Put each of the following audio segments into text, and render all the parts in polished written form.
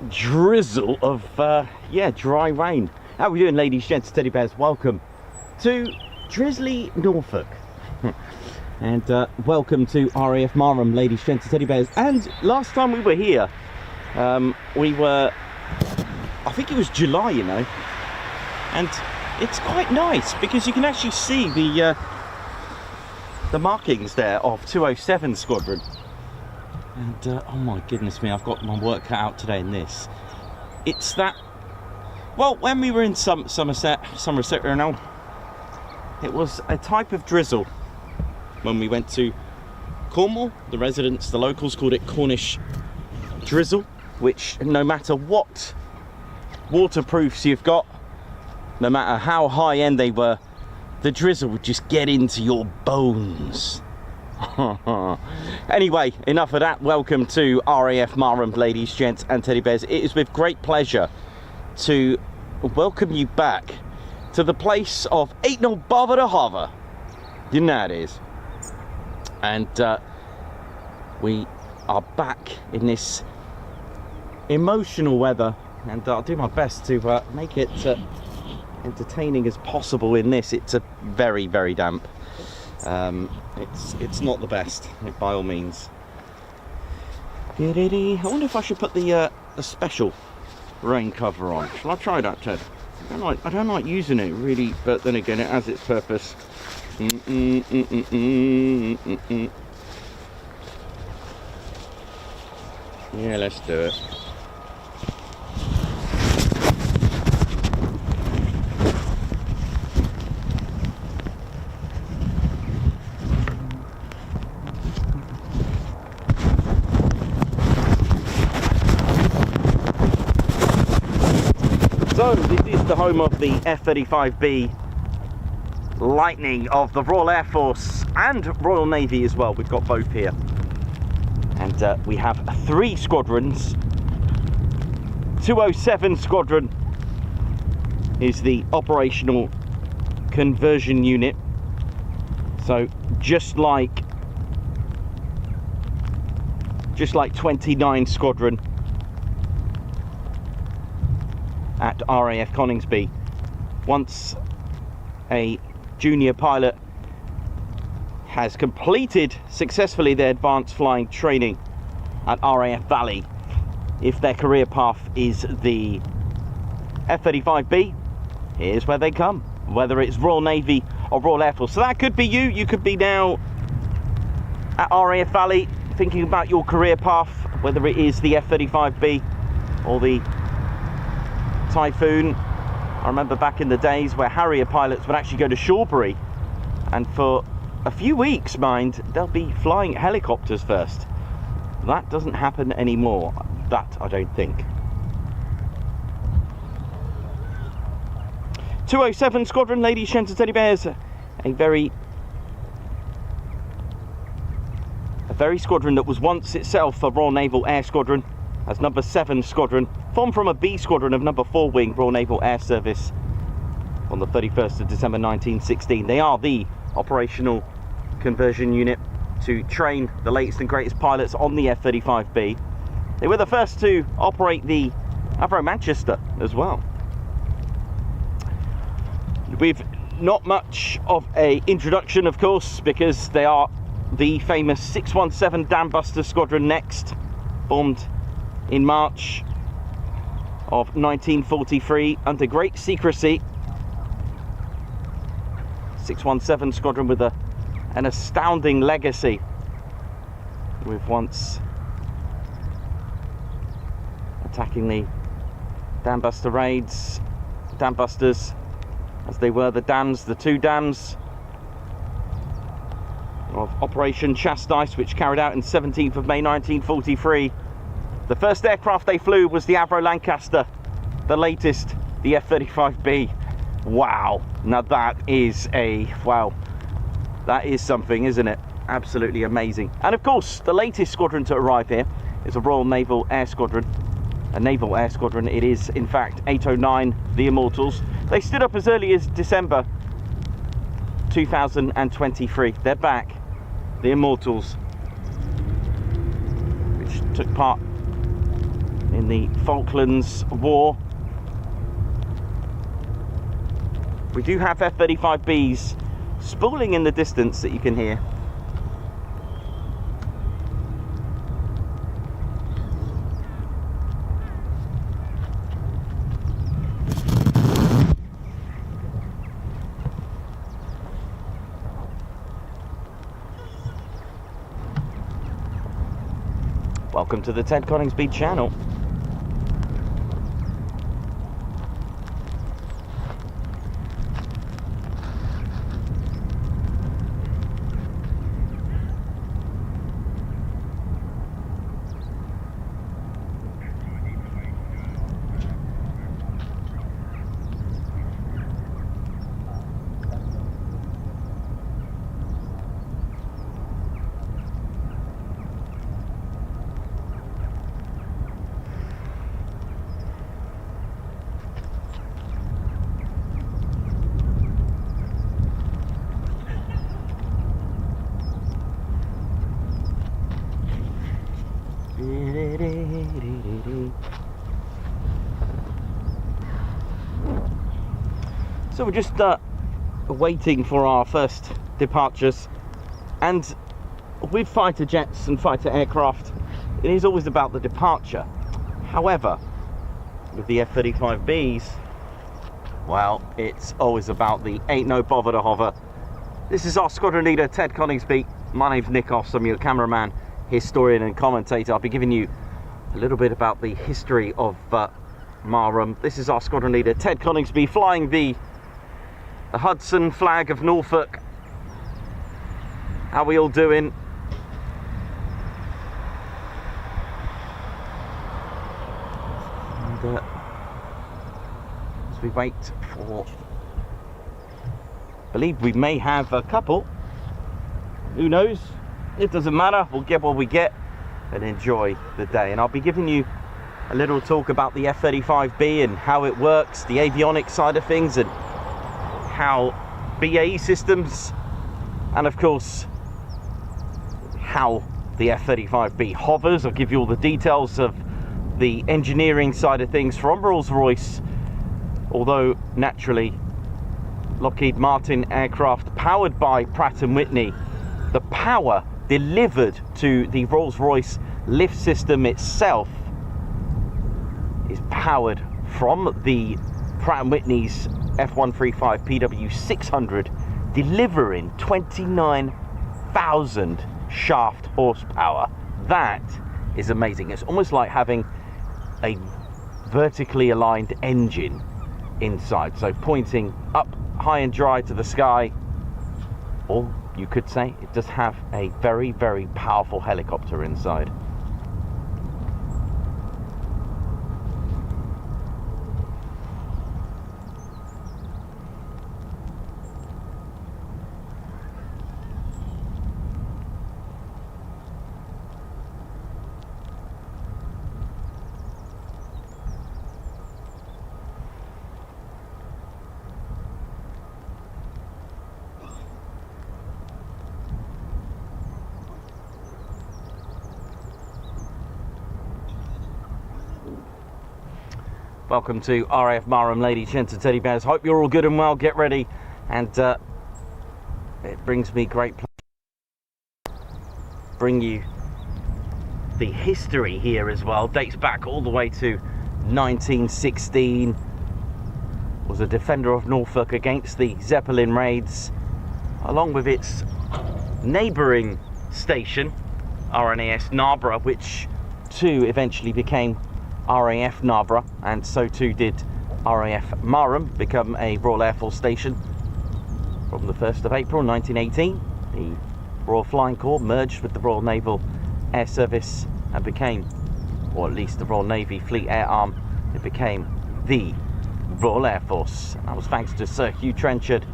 Drizzle of dry rain. How are we doing, ladies, gents, teddy bears? Welcome to drizzly Norfolk and welcome to RAF Marham, ladies, gents, teddy bears. And last time we were here, we were, I think it was July, you know, and it's quite nice because you can actually see the markings there of 207 Squadron. And oh my goodness me, I've got my work cut out today in this. It's that, well, when we were in Somerset, you know, it was a type of drizzle. When we went to Cornwall, the residents, the locals called it Cornish drizzle, which no matter what waterproofs you've got, no matter how high end they were, the drizzle would just get into your bones. Anyway, enough of that. Welcome to RAF Marham, ladies, gents, and teddy bears. It is with great pleasure to welcome you back to the place of Ain't No Bother to Hover. You know how it is. And we are back in this emotional weather, and I'll do my best to make it entertaining as possible in this. It's a very, very damp. It's not the best, by all means. I wonder if I should put the special rain cover on. Shall I try that, Ted? I don't like using it really, but then again, it has its purpose. Yeah, let's do it. So this is the home of the F-35B Lightning of the Royal Air Force and Royal Navy as well. We've got both here. And we have 3 squadrons. 207 Squadron is the operational conversion unit. So just like 29 Squadron at RAF Coningsby, once a junior pilot has completed successfully their advanced flying training at RAF Valley, if their career path is the F-35B, here's where they come, whether it's Royal Navy or Royal Air Force. So that could be you. You could be now at RAF Valley thinking about your career path, whether it is the F-35B or the Typhoon. I remember back in the days where Harrier pilots would actually go to Shawbury, and for a few weeks, mind, they'll be flying helicopters first. That doesn't happen anymore, that I don't think. 207 Squadron, ladies, gents, and teddy bears. A very squadron that was once itself a Royal Naval Air Squadron, as number 7 Squadron, formed from a B Squadron of number 4 Wing Royal Naval Air Service on the 31st of December 1916. They are the operational conversion unit to train the latest and greatest pilots on the F-35B. They were the first to operate the Avro Manchester as well. We've not much of a introduction, of course, because they are the famous 617 Dambusters Squadron next, formed in March of 1943 under great secrecy. 617 Squadron with an astounding legacy. We've once attacking the Dambuster raids, Dambusters, as they were the dams, the 2 dams of Operation Chastise, which carried out in 17th of May 1943. The first aircraft they flew was the Avro Lancaster, the latest, the F-35B. Wow, now that is that is something, isn't it? Absolutely amazing. And of course, the latest squadron to arrive here is a Royal Naval Air Squadron. A Naval Air Squadron. It is, in fact, 809, the Immortals. They stood up as early as December 2023. They're back. The Immortals, which took part in the Falklands War. We do have F-35Bs spooling in the distance that you can hear. Welcome to the Ted Coningsby channel. So we're just waiting for our first departures, and with fighter jets and fighter aircraft, it is always about the departure. However, with the F-35Bs, well, it's always about the ain't no bother to hover. This is our squadron leader, Ted Coningsby. My name's Nick Oss. I'm your cameraman, historian and commentator. I'll be giving you a little bit about the history of Marham. This is our squadron leader, Ted Coningsby, flying the Hudson flag of Norfolk. How we all doing? And as we wait for, I believe we may have a couple. Who knows? It doesn't matter. We'll get what we get and enjoy the day. And I'll be giving you a little talk about the F-35B and how it works, the avionics side of things, and how BAE systems, and of course how the F-35B hovers. I'll give you all the details of the engineering side of things from Rolls-Royce, although naturally Lockheed Martin aircraft powered by Pratt & Whitney, the power delivered to the Rolls-Royce lift system itself is powered from the Pratt & Whitney's F135 PW600, delivering 29,000 shaft horsepower. That is amazing. It's almost like having a vertically aligned engine inside, so pointing up high and dry to the sky, or you could say it does have a very, very powerful helicopter inside. Welcome to RAF Marham, ladies, gents and teddy bears. Hope you're all good and well. Get ready, and it brings me great pleasure to bring you the history here as well. Dates back all the way to 1916. Was a defender of Norfolk against the Zeppelin raids, along with its neighbouring station, RNAS Narborough, which too eventually became RAF Narborough, and so too did RAF Marham become a Royal Air Force station from the 1st of April 1918. The Royal Flying Corps merged with the Royal Naval Air Service and became, or at least the Royal Navy Fleet Air Arm, it became the Royal Air Force. And that was thanks to Sir Hugh Trenchard.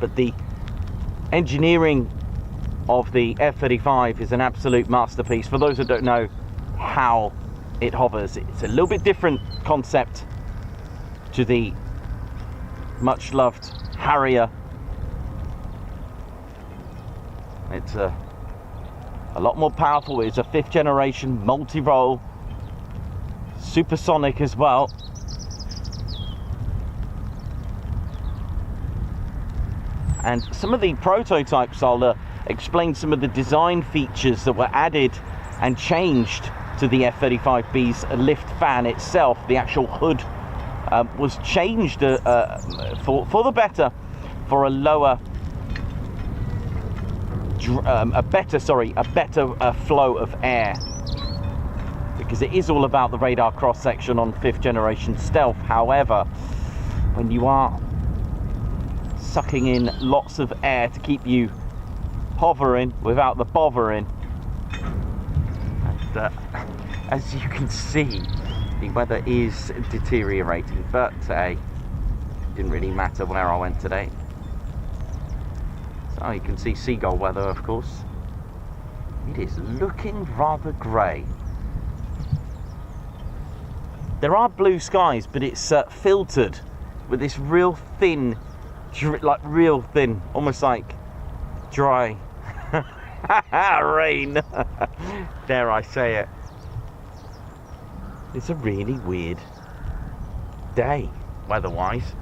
But the engineering of the F-35 is an absolute masterpiece. For those that don't know how it hovers, it's a little bit different concept to the much loved Harrier. It's a lot more powerful. It's a 5th generation multi-role, supersonic as well. And some of the prototypes, I'll explain some of the design features that were added and changed to the F-35B's lift fan itself. The actual hood was changed for the better, for a lower, a better flow of air, because it is all about the radar cross section on 5th generation stealth. However, when you are sucking in lots of air to keep you hovering without the bothering, and as you can see, the weather is deteriorating, but it didn't really matter where I went today. So you can see seagull weather, of course. It is looking rather grey. There are blue skies, but it's filtered with this real thin, almost like dry rain. Dare I say it. It's a really weird day, weather-wise.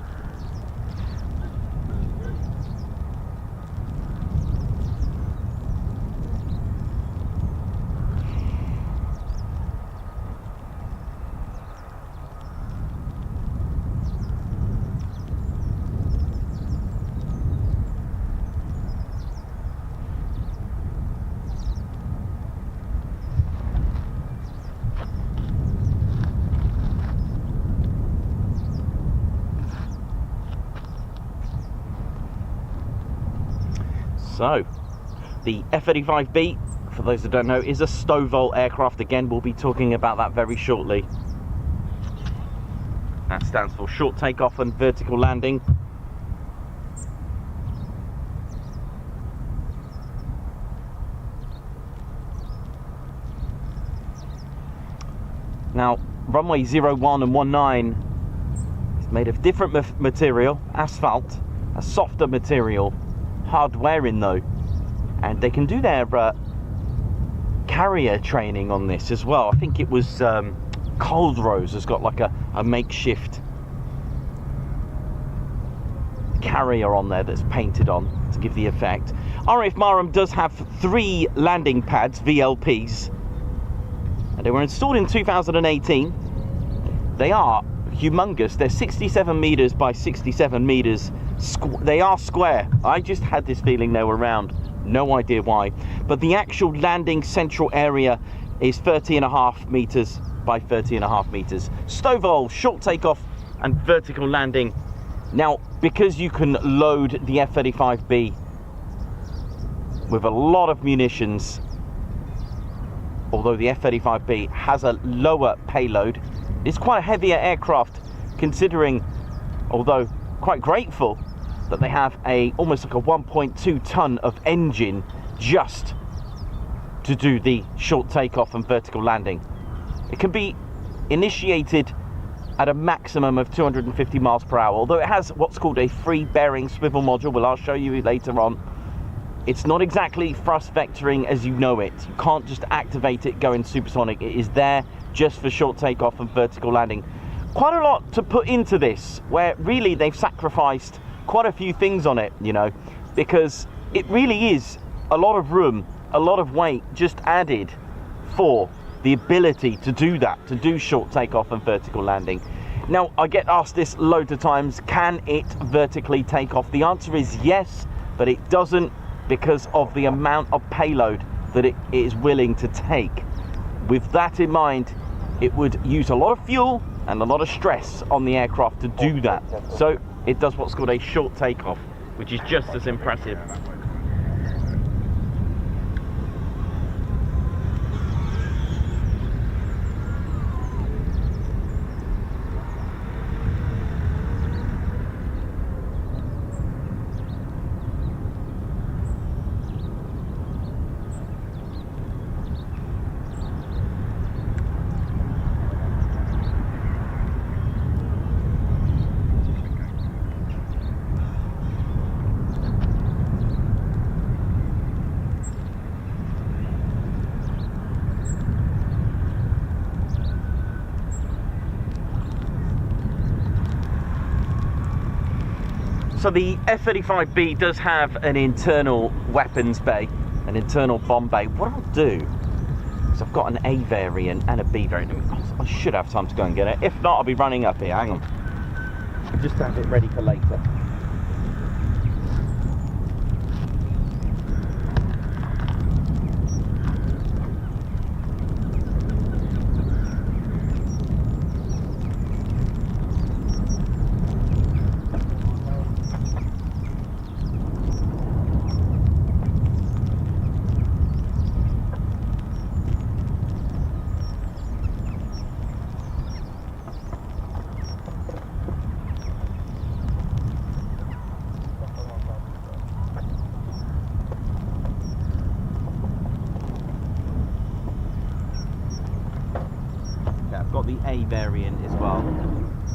So, the F-35B, for those that don't know, is a STOVL aircraft. Again, we'll be talking about that very shortly. That stands for short takeoff and vertical landing. Now, runway 01 and 19 is made of different material, asphalt, a softer material, hard wearing though, and they can do their carrier training on this as well. I think it was Cold Rose has got like a makeshift carrier on there that's painted on to give the effect. RAF Marham does have 3 landing pads, VLPs, and they were installed in 2018. They are humongous. They're 67 meters by 67 meters. They are square. I just had this feeling they were round. No idea why. But the actual landing central area is 30.5 meters by 30.5 meters. STOVL, short takeoff and vertical landing. Now, because you can load the F-35B with a lot of munitions, although the F-35B has a lower payload, it's quite a heavier aircraft, considering, although quite grateful that they have almost like a 1.2 ton of engine just to do the short takeoff and vertical landing. It can be initiated at a maximum of 250 miles per hour, although it has what's called a free bearing swivel module. Well, I'll show you later on. It's not exactly thrust vectoring as you know it. You can't just activate it going supersonic. It is there just for short takeoff and vertical landing. Quite a lot to put into this, where really they've sacrificed quite a few things on it, you know, because it really is a lot of room, a lot of weight just added for the ability to do that, to do short takeoff and vertical landing. Now, I get asked this loads of times, can it vertically take off? The answer is yes, but it doesn't, because of the amount of payload that it is willing to take. With that in mind, it would use a lot of fuel and a lot of stress on the aircraft to do that. So it does what's called a short takeoff, which is just as impressive. So the F-35B does have an internal weapons bay, an internal bomb bay. What I'll do is I've got an A variant and a B variant. I should have time to go and get it. If not, I'll be running up here. Hang on. I'll just have it ready for later. I've got the A variant as well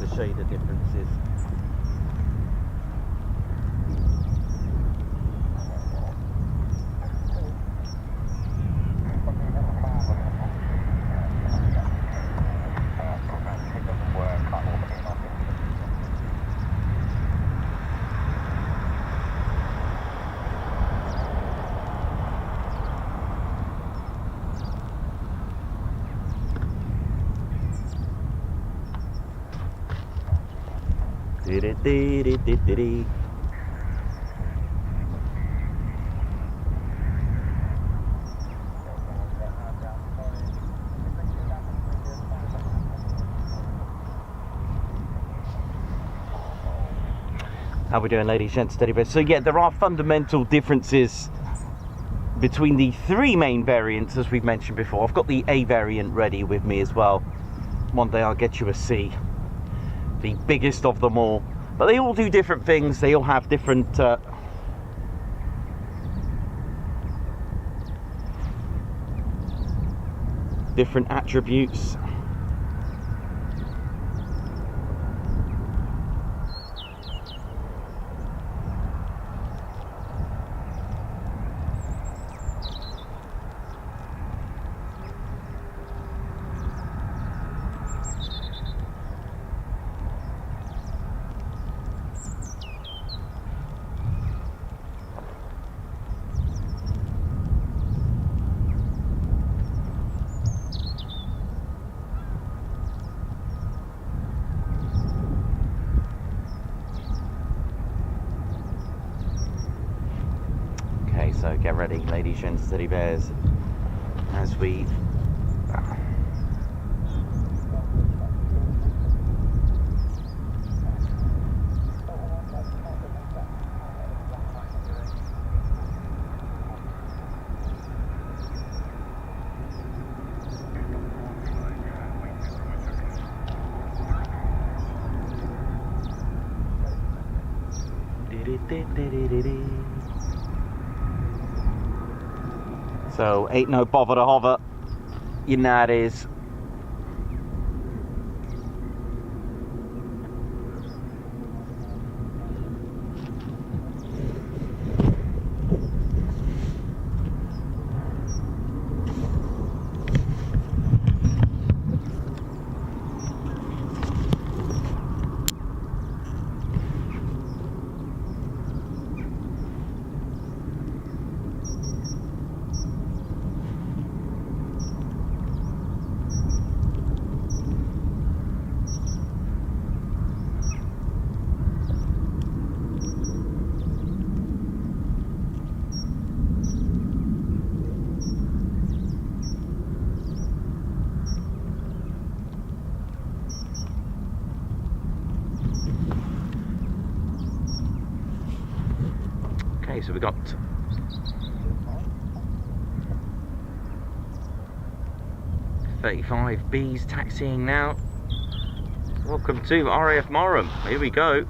to show you the differences. How we doing, ladies, gents, teddy bears? So yeah, there are fundamental differences between the three main variants, as we've mentioned before. I've got the A variant ready with me as well. One day I'll get you a C, the biggest of them all. But they all do different things. They all have different different attributes. So get ready, ladies, gents, teddy bears, as we so ain't no bother to hover, you know how it is. So we got F-35Bs taxiing now. Welcome to RAF Marham. Here we go.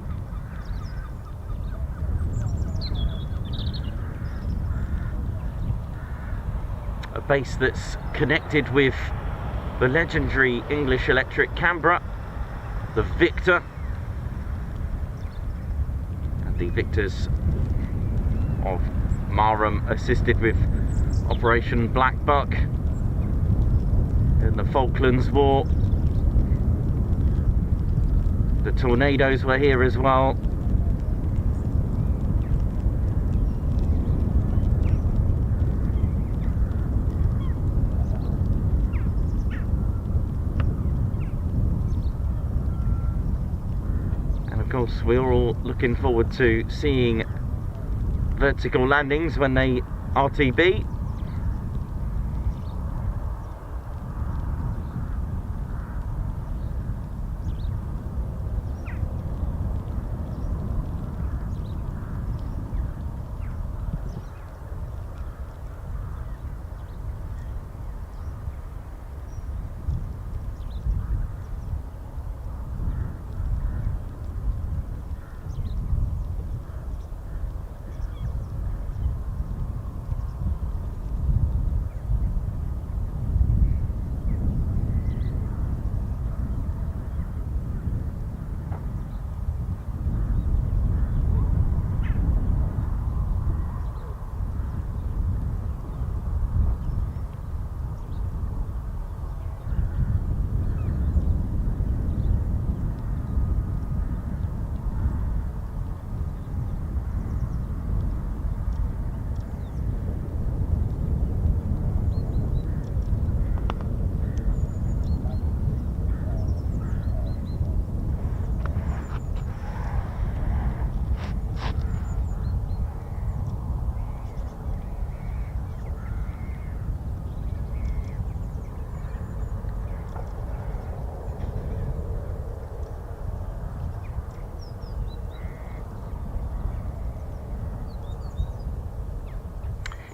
A base that's connected with the legendary English Electric Canberra, the Victor, and the Victors of Marham assisted with Operation Black Buck in the Falklands War. The Tornadoes were here as well. else, we're all looking forward to seeing vertical landings when they RTB.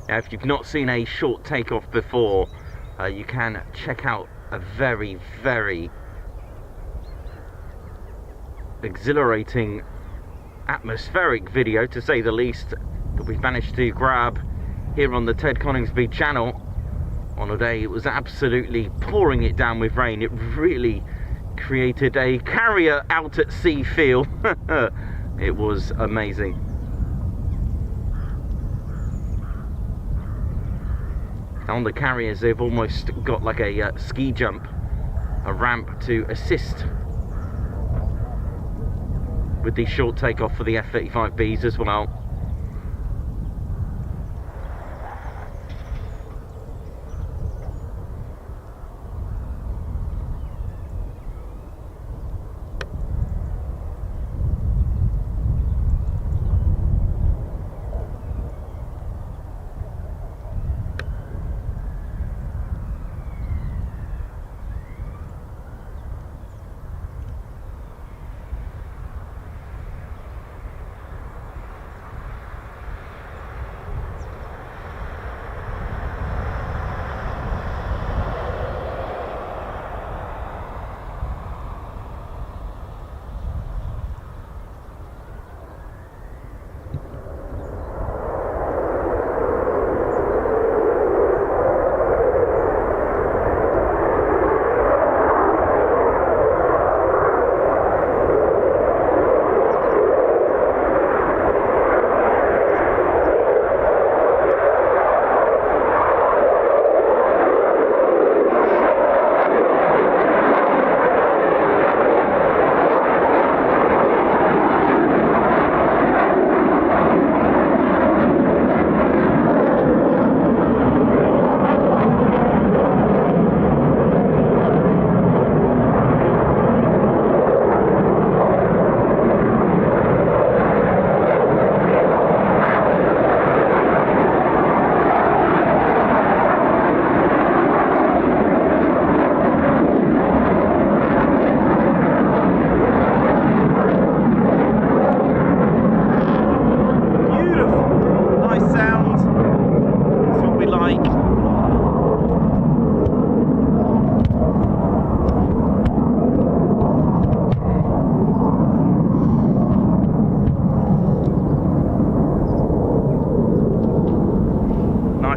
Now, if you've not seen a short takeoff before, you can check out a very, very exhilarating, atmospheric video, to say the least, that we've managed to grab here on the Ted Coningsby channel on a day it was absolutely pouring it down with rain. It really created a carrier out at sea feel. It was amazing. On the carriers, they've almost got like a ski jump, a ramp to assist with the short takeoff for the F-35Bs as well.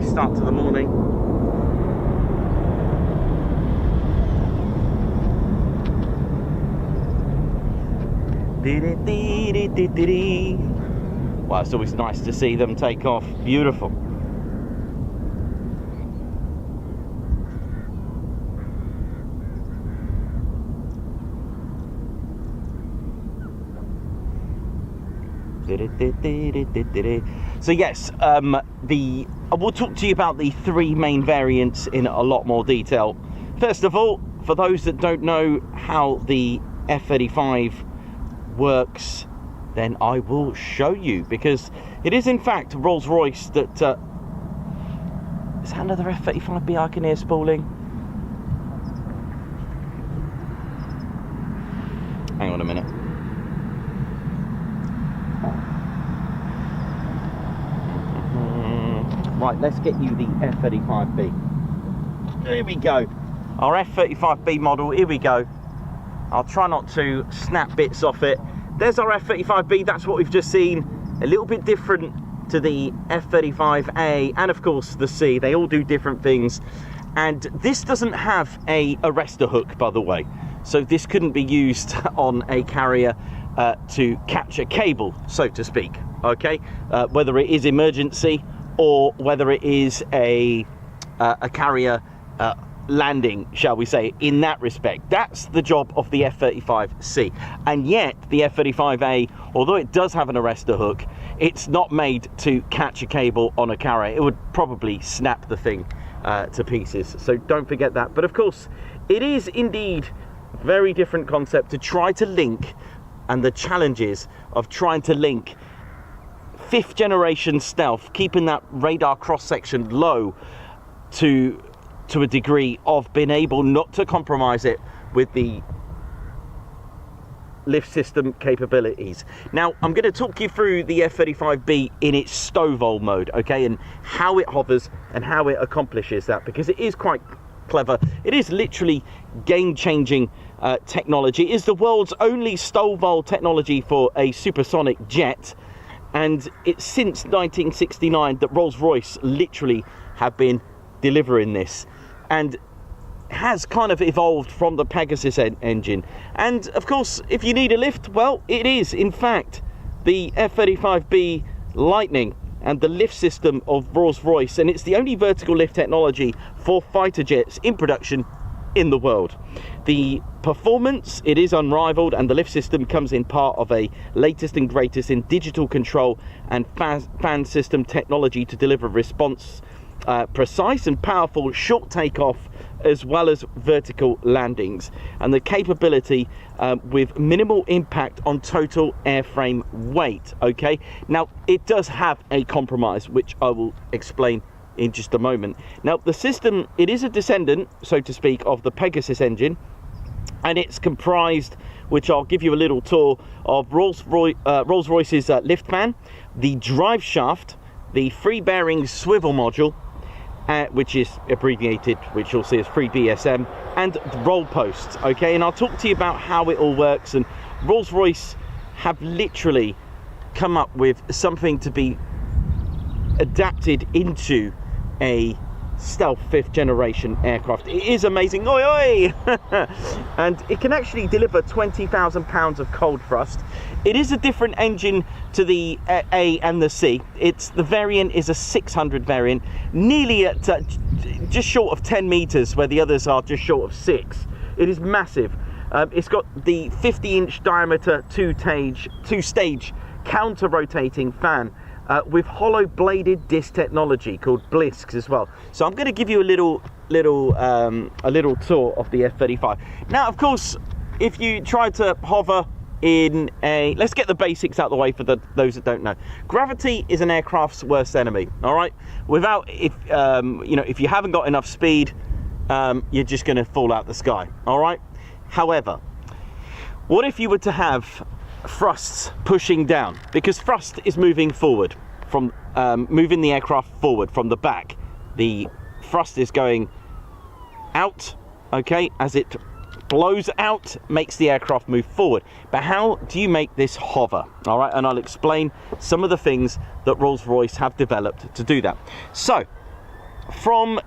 Start to the morning. Well, it's always nice to see them take off. Beautiful. So yes, I will talk to you about the three main variants in a lot more detail. First of all, for those that don't know how the F-35 works, then I will show you, because it is in fact Rolls-Royce that... is that another F-35B I can hear spooling? Hang on a minute. Right, let's get you the F-35B. Here we go. Our F-35B model, here we go. I'll try not to snap bits off it. There's our F-35B, that's what we've just seen. A little bit different to the F-35A and of course the C. They all do different things. And this doesn't have a arrestor hook, by the way. So this couldn't be used on a carrier to catch a cable, so to speak, okay? Whether it is emergency or whether it is a carrier landing, shall we say, in that respect. That's the job of the F-35C. And yet the F-35A, although it does have an arrestor hook, it's not made to catch a cable on a carrier. It would probably snap the thing to pieces, so don't forget that. But of course, it is indeed a very different concept to try to link, and the challenges of trying to link 5th generation stealth, keeping that radar cross-section low to a degree of being able not to compromise it with the lift system capabilities. Now, I'm going to talk you through the F-35B in its STOVL mode, okay, and how it hovers and how it accomplishes that, because it is quite clever. It is literally game-changing technology. It is the world's only STOVL technology for a supersonic jet, and it's since 1969 that Rolls-Royce literally have been delivering this, and has kind of evolved from the Pegasus engine. And of course, if you need a lift, well, it is in fact the F-35B Lightning and the lift system of Rolls-Royce, and it's the only vertical lift technology for fighter jets in production in the world. The performance, it is unrivaled, and the lift system comes in part of a latest and greatest in digital control and fan system technology to deliver response, precise and powerful short takeoff as well as vertical landings, and the capability with minimal impact on total airframe weight. Okay, now it does have a compromise, which I will explain in just a moment. Now the system, it is a descendant, so to speak, of the Pegasus engine, and it's comprised, which I'll give you a little tour of, Rolls-Royce's lift fan, the drive shaft, the free bearing swivel module, which is abbreviated, which you'll see as 3BSM, and the roll posts, okay? And I'll talk to you about how it all works. And Rolls-Royce have literally come up with something to be adapted into a stealth 5th generation aircraft. It is amazing, oi oi! And it can actually deliver 20,000 pounds of cold thrust. It is a different engine to the A and the C. The variant is a 600 variant, nearly at just short of 10 meters, where the others are just short of 6. It is massive. It's got the 50-inch diameter two-stage counter-rotating fan with hollow bladed disc technology called BLISK as well. So I'm going to give you a little tour of the F-35. Now, of course, if you try to hover in a, let's get the basics out of the way for those that don't know. Gravity is an aircraft's worst enemy. All right, if you haven't got enough speed, you're just going to fall out the sky. All right. However, what if you were to have thrusts pushing down? Because thrust is moving forward, from moving the aircraft forward from the back. The thrust is going out, okay, as it blows out, makes the aircraft move forward. But how do you make this hover? All right, and I'll explain some of the things that Rolls-Royce have developed to do that. So from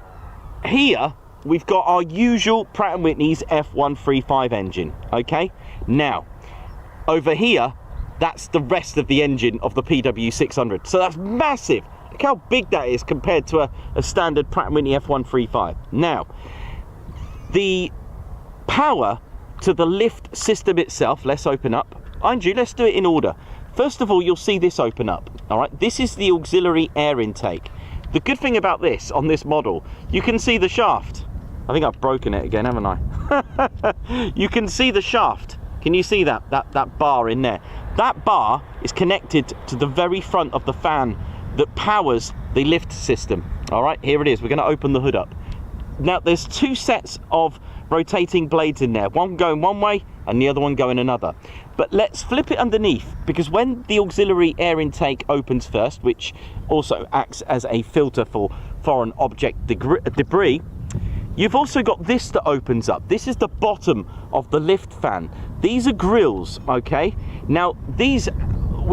here, we've got our usual Pratt & Whitney's F135 engine, okay? Now, over here, that's the rest of the engine of the PW600. So that's massive. Look how big that is compared to a standard Pratt & Whitney F135. Now, the power to the lift system itself, let's open up. Mind you, let's do it in order. First of all, you'll see this open up. All right, this is the auxiliary air intake. The good thing about this, on this model, you can see the shaft. I think I've broken it again, haven't I? You can see the shaft Can you see that bar in there? That bar is connected to the very front of the fan that powers the lift system. All right, here it is. We're going to open the hood up. Now, there's two sets of rotating blades in there, one going one way and the other one going another. But let's flip it underneath, because when the auxiliary air intake opens first, which also acts as a filter for foreign object debris, you've also got this that opens up. This is the bottom of the lift fan. These are grills, okay? Now, these,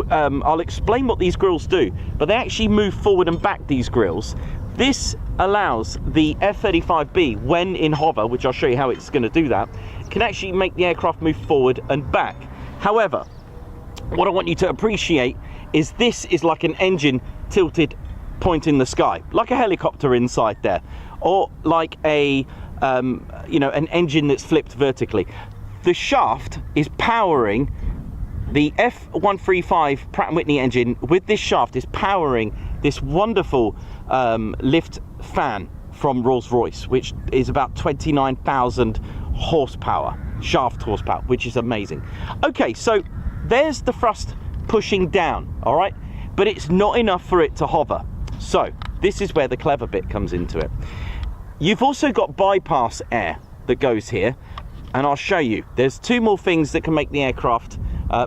I'll explain what these grills do, but they actually move forward and back, these grills. This allows the F-35B, when in hover, which I'll show you how it's going to do that, can actually make the aircraft move forward and back. However, what I want you to appreciate is this is like an engine tilted point in the sky, like a helicopter inside there, or like a you know, an engine that's flipped vertically. The shaft is powering the F135 Pratt & Whitney engine. With this shaft is powering this wonderful lift fan from Rolls-Royce, which is about 29,000 horsepower, shaft horsepower, which is amazing. Okay, so there's the thrust pushing down, all right, but it's not enough for it to hover. So this is where the clever bit comes into it. You've also got bypass air that goes here, and I'll show you. There's two more things that can make the aircraft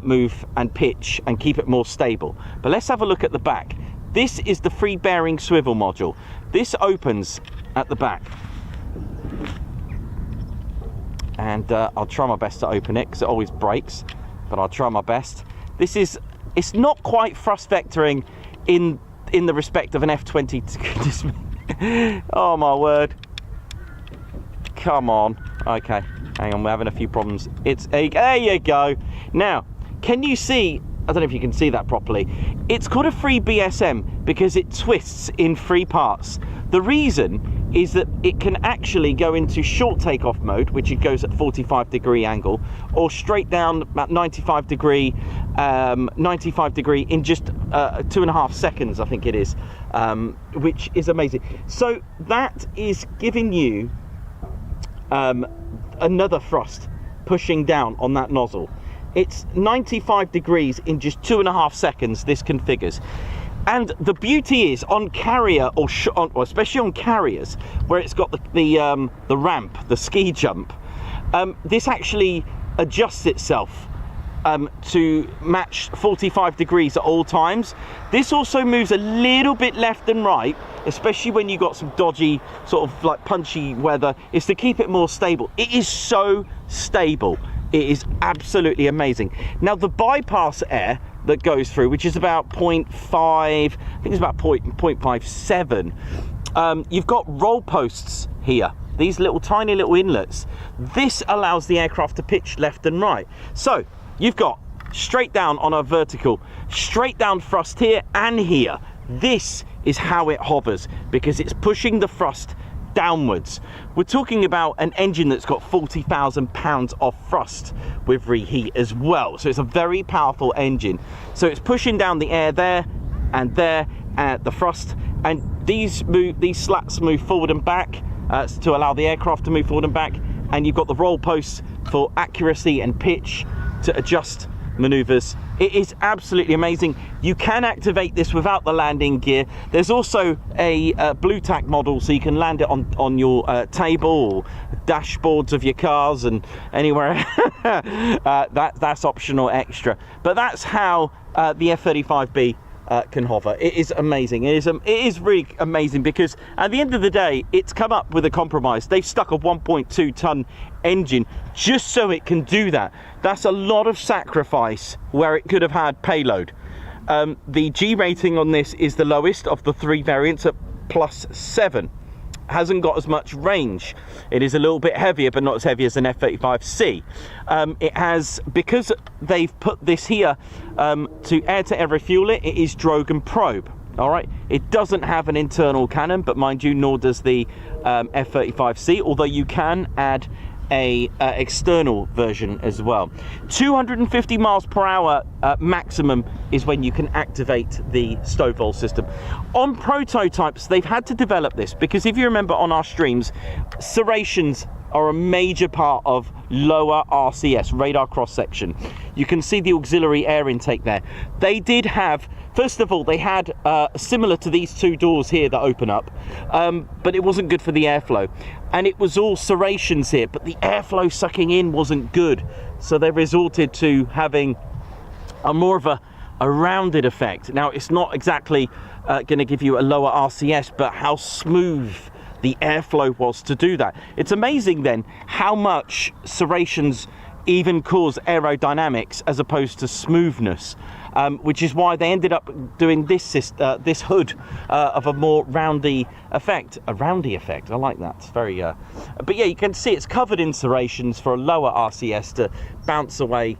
move and pitch and keep it more stable. But let's have a look at the back. This is the free bearing swivel module. This opens at the back, and I'll try my best to open it because it always breaks, but I'll try my best. This is, it's not quite thrust vectoring in the respect of an F-22. Oh my word, come on. Okay, hang on, we're having a few problems. It's a, there you go. Now, can you see, I don't know if you can see that properly, it's called a free BSM because it twists in three parts. The reason is that it can actually go into short takeoff mode, which it goes at 45-degree angle, or straight down about 95 degree in just 2.5 seconds, I think it is, which is amazing. So that is giving you another thrust pushing down on that nozzle. It's 95 degrees in just 2.5 seconds, this configures. And the beauty is, on carrier, or especially on carriers, where it's got the ramp, the ski jump, this actually adjusts itself to match 45 degrees at all times. This also moves a little bit left and right, especially when you've got some dodgy, sort of like punchy weather, is to keep it more stable. It is so stable. It is absolutely amazing. Now, the bypass air that goes through, which is about 0.5, I think it's about 0.57, you've got roll posts here, these little tiny little inlets. This allows the aircraft to pitch left and right. So you've got straight down on a vertical, straight down thrust here and here. This is how it hovers, because it's pushing the thrust downwards. We're talking about an engine that's got 40,000 pounds of thrust with reheat as well, so it's a very powerful engine. So it's pushing down the air there and there at the thrust, and these slats move forward and back to allow the aircraft to move forward and back, and you've got the roll posts for accuracy and pitch to adjust maneuvers. It is absolutely amazing. You can activate this without the landing gear. There's also a blue tack model, so you can land it on your table or dashboards of your cars and anywhere. That's optional extra, but that's how the F-35B can hover. It is amazing. It is really amazing, because at the end of the day, it's come up with a compromise. They've stuck a 1.2 ton engine just so it can do that. That's a lot of sacrifice where it could have had payload. The G rating on this is the lowest of the three variants at +7. Hasn't got as much range. It is a little bit heavier, but not as heavy as an F-35C. It has, because they've put this here to air-to-air refuel it, it is drogue and probe. All right, it doesn't have an internal cannon, but mind you, nor does the F-35C, although you can add a external version as well. 250 miles per hour maximum is when you can activate the Stovall system. On prototypes, they've had to develop this because if you remember on our streams, serrations are a major part of lower RCS, radar cross section. You can see the auxiliary air intake there. They did have, first of all, they had similar to these two doors here that open up, but it wasn't good for the airflow. And it was all serrations here, but the airflow sucking in wasn't good. So they resorted to having a more of a rounded effect. Now, it's not exactly going to give you a lower RCS, but how smooth the airflow was to do that. It's amazing then how much serrations even cause aerodynamics as opposed to smoothness, which is why they ended up doing this hood of a more roundy effect. A roundy effect, I like that. It's very but yeah, you can see it's covered in serrations for a lower RCS to bounce away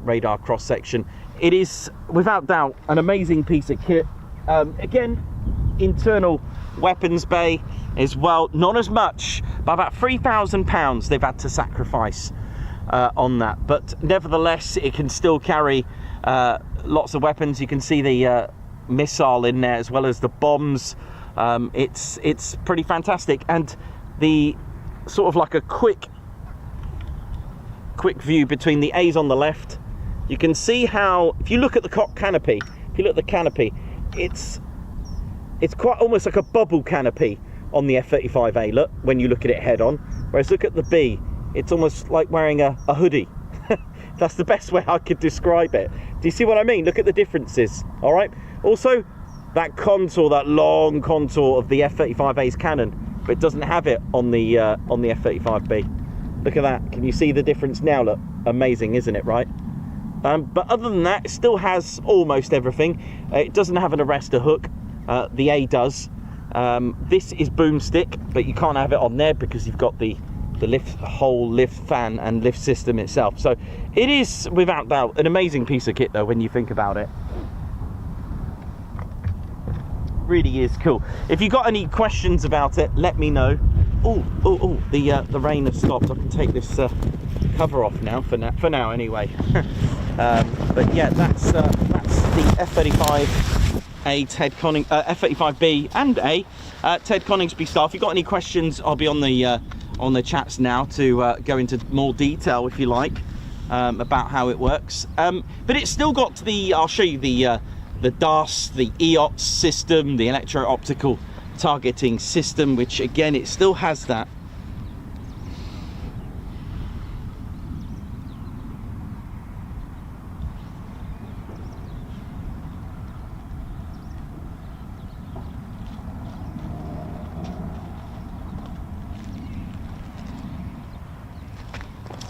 radar cross section. It is without doubt an amazing piece of kit. Again, internal weapons bay as well, not as much, but about £3,000 they've had to sacrifice on that, but nevertheless it can still carry lots of weapons. You can see the missile in there as well as the bombs. It's pretty fantastic, and the sort of like a quick view between the A's on the left, you can see how, if you look at the cock canopy, it's quite almost like a bubble canopy on the F-35A, look, when you look at it head on, whereas look at the B, it's almost like wearing a hoodie. That's the best way I could describe it. Do you see what I mean? Look at the differences, all right? Also, that contour, that long contour of the F-35A's cannon, but it doesn't have it on the F-35B. Look at that. Can you see the difference now? Look, amazing, isn't it, right? But other than that, it still has almost everything. It doesn't have an arrestor hook. The A does. This is boomstick, but you can't have it on there because you've got the whole lift fan and lift system itself. So it is without doubt an amazing piece of kit though when you think about it. Really is cool. If you got any questions about it, let me know. Oh, the rain has stopped. I can take this cover off now for now anyway. But yeah, that's the F-35 F-35B and A Ted Coningsby staff. If you've got any questions, I'll be on the chats now to go into more detail if you like about how it works. But it's still got the, I'll show you the DAS, the EOTS system, the electro-optical targeting system, which again, it still has that.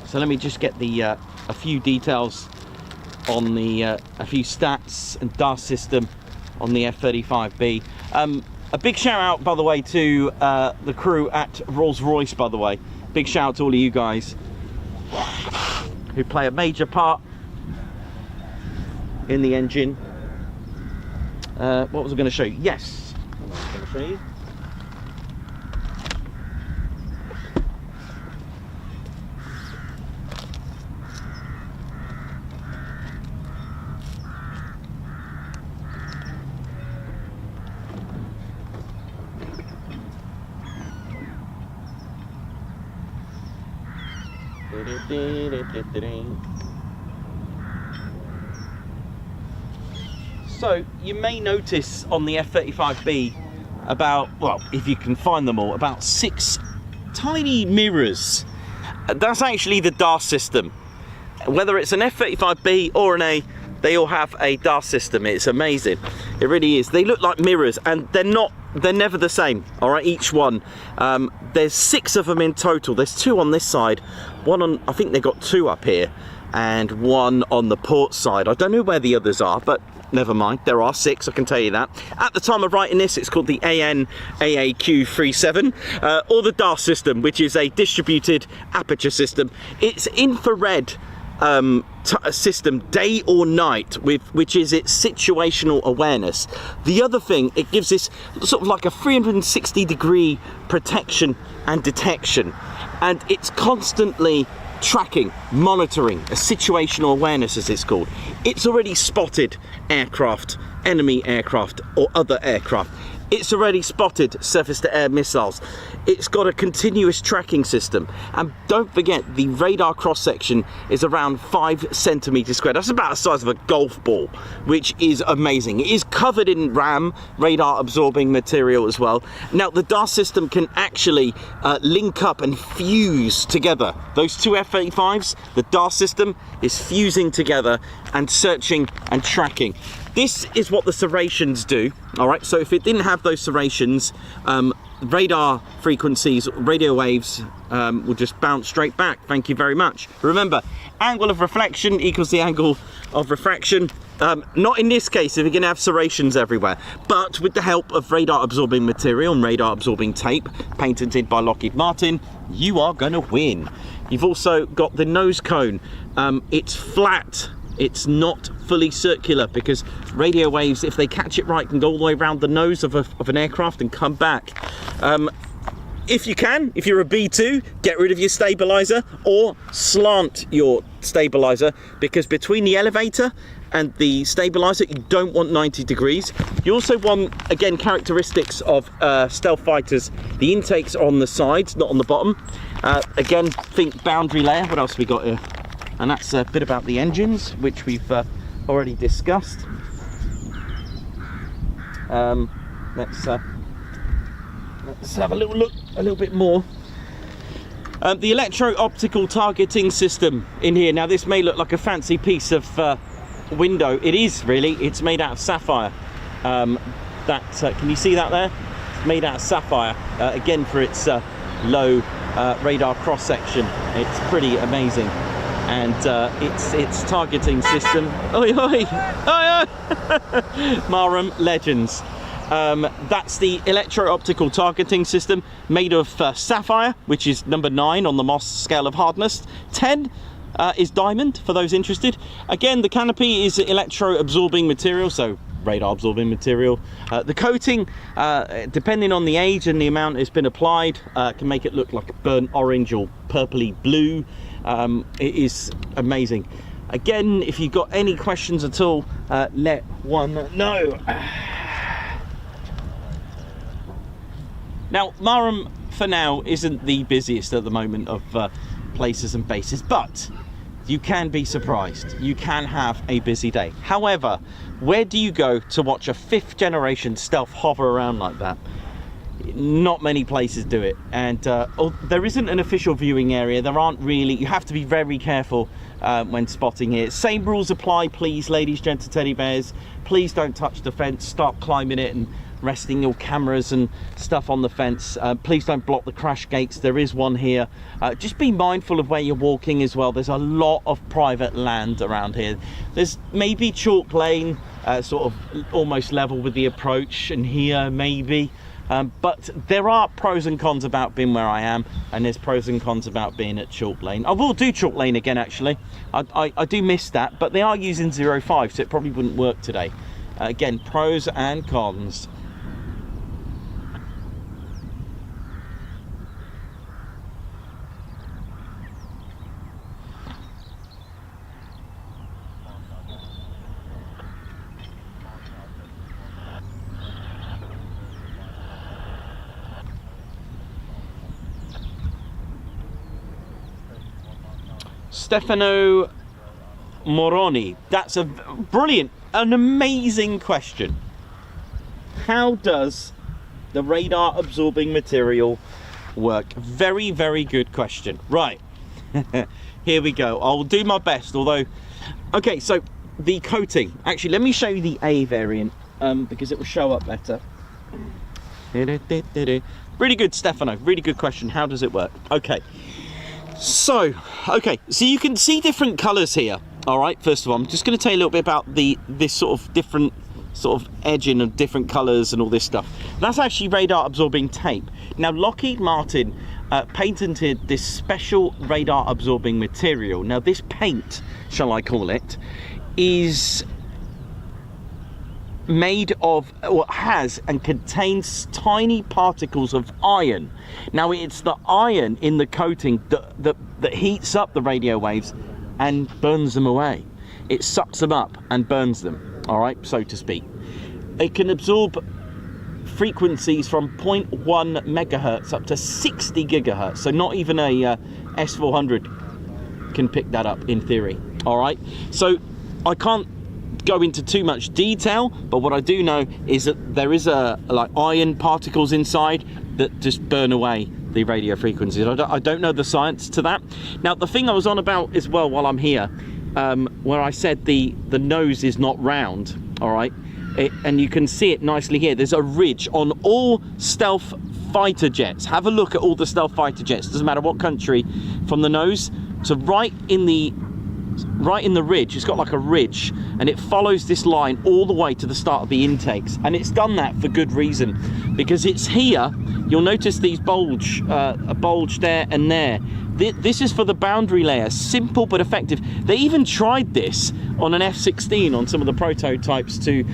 So let me just get the a few details on the a few stats and DAS system on the F-35B. A big shout out, by the way, to the crew at Rolls-Royce, by the way. Big shout out to all of you guys who play a major part in the engine. What was I going to show you? Yes, what was I going to show you? So you may notice on the F-35B about, well, if you can find them all, about 6 tiny mirrors. That's actually the DAS system. Whether it's an F-35B or an A, they all have a DAS system. It's amazing. It really is. They look like mirrors, and they're never the same, all right, each one. There's 6 of them in total. There's 2 on this side, one on, I think they've got 2 up here, and 1 on the port side. I don't know where the others are, but never mind. There are 6, I can tell you that. At the time of writing this, it's called the AN-AAQ-37, or the DAS system, which is a distributed aperture system. It's infrared system day or night, which is its situational awareness. The other thing, it gives this sort of like a 360-degree protection and detection, and it's constantly tracking, monitoring, a situational awareness as it's called. It's already spotted aircraft, enemy aircraft or other aircraft. It's already spotted surface-to-air missiles. It's got a continuous tracking system. And don't forget, the radar cross-section is around 5 centimeters squared. That's about the size of a golf ball, which is amazing. It is covered in RAM, radar-absorbing material as well. Now, the DAR system can actually link up and fuse together. Those two F-35s, the DAR system is fusing together and searching and tracking. This is what the serrations do, all right? So if it didn't have those serrations, radar frequencies, radio waves will just bounce straight back. Thank you very much. Remember, angle of reflection equals the angle of refraction. Not in this case if you're going to have serrations everywhere, but with the help of radar absorbing material and radar absorbing tape, patented by Lockheed Martin, you are going to win. You've also got the nose cone. It's flat. It's not fully circular because radio waves, if they catch it right, can go all the way around the nose of an aircraft and come back. If you can, if you're a B2, get rid of your stabilizer or slant your stabilizer, because between the elevator and the stabilizer, you don't want 90 degrees. You also want, again, characteristics of stealth fighters. The intakes are on the sides, not on the bottom. Again, think boundary layer. What else have we got here? And that's a bit about the engines, which we've already discussed. Let's have a little look, a little bit more. The electro-optical targeting system in here. Now, this may look like a fancy piece of window. It is really. It's made out of sapphire. Can you see that there? It's made out of sapphire. Again, for its low radar cross section. It's pretty amazing. And its targeting system. Oi, oi, oi, oi. Marham legends. That's the electro-optical targeting system, made of sapphire, which is number 9 on the Moss scale of hardness. 10 is diamond, for those interested. Again, the canopy is electro-absorbing material, so radar-absorbing material. The coating, depending on the age and the amount it's been applied, can make it look like a burnt orange or purpley blue. It is amazing. Again, if you've got any questions at all, let one know. Now, Marham, for now, isn't the busiest at the moment of places and bases, but you can be surprised. You can have a busy day. However, where do you go to watch a 5th generation stealth hover around like that? Not many places do it, and there isn't an official viewing area. There aren't really. You have to be very careful when spotting here. Same rules apply, please, ladies, gents and teddy bears. Please don't touch the fence. Start climbing it and resting your cameras and stuff on the fence. Please don't block the crash gates. There is one here. Just be mindful of where you're walking as well. There's a lot of private land around here. There's maybe chalk lane, sort of almost level with the approach, and here maybe. But there are pros and cons about being where I am, and there's pros and cons about being at Chalk Lane. I will do Chalk Lane again, actually. I do miss that, but they are using 05, so it probably wouldn't work today. Again, pros and cons. Stefano Moroni, that's a brilliant, an amazing question. How does the radar absorbing material work? Very, very good question. Right, here we go. I'll do my best, although, okay, so the coating, actually let me show you the A variant, because it will show up better. Really good, Stefano, really good question. How does it work? So you can see different colours here. All right, first of all, I'm just going to tell you a little bit about this sort of different sort of edging of different colours and all this stuff. That's actually radar absorbing tape. Now, Lockheed Martin patented this special radar absorbing material. Now this paint, shall I call it, is made of, or has and contains tiny particles of iron. Now it's the iron in the coating that heats up the radio waves and burns them away. It sucks them up and burns them, all right, so to speak. It can absorb frequencies from 0.1 megahertz up to 60 gigahertz, so not even a S400 can pick that up in theory, all right? So I can't go into too much detail, but what I do know is that there is like iron particles inside that just burn away the radio frequencies. I don't know the science to that. Now the thing I was on about as well while I'm here, where I said the nose is not round, all right, and you can see it nicely here. There's a ridge on all stealth fighter jets. Have a look at all the stealth fighter jets, doesn't matter what country, from the nose to right in the ridge. It's got like a ridge, and it follows this line all the way to the start of the intakes, and it's done that for good reason, because it's here. You'll notice these a bulge there and there. This is for the boundary layer. Simple but effective. They even tried this on an F-16 on some of the prototypes to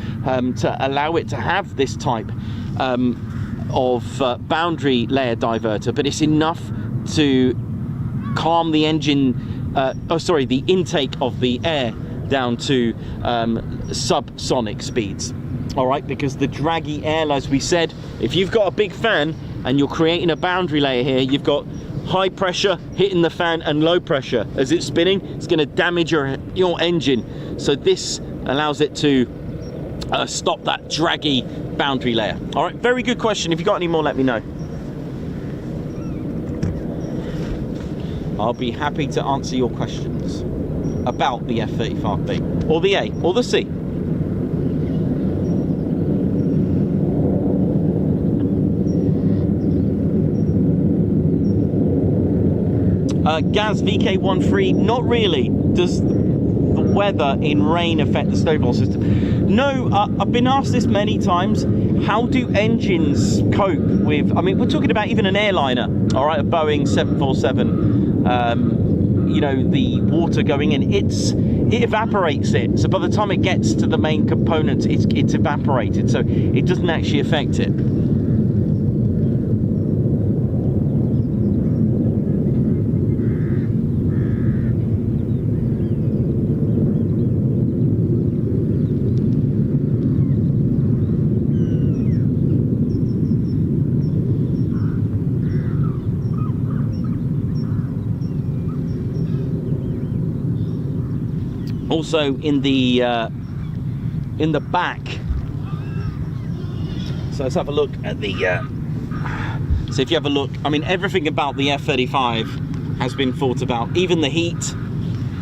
allow it to have this type of boundary layer diverter, but it's enough to calm the engine, the intake of the air down to subsonic speeds. All right, because the draggy air, as we said, if you've got a big fan and you're creating a boundary layer here, you've got high pressure hitting the fan and low pressure as it's spinning. It's going to damage your engine. So this allows it to stop that draggy boundary layer. All right, very good question. If you've got any more, let me know. I'll be happy to answer your questions about the F-35B, or the A, or the C. Gaz VK13, not really. Does the weather in rain affect the snowball system? No, I've been asked this many times. How do engines cope with, I mean, we're talking about even an airliner, all right, a Boeing 747, you know, the water going in, it evaporates it. So by the time it gets to the main components, it's evaporated. So it doesn't actually affect it. Also in the back, so let's have a look at the so if you have a look, I mean, everything about the F-35 has been thought about, even the heat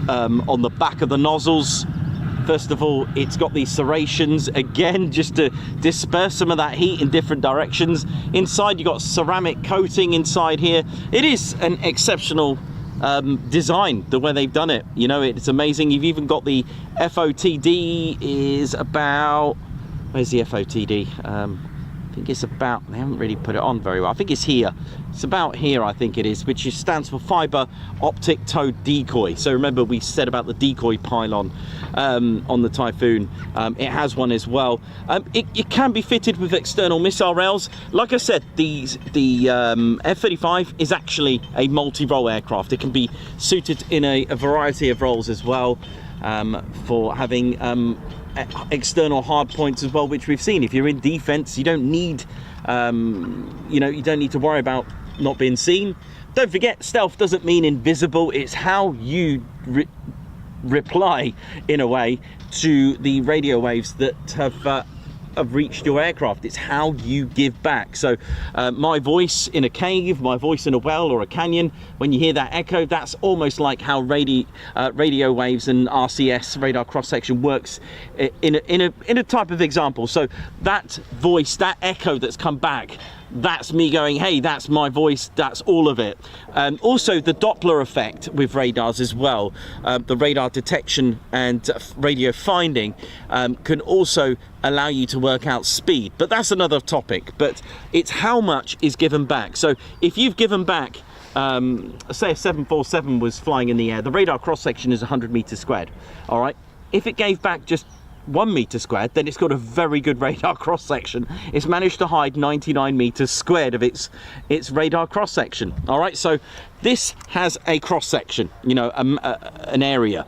on the back of the nozzles. First of all, it's got these serrations again just to disperse some of that heat in different directions. Inside you got ceramic coating inside here. It is an exceptional design, the way they've done it. You know, it's amazing. You've even got the FOTD is about, where's the FOTD? I think it's about, they haven't really put it on very well. I think it's here. It's about here, I think it is, which stands for fiber optic towed decoy. So remember we said about the decoy pylon on the Typhoon. It has one as well. It can be fitted with external missile rails. Like I said, the F-35 is actually a multi-role aircraft. It can be suited in a variety of roles as well, for having external hard points as well, which we've seen. If you're in defense, you don't need you know, you don't need to worry about not being seen. Don't forget, stealth doesn't mean invisible. It's how you reply in a way to the radio waves that have reached your aircraft. It's how you give back. So my voice in a cave, my voice in a well or a canyon, when you hear that echo, that's almost like how radio waves and RCS, radar cross section, works in a type of example. So that voice, that echo that's come back, that's me going, hey, that's my voice, that's all of it. Also the Doppler effect with radars as well, the radar detection and radio finding can also allow you to work out speed, but that's another topic. But it's how much is given back. So if you've given back, say a 747 was flying in the air, the radar cross section is 100 meters squared, all right? If it gave back just 1 meter squared, then it's got a very good radar cross section. It's managed to hide 99 meters squared of its radar cross section. All right, so this has a cross section, you know, an area.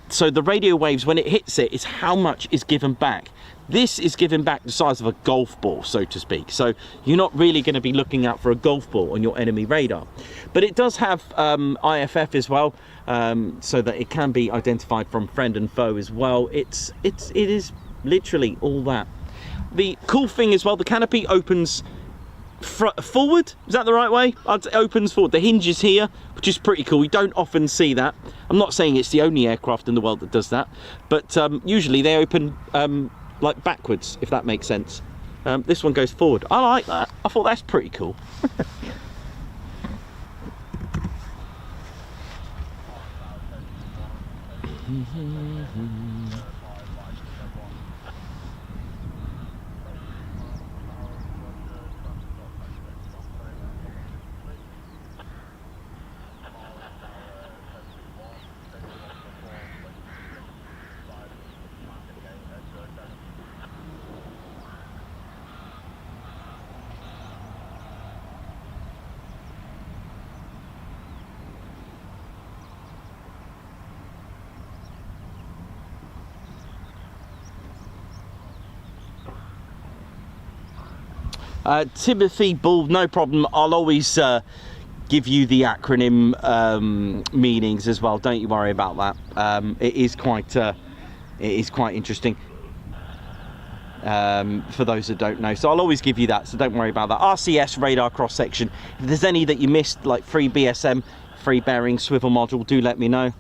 So the radio waves, when it hits it, is how much is given back. This is giving back the size of a golf ball, so to speak. So you're not really going to be looking out for a golf ball on your enemy radar. But it does have IFF as well, so that it can be identified from friend and foe as well. It is literally all that. The cool thing as well, the canopy opens forward. Is that the right way? It opens forward. The hinge is here, which is pretty cool. You don't often see that. I'm not saying it's the only aircraft in the world that does that, but usually they open like backwards, if that makes sense. This one goes forward. I like that. I thought that's pretty cool. Timothy Bull, no problem. I'll always give you the acronym meanings as well. Don't you worry about that. It is quite interesting for those that don't know. So I'll always give you that. So don't worry about that. RCS radar cross section. If there's any that you missed, like free BSM, free bearing, swivel module, do let me know.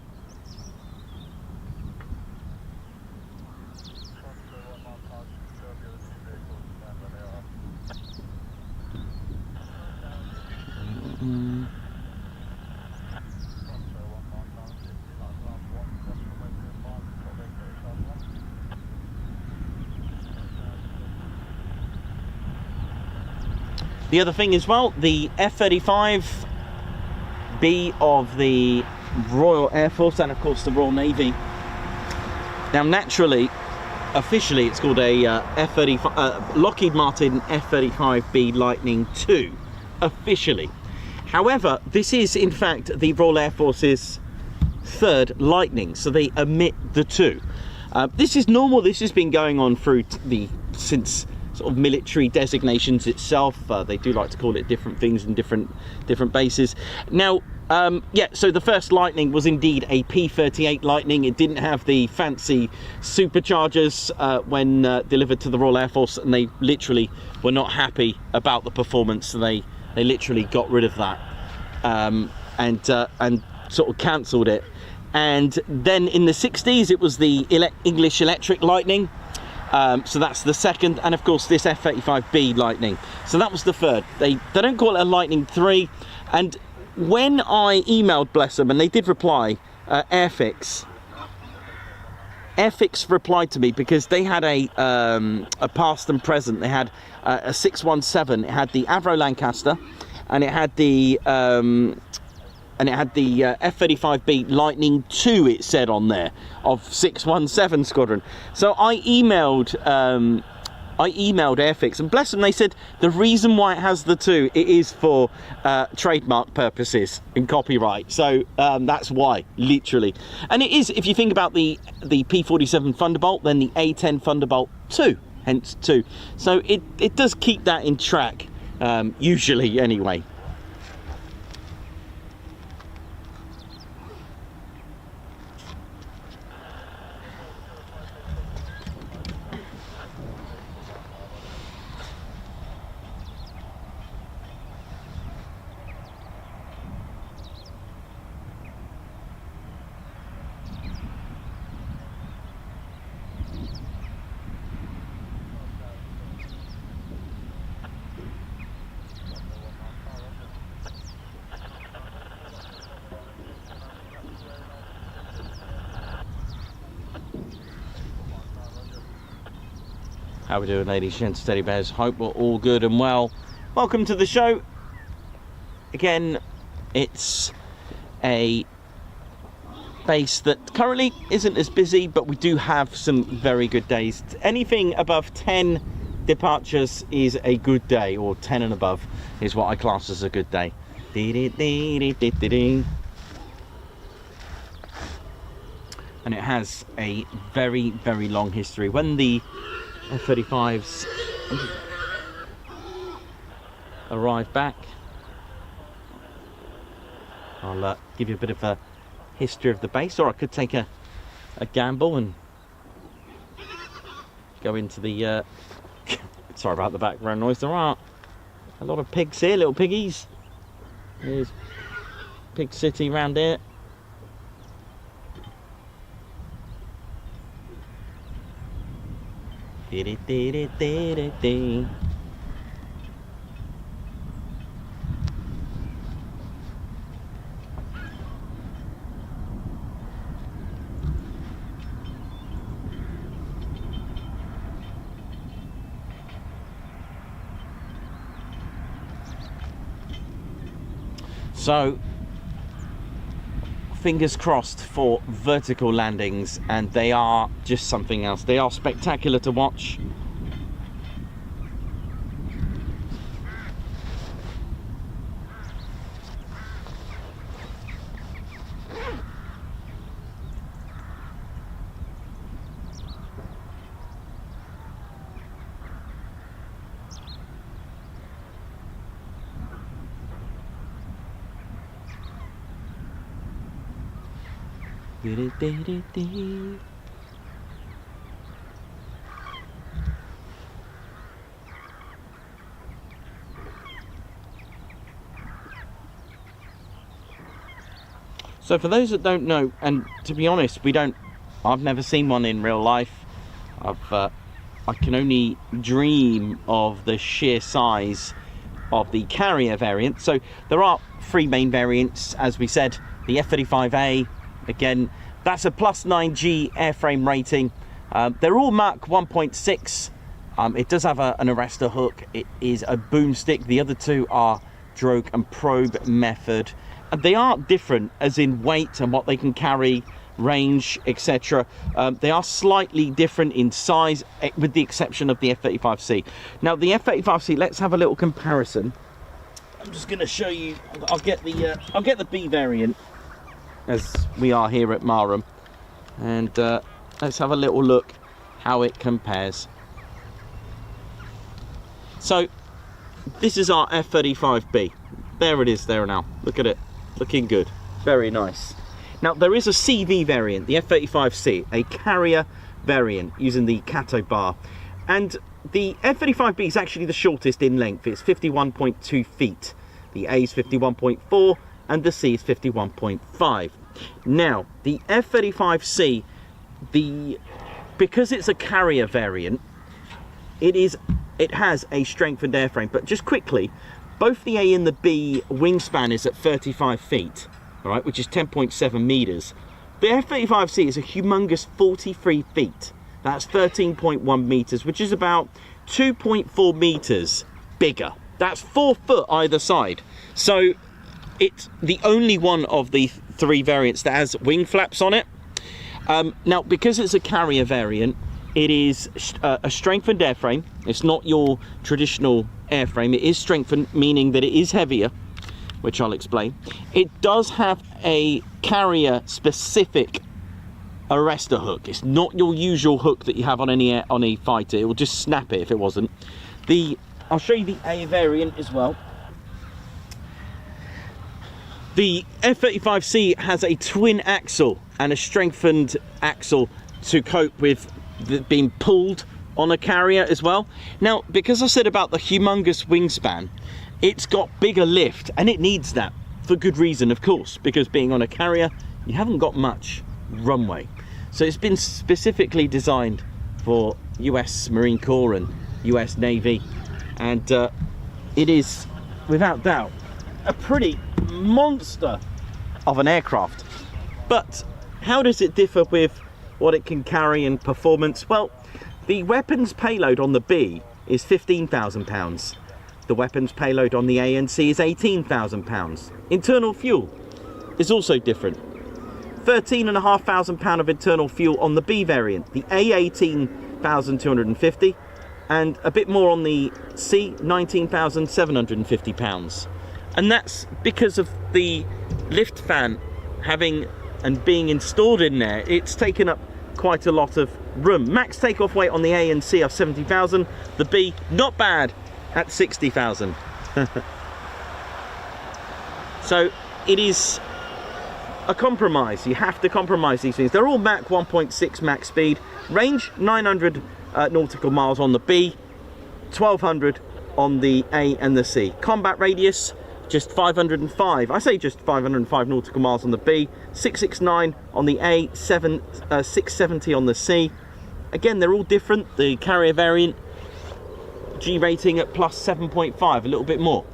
The other thing as well, the F-35B of the Royal Air Force and of course the Royal Navy. Now naturally, officially it's called a Lockheed Martin F-35B Lightning 2, officially. However, this is in fact the Royal Air Force's third Lightning, so they omit the 2. This is normal. This has been going on through since sort of military designations itself. They do like to call it different things in different bases. Now, yeah, so the first Lightning was indeed a P-38 Lightning. It didn't have the fancy superchargers when delivered to the Royal Air Force, and they literally were not happy about the performance, so they literally got rid of that and sort of cancelled it. And then in the 60s it was the English Electric Lightning. So that's the second, and of course this F-35B Lightning. So that was the third. They don't call it a Lightning 3. And when I emailed, bless them, and they did reply, Airfix replied to me because they had a past and present. They had a 617. It had the Avro Lancaster, and it had the F-35B Lightning 2, it said on there, of 617 Squadron. So I emailed Airfix, and bless them, they said the reason why it has the 2, it is for trademark purposes and copyright. So that's why, literally. And it is, if you think about the P-47 Thunderbolt, then the A-10 Thunderbolt 2, hence 2. So it does keep that in track, usually anyway. How we doing, ladies, gents, teddy bears? Hope we're all good and well. Welcome to the show. Again, it's a base that currently isn't as busy, but we do have some very good days. Anything above 10 departures is a good day, or 10 and above is what I class as a good day. And it has a very, very long history. When the F-35s arrive back, I'll give you a bit of a history of the base, or I could take a gamble and go into the sorry about the background noise. There are a lot of pigs here, little piggies. There's Pig City round here. So, fingers crossed for vertical landings, and they are just something else. They are spectacular to watch. So for those that don't know, and to be honest, I've never seen one in real life. I can only dream of the sheer size of the carrier variant. So there are three main variants, as we said. The F-35A, again, that's a +9G airframe rating. They're all Mach 1.6. It does have an arrestor hook. It is a boomstick. The other two are drogue and probe method. And they are different as in weight and what they can carry, range, etc. They are slightly different in size, with the exception of the F-35C. Now the F-35C, let's have a little comparison. I'm just going to show you. I'll get the B variant, as we are here at Marham, and let's have a little look how it compares. So this is our F-35B. There it is there now. Look at it, looking good, very nice. Now there is a CV variant, the F-35C, a carrier variant using the Cato bar, and the F-35B is actually the shortest in length. It's 51.2 feet. The A is 51.4 and the C is 51.5. Now the F-35C, because it's a carrier variant, it has a strengthened airframe. But just quickly, both the A and the B wingspan is at 35 feet, all right, which is 10.7 meters. The F-35C is a humongous 43 feet. That's 13.1 meters, which is about 2.4 meters bigger. That's 4 foot either side. So it's the only one of the three variants that has wing flaps on it. Now, because it's a carrier variant, it is a strengthened airframe. It's not your traditional airframe. It is strengthened, meaning that it is heavier, which I'll explain. It does have a carrier specific arrestor hook. It's not your usual hook that you have on any fighter. It will just snap it if it wasn't. I'll show you the A variant as well. The F-35C has a twin axle and a strengthened axle to cope with being pulled on a carrier as well. Now, because I said about the humongous wingspan, it's got bigger lift, and it needs that for good reason, of course, because being on a carrier, you haven't got much runway. So it's been specifically designed for US Marine Corps and US Navy, and it is, without doubt, a pretty monster of an aircraft. But how does it differ with what it can carry in performance? Well, The weapons payload on the B is £15,000. The weapons payload on the A and C is £18,000. Internal fuel is also different. £13,500 of internal fuel on the B variant. The A, 18,250, and a bit more on the C, £19,750. And that's because of the lift fan having and being installed in there. It's taken up quite a lot of room. Max takeoff weight on the A and C are 70,000. The B, not bad, at 60,000. So it is a compromise. You have to compromise these things. They're all Mach 1.6 max speed. Range 900 nautical miles on the B, 1200 on the A and the C. Combat radius just 505. I say just 505 nautical miles on the B, 669 on the A, 670 on the C. Again, they're all different. The carrier variant, G rating at plus 7.5, a little bit more.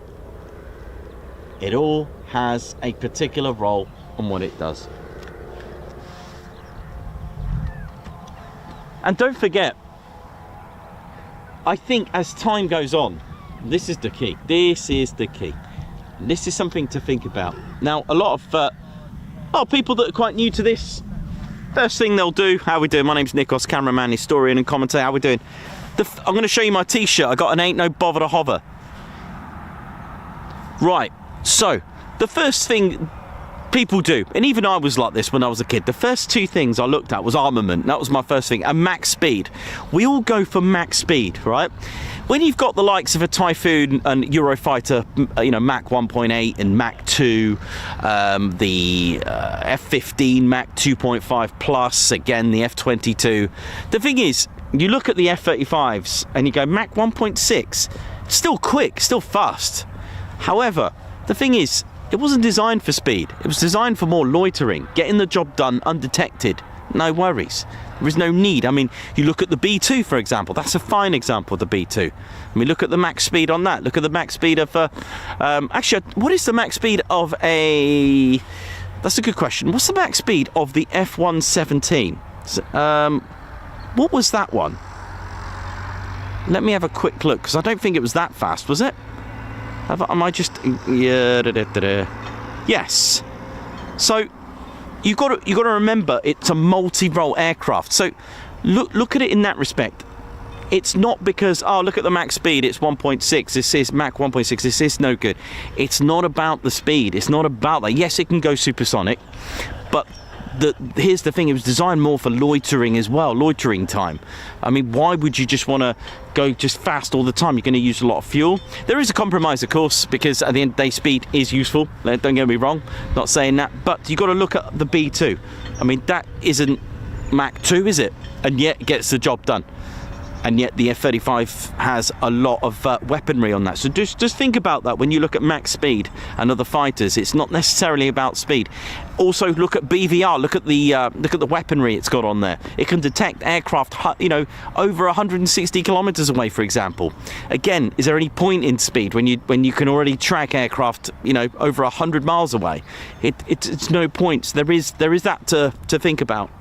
It all has a particular role on what it does. And don't forget, I think as time goes on, this is the key. This is the key. This is something to think about. Now, a lot of people that are quite new to this, first thing they'll do, how we doing? My name's Nikos, cameraman, historian and commentator. How we doing? I'm going to show you my t-shirt. I got an Ain't No Bother to Hover. Right, so the first thing people do, and even I was like this when I was a kid, the first two things I looked at was armament. That was my first thing, and max speed. We all go for max speed, right? When you've got the likes of a Typhoon and Eurofighter, you know, Mach 1.8 and Mach 2, the F-15 Mach 2.5 plus, again the F-22. The thing is, you look at the F-35s and you go Mach 1.6, still quick, still fast. However, the thing is, it wasn't designed for speed. It was designed for more loitering, getting the job done undetected. No worries. There is no need. I mean, you look at the B2, for example. That's a fine example of the B2. I mean, look at the max speed on that. Look at the max speed of... actually, what is the max speed of a... That's a good question. What's the max speed of the F-117? What was that one? Let me have a quick look, because I don't think it was that fast, was it? Am I just... Yeah, yes. So... You've got to remember, it's a multi-role aircraft. So look at it in that respect. It's not because, oh, look at the max speed, it's 1.6, this is Mach 1.6, this is no good. It's not about the speed, it's not about that. Yes, it can go supersonic, but here's the thing, it was designed more for loitering as well, loitering time. I mean, why would you just want to go just fast all the time? You're going to use a lot of fuel. There is a compromise, of course, because at the end of the day, speed is useful. Don't get me wrong, not saying that, but you've got to look at the B2. I mean, that isn't Mach 2, is it? And yet it gets the job done. And yet the F-35 has a lot of weaponry on that. So just think about that when you look at max speed and other fighters. It's not necessarily about speed. Also, look at BVR. Look at the weaponry it's got on there. It can detect aircraft, you know, over 160 kilometers away, for example. Again, is there any point in speed when you can already track aircraft, you know, over 100 miles away? It's no point. There is that to think about.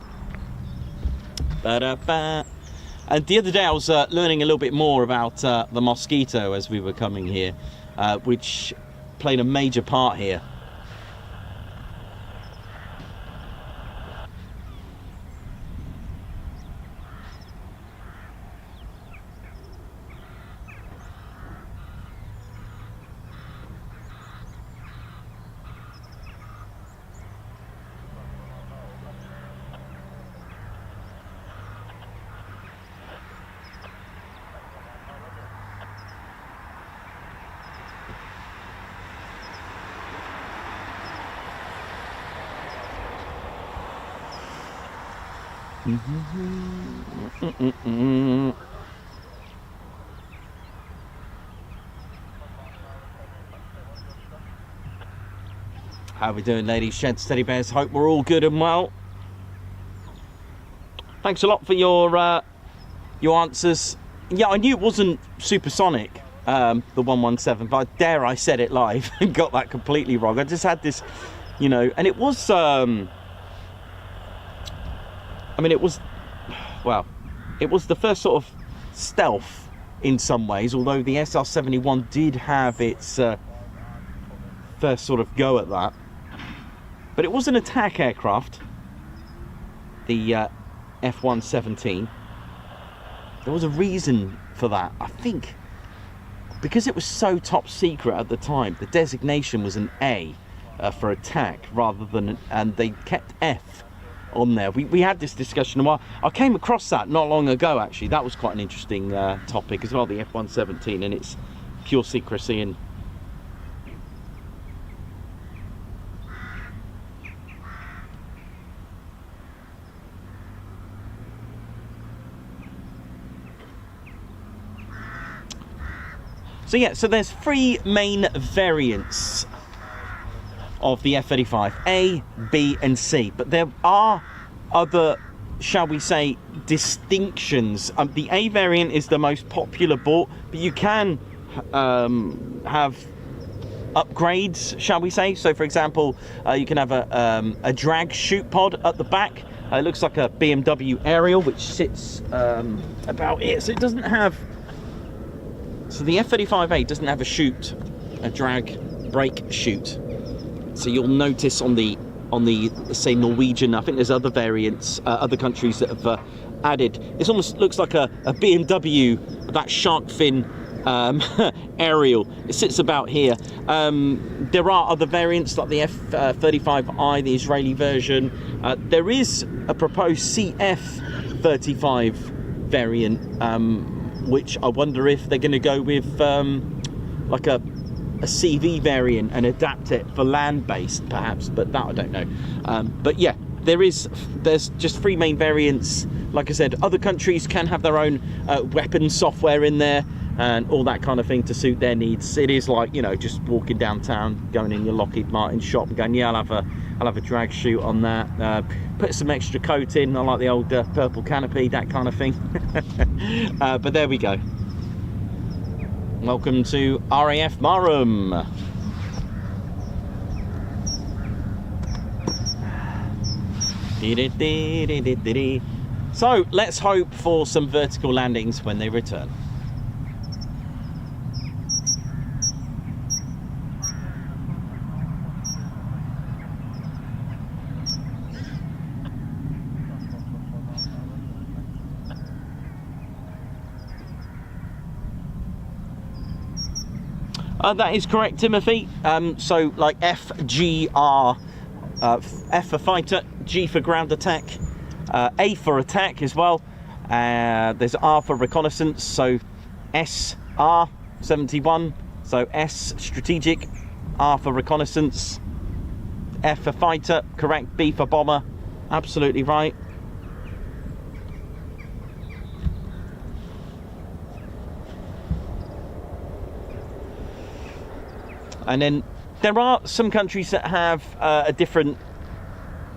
Ba-da-ba. And the other day I was learning a little bit more about the Mosquito as we were coming here, which played a major part here. How are we doing, ladies, gents, teddy bears? Hope we're all good and well. Thanks a lot for your answers. Yeah, I knew it wasn't supersonic, the 117, but dare I said it live and got that completely wrong. I just had this, you know, and it was I mean, it was, well, it was the first sort of stealth in some ways, although the SR-71 did have its first sort of go at that. But it was an attack aircraft, the F-117. There was a reason for that. I think because it was so top secret at the time, the designation was an A for attack rather than, and they kept F on there. We had this discussion a while. I came across that not long ago, actually. That was quite an interesting topic as well, the F-117 and its pure secrecy. And so yeah, so there's three main variants of the F-35, A, B and C, but there are other, shall we say, distinctions. The A variant is the most popular bought, but you can have upgrades, shall we say. So for example, you can have a drag chute pod at the back. It looks like a BMW aerial which sits about here, so it doesn't have, so the F-35A doesn't have a chute, a drag brake chute. So you'll notice on the say Norwegian, I think there's other variants, other countries that have added. It almost looks like a BMW, that shark fin aerial. It sits about here. There are other variants like the F-35I, the Israeli version. There is a proposed CF-35 variant, which I wonder if they're going to go with like a CV variant and adapt it for land-based perhaps, but that I don't know. But yeah, there's just three main variants. Like I said, other countries can have their own weapon software in there and all that kind of thing to suit their needs. It is like, you know, just walking downtown, going in your Lockheed Martin shop and going, yeah, I'll have a drag chute on that, put some extra coat in, I like the old purple canopy, that kind of thing. But there we go. Welcome to RAF Marham. So let's hope for some vertical landings when they return. That is correct, Timothy. So like FGR, F for fighter, G for ground attack, A for attack as well. There's R for reconnaissance, so SR 71, so S strategic, R for reconnaissance, F for fighter, correct, B for bomber, absolutely right. And then there are some countries that have a different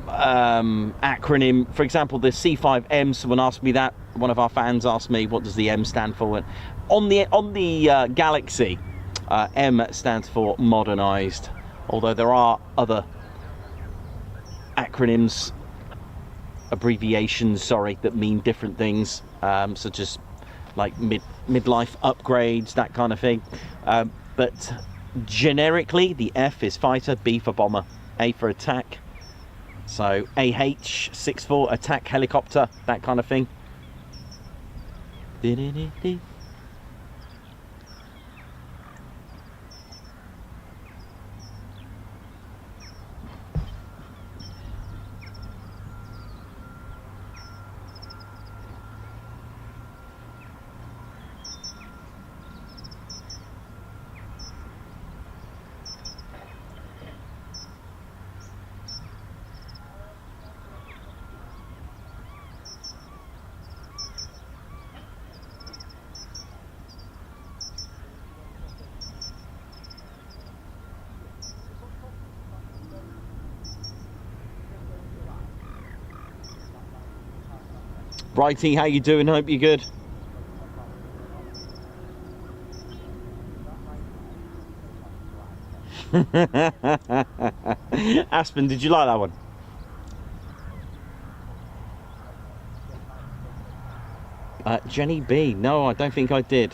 acronym. For example, the C5M. Someone asked me that. One of our fans asked me, what does the M stand for? And on the Galaxy, M stands for modernised. Although there are other acronyms, abbreviations, sorry, that mean different things, such as like midlife upgrades, that kind of thing. But generically, the F is fighter, B for bomber, A for attack. So AH-64, attack helicopter, that kind of thing. Righty, how you doing? Hope you're good. Aspen, did you like that one? Jenny B. No, I don't think I did.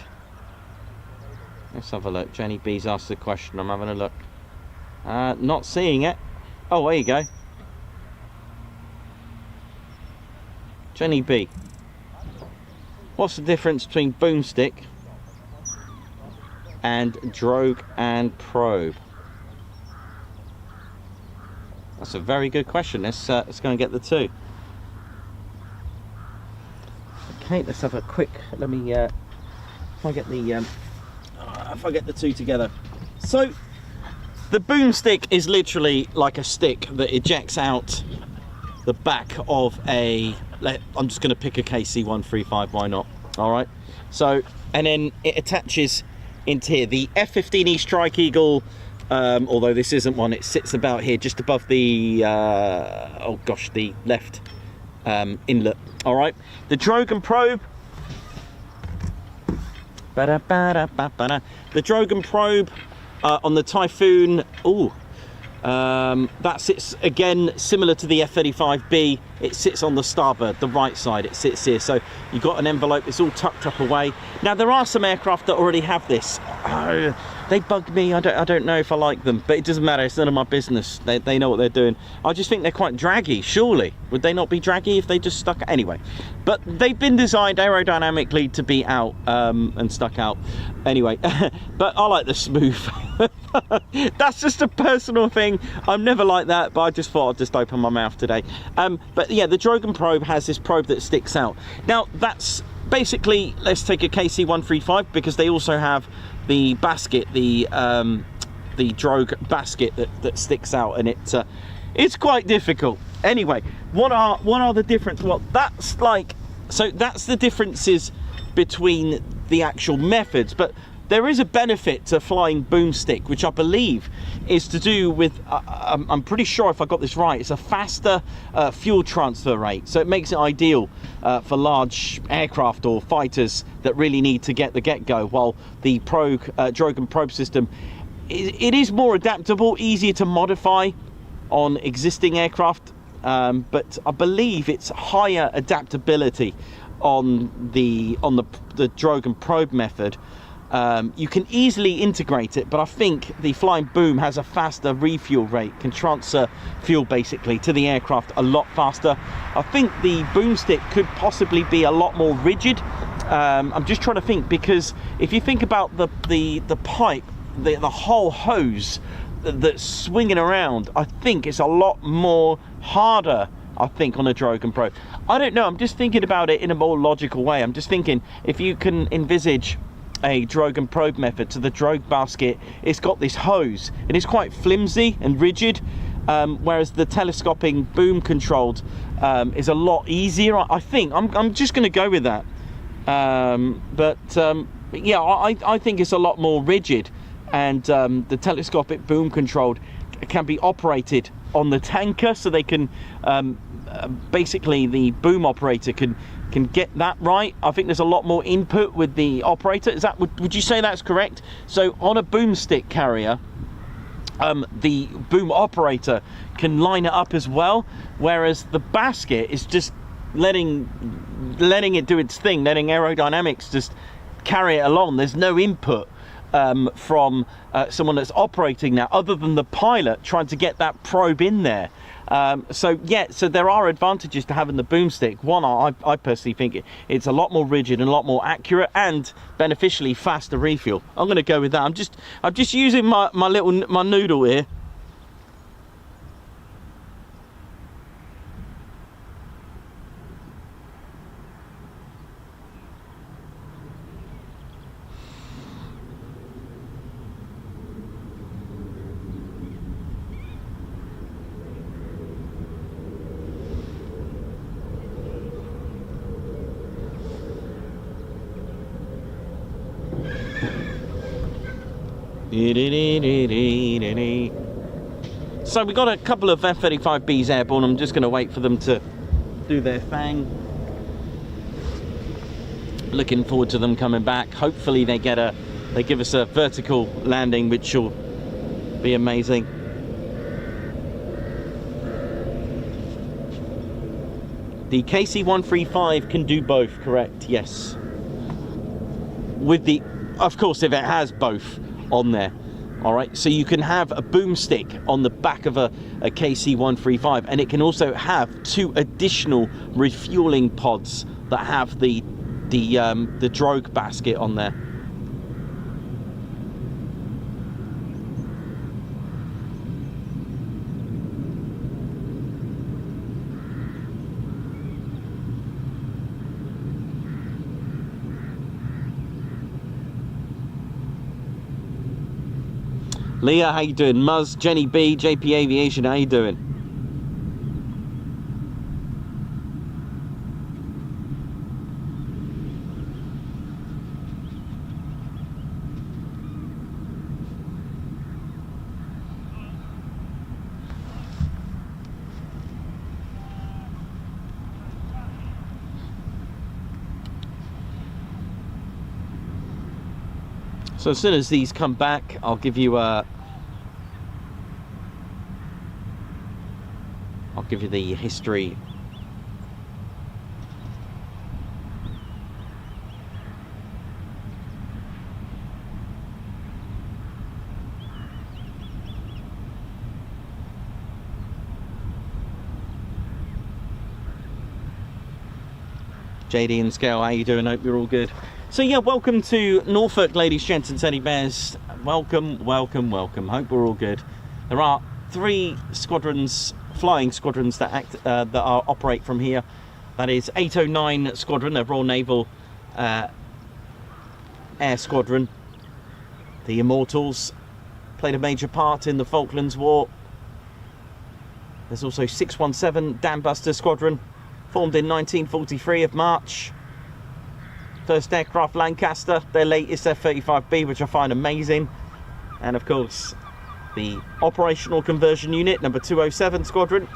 Let's have a look. Jenny B's asked the question. I'm having a look. Not seeing it. Oh, there you go. Jenny B. What's the difference between boomstick and drogue and probe? That's a very good question. Let's go and get the two. Okay, let's have a quick. Let me. If I get the two together. So, the boomstick is literally like a stick that ejects out the back of a. I'm just going to pick a KC-135. Why not? All right. So, and then it attaches into here. The F-15E Strike Eagle. Although this isn't one, it sits about here, just above the the left inlet. All right, the drogue and probe. The drogue and probe on the Typhoon. That sits again similar to the F-35B. It sits on the starboard, the right side. It sits here, so you've got an envelope. It's all tucked up away. Now there are some aircraft that already have this. They bug me. I don't know if I like them, but it doesn't matter. It's none of my business. They know what they're doing. I just think they're quite draggy. Surely, would they not be draggy if they just stuck anyway? But they've been designed aerodynamically to be out and stuck out anyway. But I like the smooth. That's just a personal thing. I'm never like that, but I just thought I'd just open my mouth today. But yeah, the drogue and probe has this probe that sticks out. Now that's basically, let's take a KC-135 because they also have the basket, the drogue basket that sticks out, and it's quite difficult. Anyway, what are the difference? Well, that's the differences between the actual methods, but there is a benefit to flying boomstick, which I believe is to do with, I'm pretty sure if I got this right, it's a faster fuel transfer rate. So it makes it ideal for large aircraft or fighters that really need to get the get-go, while the drogue and probe system, it is more adaptable, easier to modify on existing aircraft, but I believe it's higher adaptability on the drogue and probe method. You can easily integrate it, but I think the flying boom has a faster refuel rate, can transfer fuel basically to the aircraft a lot faster. I think the boomstick could possibly be a lot more rigid. I'm just trying to think, because if you think about the pipe, the whole hose that's swinging around, I think it's a lot more harder, I think, on a drogue and probe. I don't know, I'm just thinking about it in a more logical way. I'm just thinking, if you can envisage a drogue and probe method, to the drogue basket, it's got this hose and it's quite flimsy and rigid, whereas the telescoping boom controlled is a lot easier. I think I'm just going to go with that, yeah, I think it's a lot more rigid, and the telescopic boom controlled can be operated on the tanker, so they can basically the boom operator can get that right. I think there's a lot more input with the operator. Is that, would you say that's correct? So on a boomstick carrier, the boom operator can line it up as well, whereas the basket is just letting it do its thing, letting aerodynamics just carry it along. There's no input from someone that's operating now, other than the pilot trying to get that probe in there. So yeah, so there are advantages to having the boomstick. One, I personally think it's a lot more rigid and a lot more accurate, and beneficially faster refuel. I'm going to go with that. I'm just using my noodle here. So we got a couple of F-35Bs airborne. I'm just going to wait for them to do their thing. Looking forward to them coming back. Hopefully they give us a vertical landing, which will be amazing. The KC-135 can do both, correct? Yes. With the, of course, if it has both on there. All right, so you can have a boomstick on the back of a KC-135, and it can also have 2 additional refueling pods that have the drogue basket on there. Leah, how you doing? Muzz, Jenny B, JP Aviation, how you doing? So as soon as these come back, I'll give you the history. JD and Scale, how you doing? Hope you're all good. So yeah, welcome to Norfolk, ladies, gents and teddy bears. Welcome, welcome, welcome. Hope we're all good. There are 3 squadrons, flying squadrons that operate from here. That is 809 Squadron, a Royal Naval Air Squadron. The Immortals played a major part in the Falklands War. There's also 617 Dambusters Squadron, formed in 1943 of March. First aircraft Lancaster, their latest F-35B, which I find amazing. And of course, the Operational Conversion Unit, number 207 Squadron.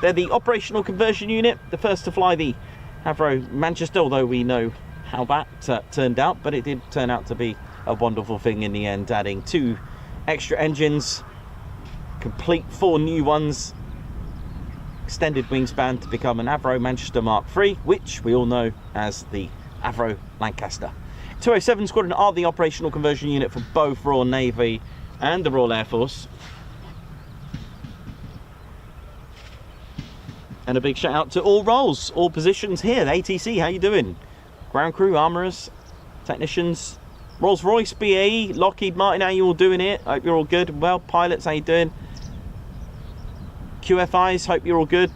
They're the Operational Conversion Unit, the first to fly the Havre Manchester, although we know how that turned out, but it did turn out to be a wonderful thing in the end, adding 2 extra engines, complete 4 new ones, extended wingspan to become an Avro Manchester Mark III, which we all know as the Avro Lancaster. 207 Squadron are the operational conversion unit for both Royal Navy and the Royal Air Force. And a big shout out to all roles, all positions here. The ATC, how you doing? Ground crew, armourers, technicians, Rolls-Royce, BAE, Lockheed Martin, how you all doing here? Hope you're all good. Well, pilots, how you doing? QFIs, hope you're all good.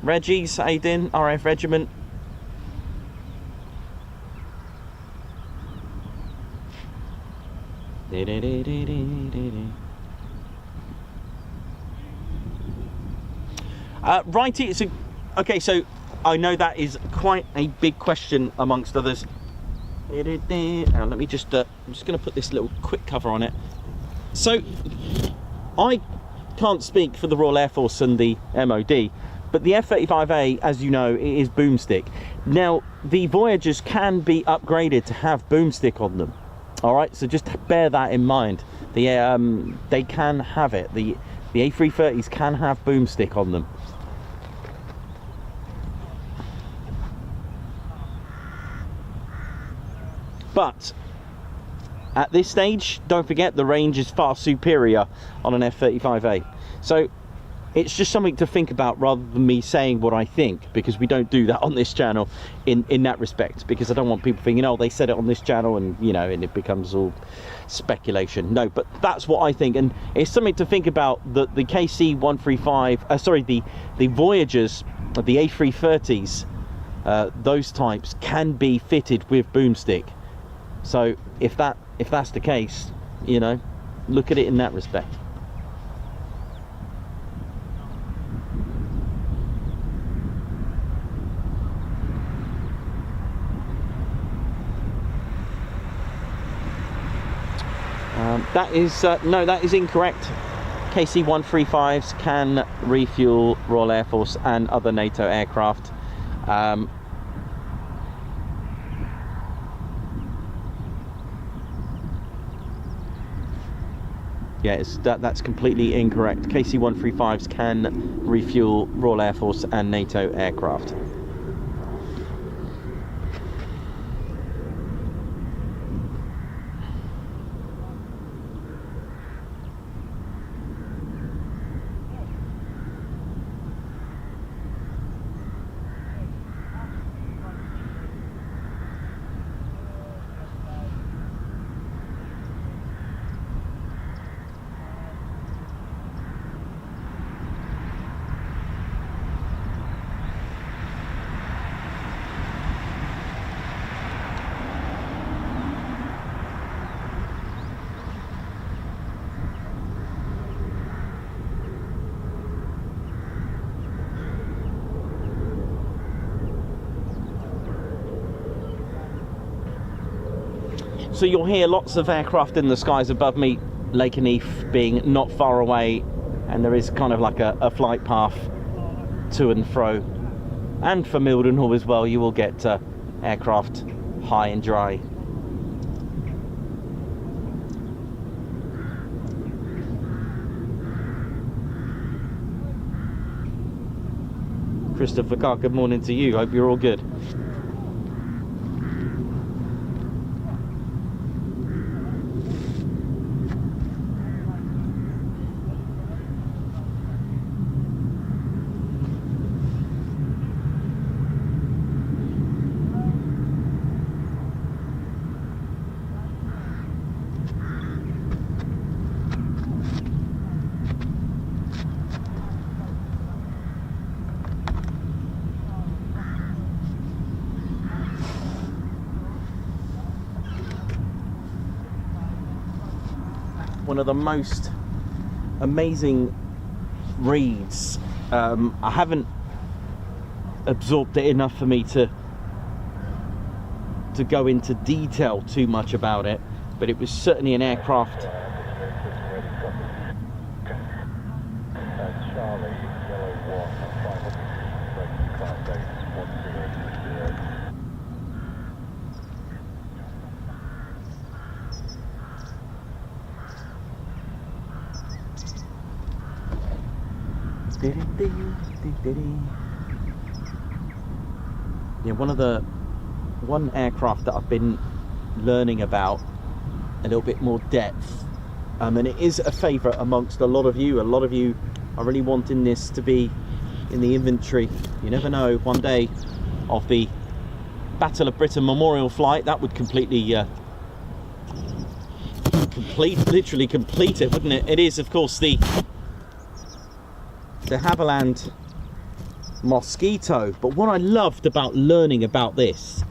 Reggies, how you doing? RAF Regiment. Righty, so okay, so I know that is quite a big question amongst others. Now, let me just I'm just going to put this little quick cover on it. So I can't speak for the Royal Air Force and the MOD, but the F-35A, as you know, it is boomstick. Now the Voyagers can be upgraded to have boomstick on them. All right, so just bear that in mind. They can have it. The A330s can have boomstick on them. But at this stage, don't forget the range is far superior on an F-35A. So it's just something to think about rather than me saying what I think, because we don't do that on this channel in that respect, because I don't want people thinking, oh, they said it on this channel and, you know, and it becomes all speculation. No, but that's what I think, and it's something to think about. The KC-135, sorry, the Voyagers, the A330s, those types can be fitted with boomstick. So if that's the case, you know, look at it in that respect. That is no, that is incorrect. KC-135s can refuel Royal Air Force and other NATO aircraft. Yeah, that's completely incorrect. KC-135s can refuel Royal Air Force and NATO aircraft. So you'll hear lots of aircraft in the skies above me, Lakenheath being not far away, and there is kind of like a flight path to and fro. And for Mildenhall as well, you will get aircraft high and dry. Christopher Carr, good morning to you. Hope you're all good. One of the most amazing reads. I haven't absorbed it enough for me to go into detail too much about it, but it was certainly an aircraft yeah, one aircraft that I've been learning about a little bit more depth, and it is a favourite amongst a lot of you. A lot of you are really wanting this to be in the inventory. You never know, one day of the Battle of Britain Memorial flight, that would completely literally complete it, wouldn't it? It is, of course, the Havilland Mosquito. But what I loved about learning about this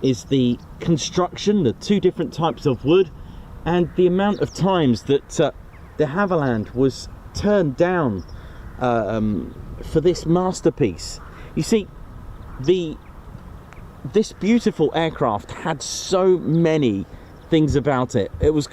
is the construction, the two different types of wood, and the amount of times that the Havilland was turned down for this masterpiece. You see, this beautiful aircraft had so many things about it. It was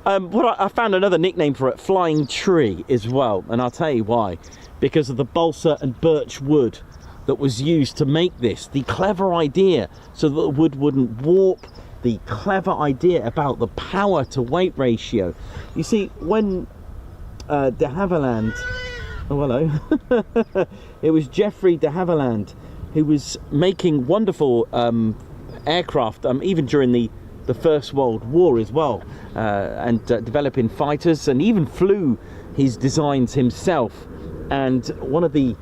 I found another nickname for it, Flying Tree, as well, and I'll tell you why. Because of the balsa and birch wood that was used to make this. The clever idea so that the wood wouldn't warp, the clever idea about the power to weight ratio. You see, when de Havilland, oh hello, it was Geoffrey de Havilland who was making wonderful aircraft, even during the First World War as well, and developing fighters, and even flew his designs himself. And one of the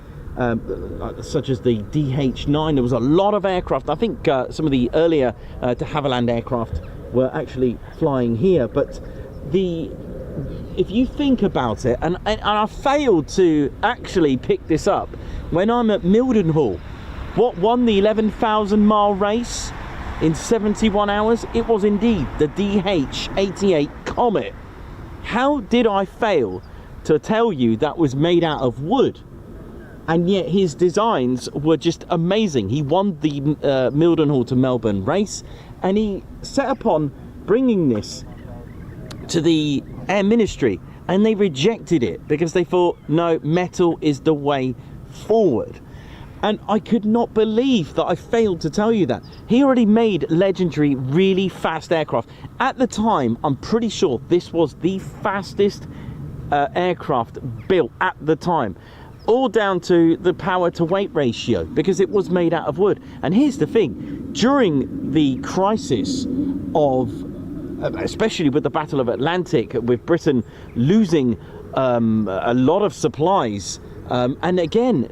such as the DH-9, there was a lot of aircraft. I think some of the earlier de Havilland aircraft were actually flying here. But if you think about it, and I failed to actually pick this up when I'm at Mildenhall, what won the 11,000 mile race in 71 hours? It was indeed the DH-88 Comet. How did I fail to tell you that was made out of wood? And yet his designs were just amazing. He won the Mildenhall to Melbourne race, and he set upon bringing this to the Air Ministry, and they rejected it because they thought, no, metal is the way forward. And I could not believe that I failed to tell you that. He already made legendary, really fast aircraft. At the time, I'm pretty sure this was the fastest aircraft built at the time. All down to the power to weight ratio, because it was made out of wood. And here's the thing, during the crisis of, especially with the Battle of Atlantic, with Britain losing a lot of supplies, and again,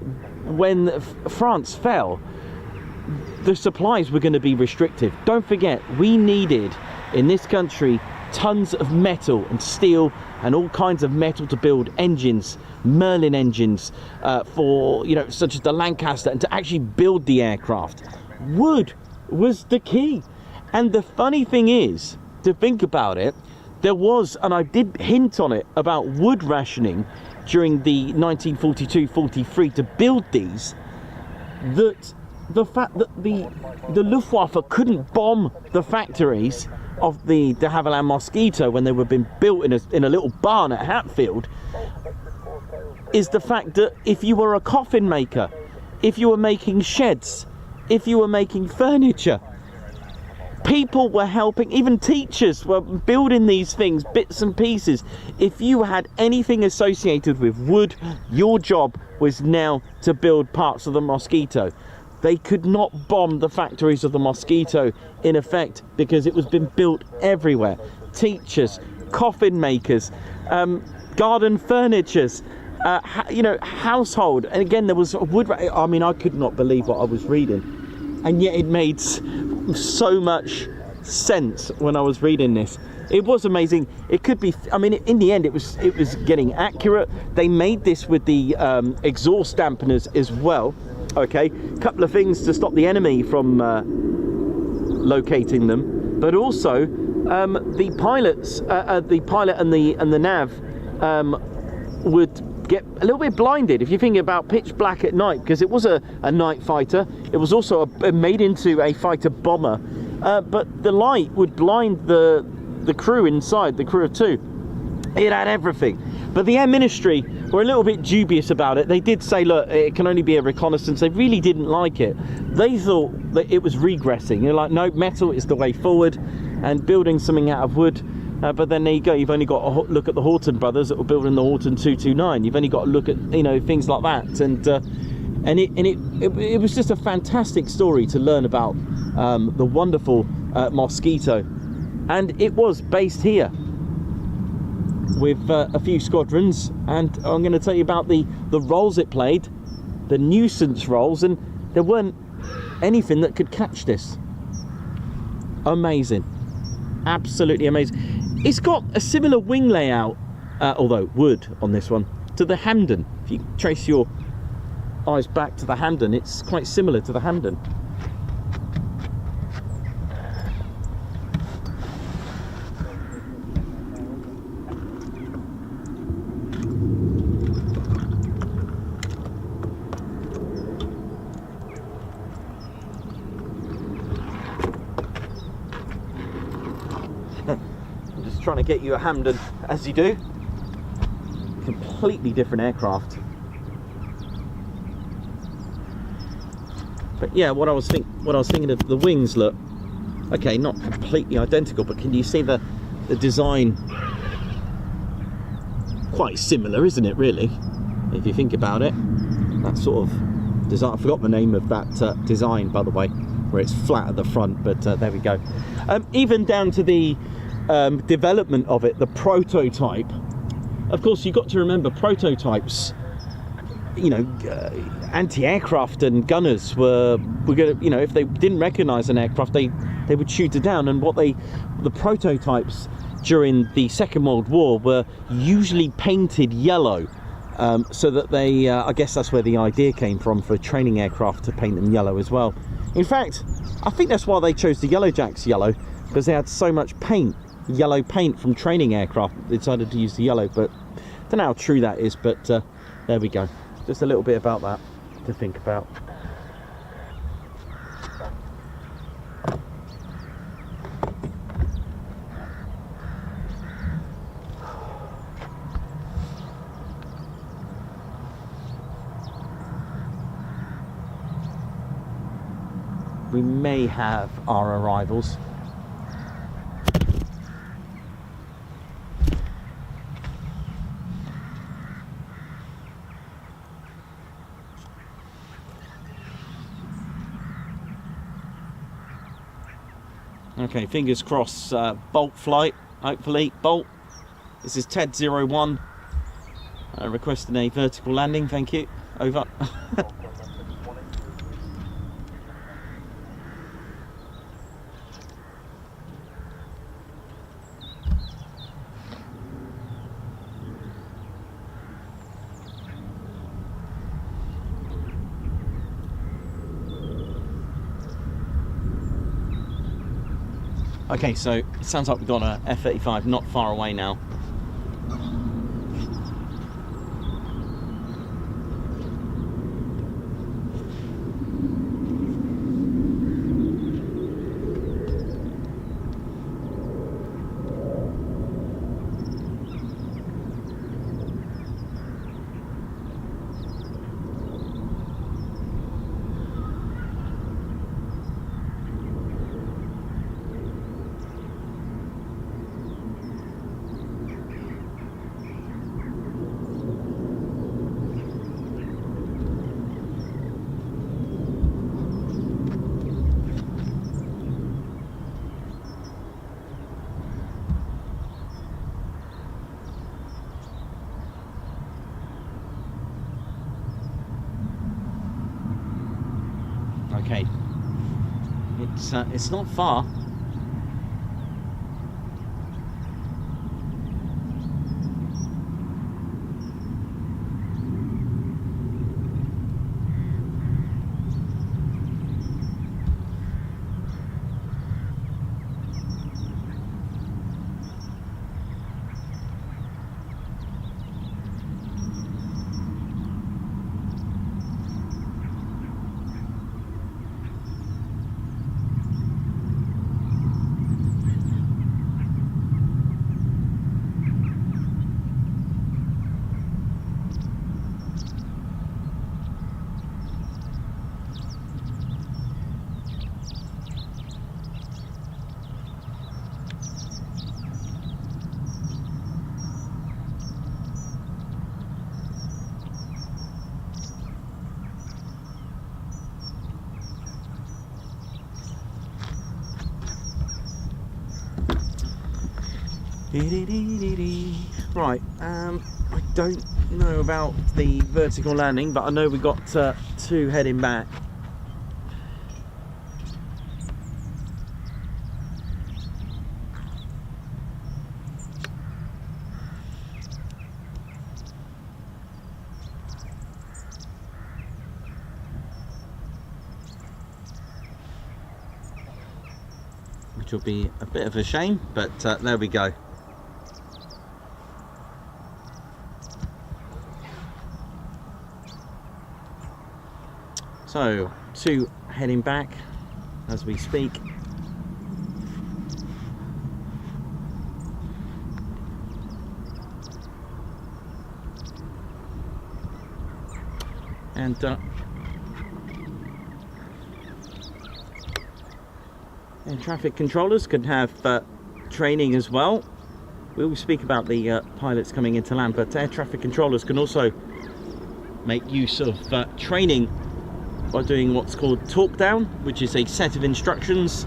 when France fell, the supplies were going to be restrictive. Don't forget, we needed, in this country, tons of metal and steel and all kinds of metal to build engines, Merlin engines, for, you know, such as the Lancaster, and to actually build the aircraft. Wood was the key. And the funny thing is, to think about it, there was, and I did hint on it, about wood rationing during the 1942-43 to build these, that the fact that the Luftwaffe couldn't bomb the factories of the de Havilland Mosquito when they were being built in a little barn at Hatfield, is the fact that if you were a coffin maker, if you were making sheds, if you were making furniture, people were helping, even teachers were building these things, bits and pieces. If you had anything associated with wood, your job was now to build parts of the Mosquito. They could not bomb the factories of the Mosquito, in effect, because it was being built everywhere. Teachers, coffin makers, garden furnitures, you know, household. And again, there was wood. I mean, I could not believe what I was reading, and yet it made so much sense when I was reading this. It was amazing. It could be, I mean, in the end, it was getting accurate. They made this with the exhaust dampeners as well. Okay, couple of things to stop the enemy from locating them, but also the pilots, the pilot and the nav would get a little bit blinded. If you think about pitch black at night, because it was a night fighter, it was also made into a fighter bomber, but the light would blind the crew inside, the crew of two. It had everything. But the Air Ministry were a little bit dubious about it. They did say, look, it can only be a reconnaissance. They really didn't like it. They thought that it was regressing. You're like, no, metal is the way forward, and building something out of wood. But then there you go. You've only got to look at the Horton brothers that were building the Horton 229. You've only got to look at, you know, things like that. And it was just a fantastic story to learn about the wonderful Mosquito. And it was based here with a few squadrons, and I'm going to tell you about the roles it played, the nuisance roles, and there weren't anything that could catch this. Amazing, absolutely amazing. It's got a similar wing layout, although wood on this one, to the Hampden. If you trace your eyes back to the Hampden, it's quite similar to the Hampden. Trying to get you a Hampden, as you do. Completely different aircraft. But yeah, what I was thinking of, the wings look okay, not completely identical, but can you see the design? Quite similar, isn't it, really, if you think about it? That sort of design. I forgot the name of that design, by the way, where it's flat at the front, but there we go. Even down to the development of it, the prototype. Of course, you've got to remember, prototypes, you know, anti-aircraft and gunners were going to, you know, if they didn't recognize an aircraft, they would shoot it down. And the prototypes during the Second World War were usually painted yellow, so that they, I guess that's where the idea came from, for training aircraft to paint them yellow as well. In fact, I think that's why they chose the Yellow Jacks yellow, because they had so much paint, yellow paint from training aircraft. They decided to use the yellow, but I don't know how true that is, but there we go. Just a little bit about that to think about. we may have our arrivals. Okay, fingers crossed, Bolt flight, hopefully. Bolt, this is Ted 01, requesting a vertical landing, thank you, over. Okay, so it sounds like we've got a F-35 not far away now. Okay, it's not far. Right, I don't know about the vertical landing, but I know we've got two heading back. Which will be a bit of a shame, but there we go. So, two heading back as we speak. And air traffic controllers can have training as well. We will speak about the pilots coming into land, but air traffic controllers can also make use of training by doing what's called talk down, which is a set of instructions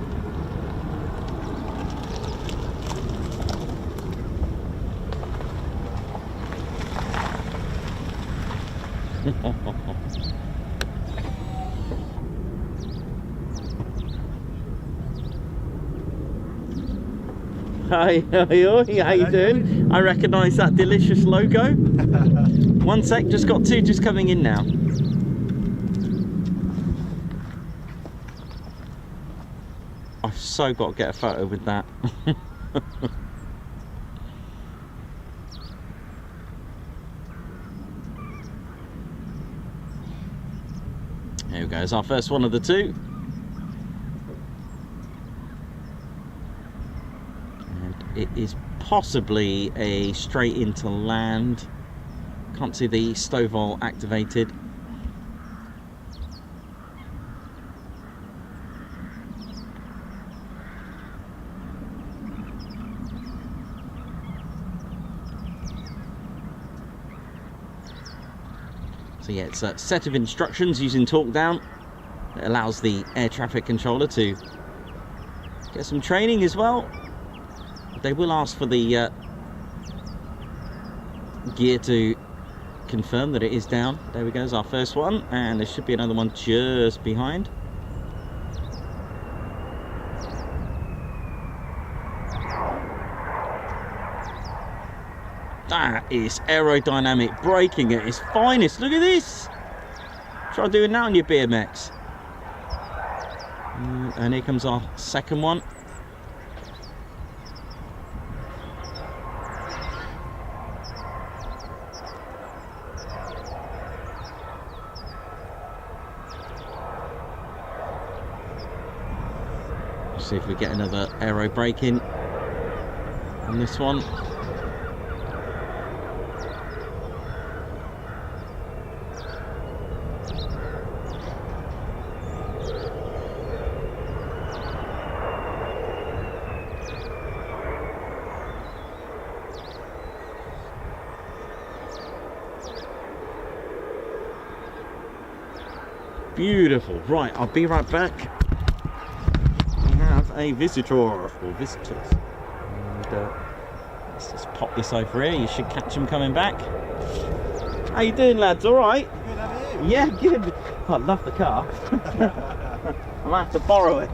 Hi, how you doing? I recognise that delicious logo. One sec, just got two just coming in now. I've so got to get a photo with that. Here we go, it's our first one of the two. And it is possibly a straight into land. Can't see the stovall activated. So yeah, it's a set of instructions using talk down that allows the air traffic controller to get some training as well. They will ask for the gear to confirm that it is down. There we go, is our first one, and there should be another one just behind. That is aerodynamic braking at its finest. Look at this. Try doing that on your BMX. And here comes our second one. Let's see if we get another aero braking on this one. Beautiful. Right, I'll be right back. We have a visitor or visitors. And let's just pop this over here. You should catch them coming back. How you doing, lads? All right? Good, how are you? Yeah, good. I love the car. I might have to borrow it.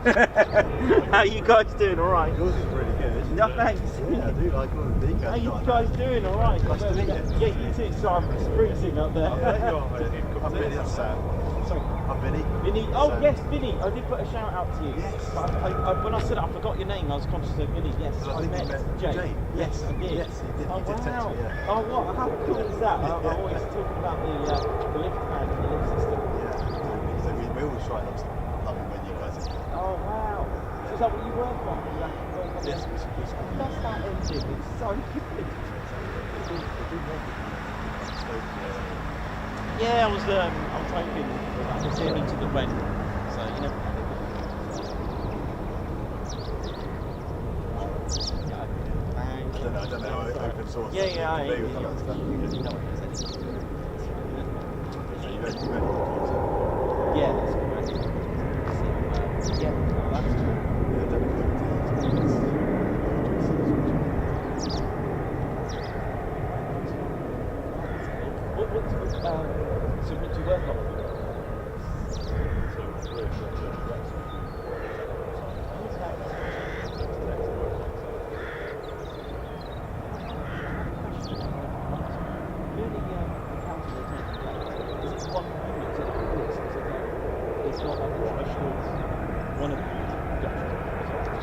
How you guys doing? All right? Yours is really good. No, thanks. Yeah, I do like all the details. How you guys doing? All right? Nice to meet you. Yeah, you too. So I'm freezing up there. I'm Vinny, that's Sam. Sorry. I'm Vinny. Vinny, oh Sam. yes, Vinny. I did put a shout out to you. Yes. But when I said it, I forgot your name. I was conscious of Vinny. Yes, I think you met Jay. Jay. Yes, I did. Yes, you did. Oh You did text wow. me, yeah. Oh what? How cool is that? I always talk about the lift pad and the lift system. Yeah, so we always try not to love it when you guys are here. Oh wow. So is that what you work on? You have to work on Yes, the- it's That's that engine. It's so good. Yeah, I was hoping that the journey to the Ren. So you know. I don't know how open source. Yeah, it I. can be with some of the stuff. You know what it is. So you don't do anything. Yeah, that's correct. So, yeah, no, that's cool. Yeah, I don't know. So what do you work on?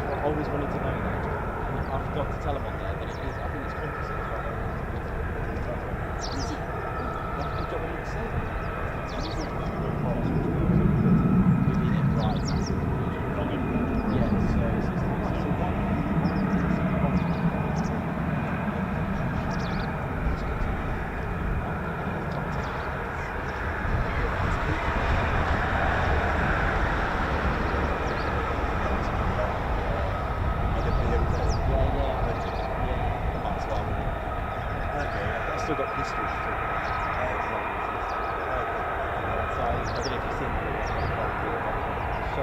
I always wanted to know that. And I forgot to tell them on there that it is, I think it's composite as well. Is it? Good job I didn't say that. Yeah, so still got history to talk about. So I don't know if you've seen the show.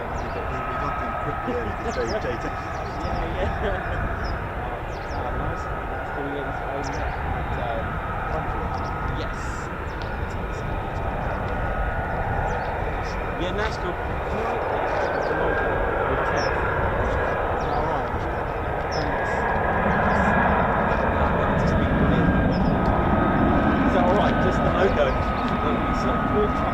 We got them quickly early to show you Jay Tech. Yeah. Nice. That's cool. Yeah, he's yes. Yeah, that's cool. Can I get a logo with Ted? All right. Thanks. To speak with him. Is that all right? Just the logo. It's like cool. Yeah.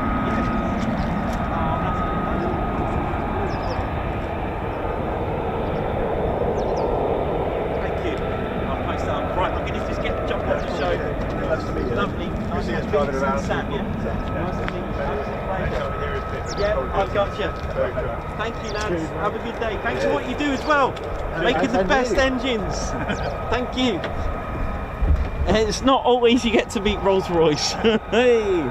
Lovely. Nice to meet you. Sam, yeah? Nice to meet you. Yeah, I got you. Thank you, lads. Have a good day. Thanks for what you do as well. Making the best engines. Thank you. And it's not always you get to meet Rolls-Royce. Hey.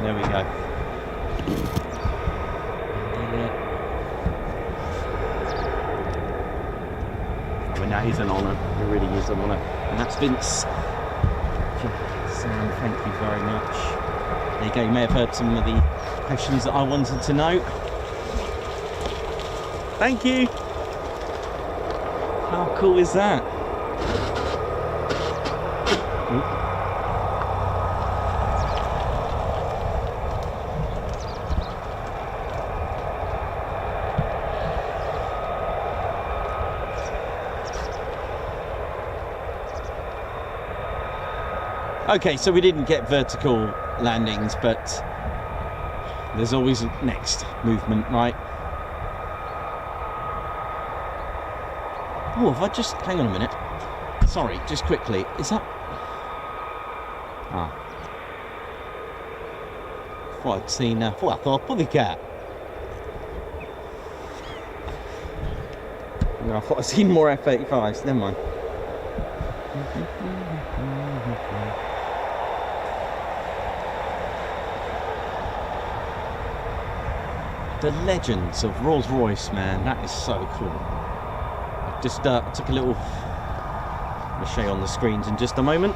There we go. I mean, that is an honour. It really is an honour. And that's Vince. Sam, thank you very much. There you go, you may have heard some of the questions that I wanted to know. Thank you! How cool is that? Okay, so we didn't get vertical landings, but there's always next movement, right? Oh, have I just... hang on a minute. Sorry, just quickly. Is that... ah. Thought I'd seen... thought I thought I'd put the cat. No, I thought I'd seen more F-35s. Never mind. The legends of Rolls-Royce, man, that is so cool. I just took a little... I'll show you on the screens in just a moment.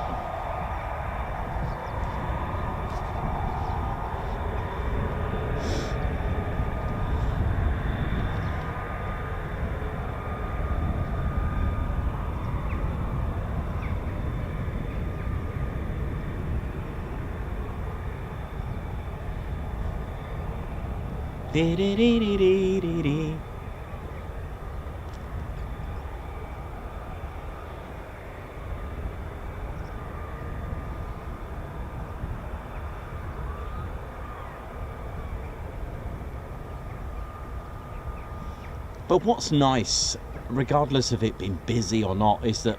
But what's nice, regardless of it being busy or not, is that,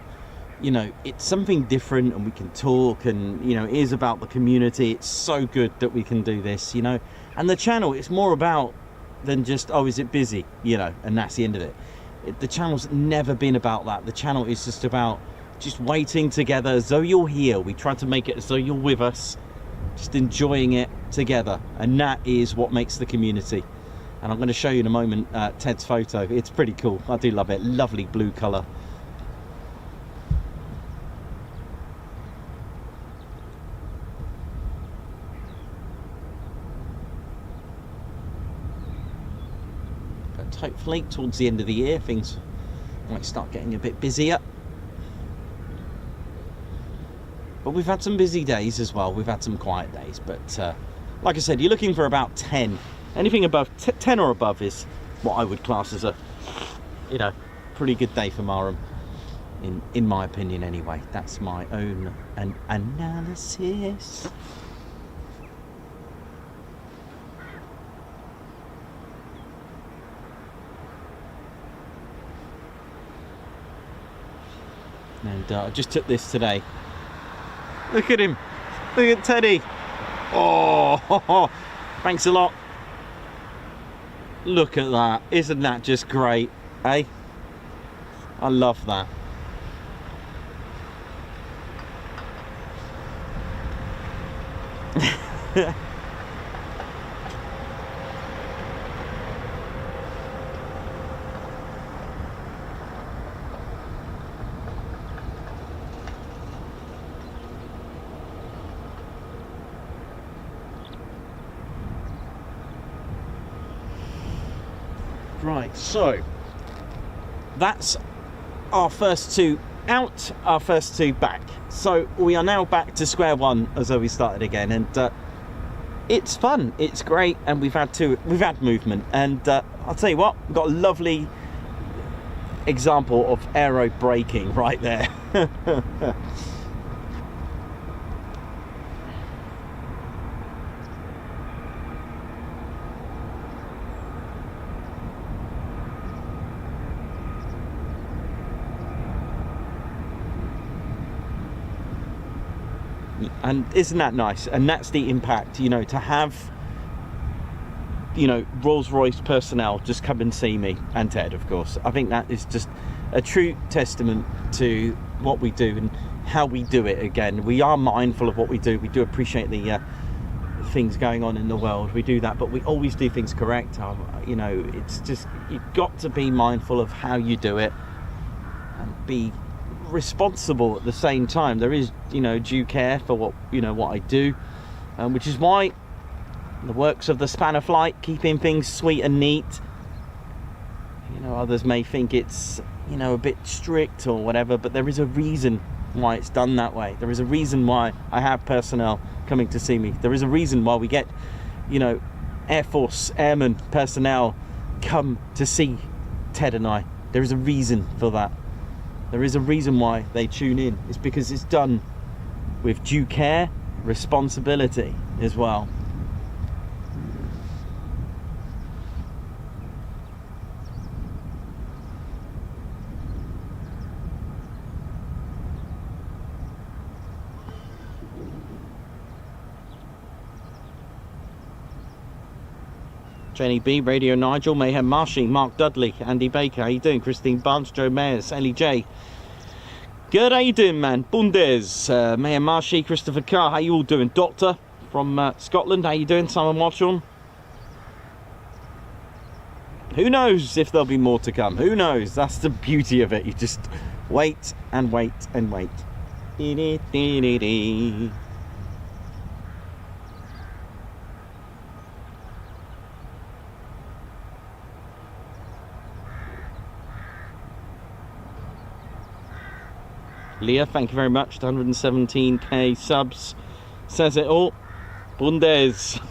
you know, it's something different and we can talk, and, you know, it is about the community. It's so good that we can do this, you know. And the channel, it's more about than just, oh, is it busy, you know, and that's the end of it. The channel's never been about that. The channel is just about just waiting together as though you're here. We try to make it as though you're with us, just enjoying it together. And that is what makes the community. And I'm going to show you in a moment Ted's photo. It's pretty cool. I do love it. Lovely blue colour. But hopefully towards the end of the year things might start getting a bit busier. But we've had some busy days as well. We've had some quiet days. But like I said, you're looking for about 10. Anything above 10 or above is what I would class as a, you know, pretty good day for Marham, in my opinion anyway. That's my own analysis. And I just took this today. Look at him. Look at Teddy. Oh, thanks a lot. Look at that. Isn't that just great, eh? I love that. Right, so that's our first two out, our first two back. So we are now back to square one as though we started again, and it's fun, it's great, and we've had movement, and I'll tell you what, we've got a lovely example of aero braking right there. And isn't that nice? And that's the impact, you know, to have, you know, Rolls-Royce personnel just come and see me, and Ted, of course. I think that is just a true testament to what we do and how we do it. Again, we are mindful of what we do. We do appreciate the things going on in the world. We do that, but we always do things correct. You know, it's just, you've got to be mindful of how you do it and be responsible at the same time. There is, you know, due care for what, you know, what I do, which is why the works of the span of flight, keeping things sweet and neat. You know, others may think it's, you know, a bit strict or whatever, but there is a reason why it's done that way. There is a reason why I have personnel coming to see me. There is a reason why we get, you know, Air Force airmen personnel come to see Ted and I. There is a reason for that. There is a reason why they tune in. It's because it's done with due care, responsibility as well. Jenny B, Radio Nigel, Mayhem Marshy, Mark Dudley, Andy Baker, how you doing? Christine Barnes, Joe Mayers, Ellie J. Good, how you doing, man? Bundes, Mayhem Marshy, Christopher Carr, how you all doing? Doctor from Scotland, how you doing? Simon Watchorn. Who knows if there'll be more to come? Who knows? That's the beauty of it. You just wait and wait and wait. Leah, thank you very much. 117k subs. Says it all. Bundes.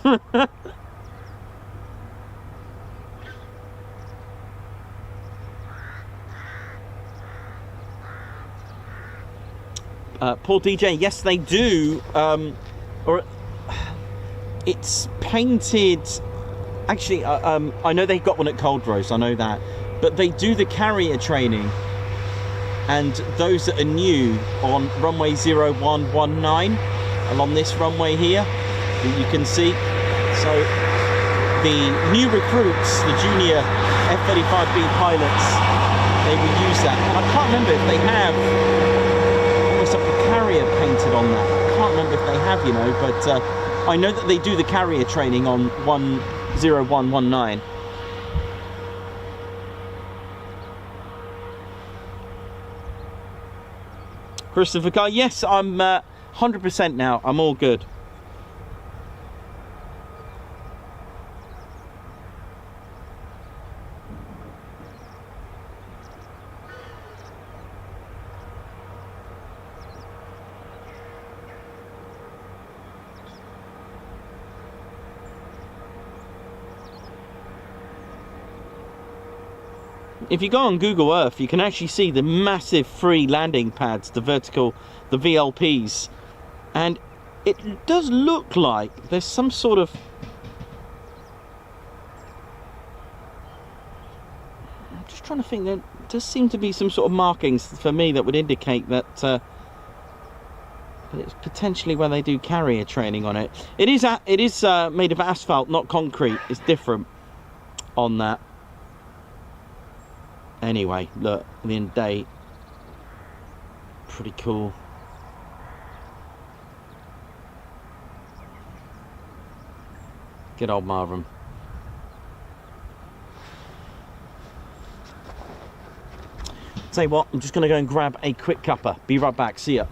Paul DJ, yes they do. Or it's painted. Actually, I know they got one at Coldrose. I know that, but they do the carrier training. And those that are new on runway 0119 along this runway here that you can see, so the new recruits, the junior F-35B pilots, they will use that. And I can't remember if they have almost like a carrier painted on that. I can't remember if they have, you know, but I know that they do the carrier training on 0119. Christopher Carr, yes, I'm 100% now. I'm all good. If you go on Google Earth, you can actually see the massive free landing pads, the vertical, the VLPs, and it does look like there's some sort of, I'm just trying to think, there does seem to be some sort of markings for me that would indicate that it's potentially where they do carrier training on it. It is made of asphalt, not concrete. It's different on that. Anyway, look, at the end of the day, pretty cool. Good old Marham. Tell you what, I'm just going to go and grab a quick cuppa. Be right back. See ya.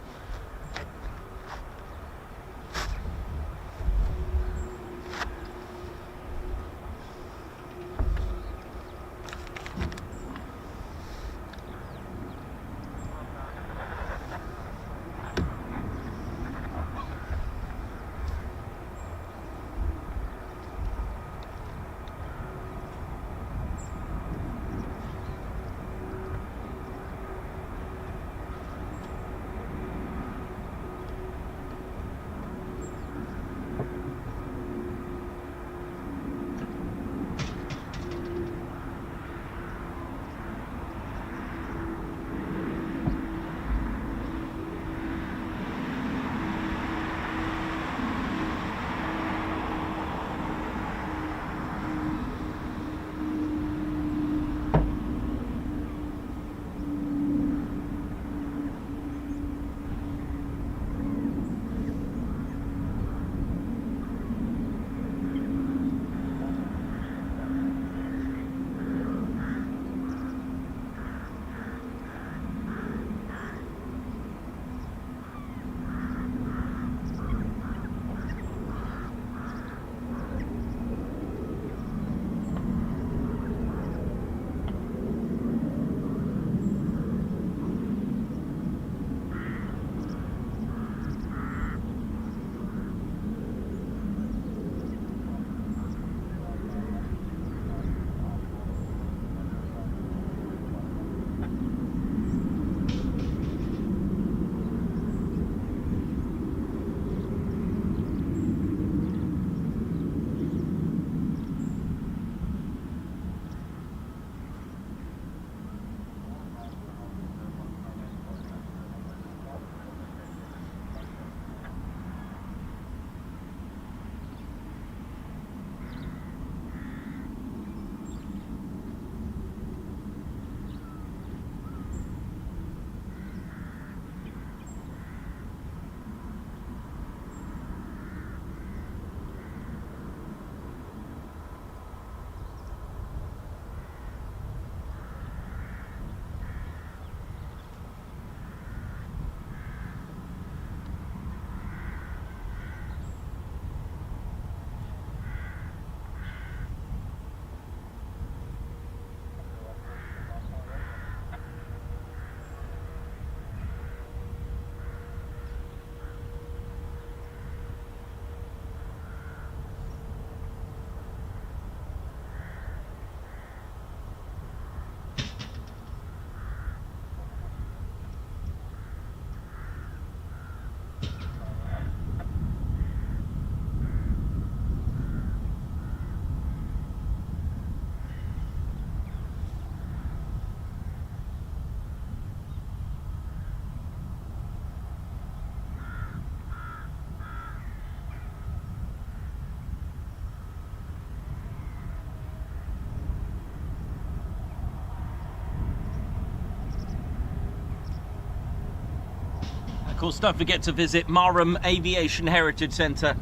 course, don't forget to visit Marham Aviation Heritage Centre.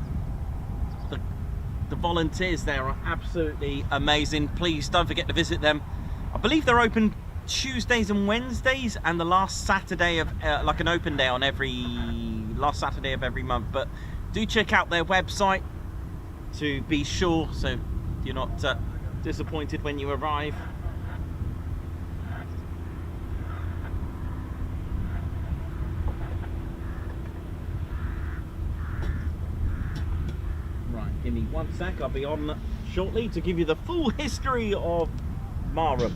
The volunteers there are absolutely amazing. Please don't forget to visit them. I believe they're open Tuesdays and Wednesdays, and the last Saturday of like an open day on last Saturday of every month. But do check out their website to be sure, so you're not disappointed when you arrive. Right, give me 1 sec, I'll be on shortly to give you the full history of Marham.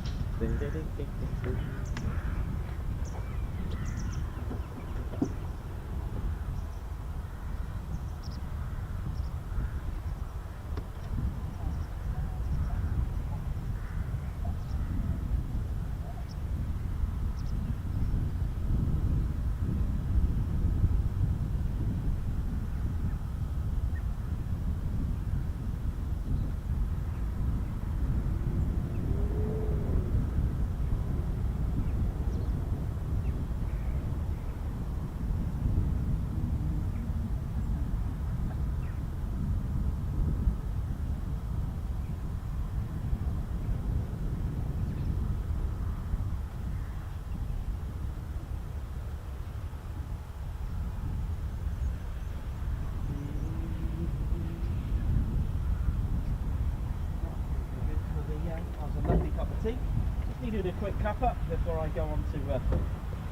Needed a quick cup up before I go on to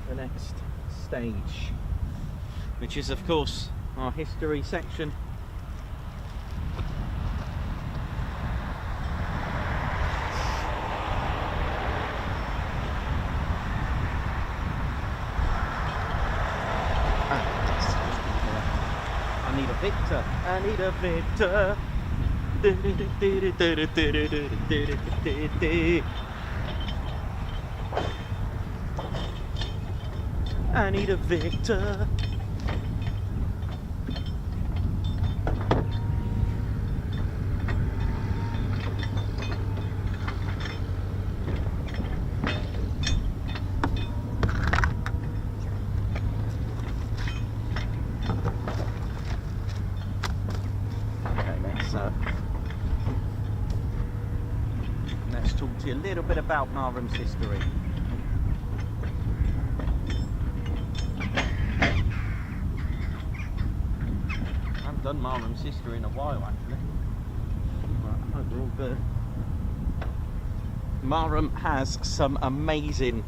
the next stage, which is of course our history section. I need a Victor. I need a Victor. I need a Victor. Let's talk to you a little bit about Marham's history. Done Marham's history in a while actually. Right, I hope we're all good. Marham has some amazing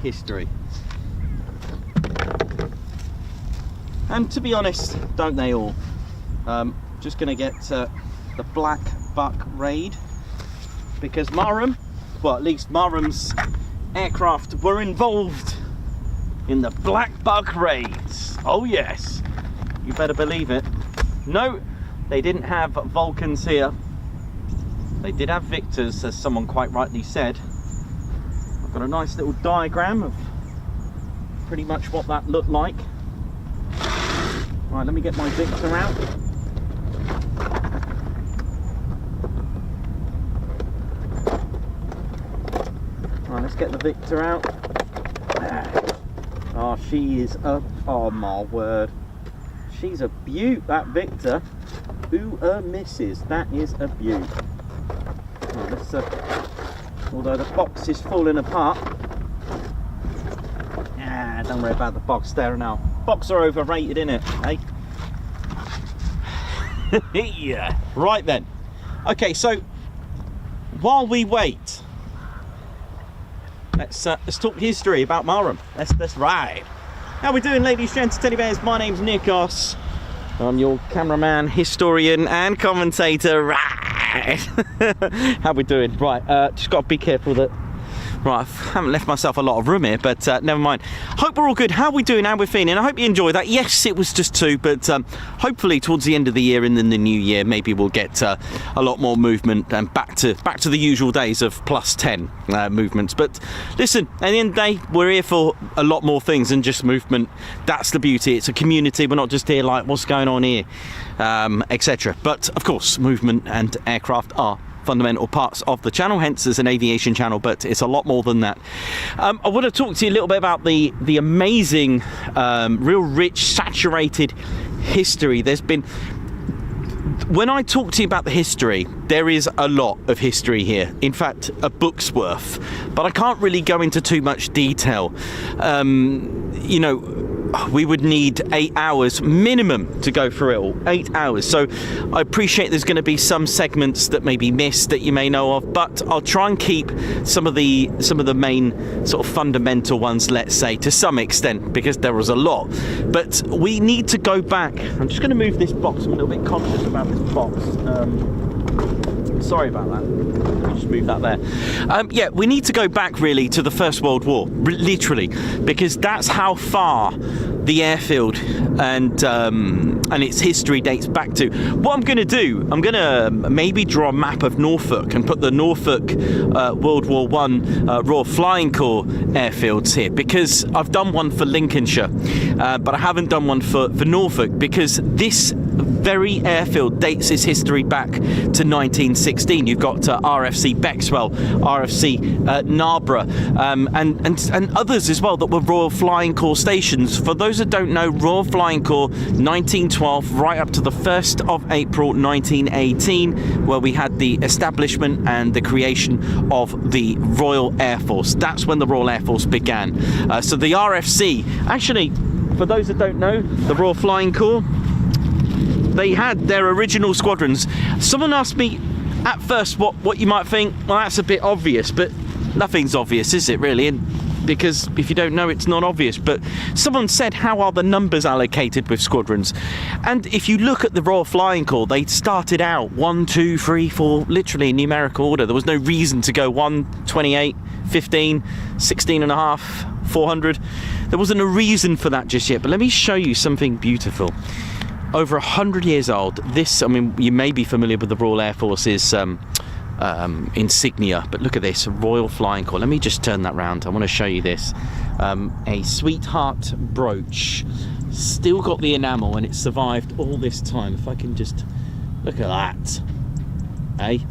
history, and to be honest, don't they all? Just going to get the Black Buck raid, because Marham, well at least Marham's aircraft were involved in the Black Buck raids. Oh yes, you better believe it. No, they didn't have Vulcans here. They did have Victors, as someone quite rightly said. I've got a nice little diagram of pretty much what that looked like. Right, let me get my Victor out. Right, let's get the Victor out. Oh, she is up. Oh my word. She's a beaut, that Victor. Ooh, misses. That is a beaut. Right, let's, although the box is falling apart. Ah, don't worry about the box there now. Box are overrated, innit? Hey? Yeah. Right then. Okay, so while we wait, let's talk history about Marham. Let's ride. How we doing, ladies, gents, teddy bears? My name's Nikos. I'm your cameraman, historian, and commentator. Right. How we doing? Right. Just got to be careful that. Right, I haven't left myself a lot of room here, but never mind. Hope we're all good. How are we doing? How we're feeling? I hope you enjoyed that. Yes, it was just 2, but hopefully towards the end of the year and then the new year, maybe we'll get a lot more movement and back to the usual days of +10 movements. But listen, at the end of the day, we're here for a lot more things than just movement. That's the beauty. It's a community. We're not just here like what's going on here, etc. But of course, movement and aircraft are fundamental parts of the channel, hence there's an aviation channel, but it's a lot more than that. I want to talk to you a little bit about the amazing, real rich, saturated history. There's been, when I talk to you about the history, there is a lot of history here. In fact, a book's worth. But I can't really go into too much detail. You know, we would need 8 hours minimum to go through it all. 8 hours. So I appreciate there's going to be some segments that may be missed that you may know of, but I'll try and keep some of the main sort of fundamental ones, let's say, to some extent, because there was a lot. But we need to go back. I'm just going to move this box. I'm a little bit conscious about this box. Sorry about that. I'll just move that there. Yeah, we need to go back really to the First World War, literally, because that's how far the airfield and its history dates back to. What I'm going to do, I'm going to maybe draw a map of Norfolk and put the Norfolk World War I Royal Flying Corps airfields here, because I've done one for Lincolnshire, but I haven't done one for Norfolk, because this very airfield dates its history back to 1916. You've got RFC Bexwell, RFC Narborough, and others as well that were Royal Flying Corps stations. For those that don't know, Royal Flying Corps 1912 right up to the 1st of April 1918, where we had the establishment and the creation of the Royal Air Force. That's when the Royal Air Force began. So the RFC, actually, for those that don't know, the Royal Flying Corps, they had their original squadrons. Someone asked me at first what you might think, well, that's a bit obvious, but nothing's obvious, is it really? And because if you don't know, it's not obvious. But someone said, how are the numbers allocated with squadrons? And if you look at the Royal Flying Corps, they started out 1, 2, 3, 4, literally in numerical order. There was no reason to go 1, 28, 15, 16 and a half, 400. There wasn't a reason for that just yet. But let me show you something beautiful. Over 100 years old. This, I mean, you may be familiar with the Royal Air Force's insignia, but look at this, Royal Flying Corps. Let me just turn that round. I want to show you this. A sweetheart brooch. Still got the enamel, and it's survived all this time. If I can just look at that.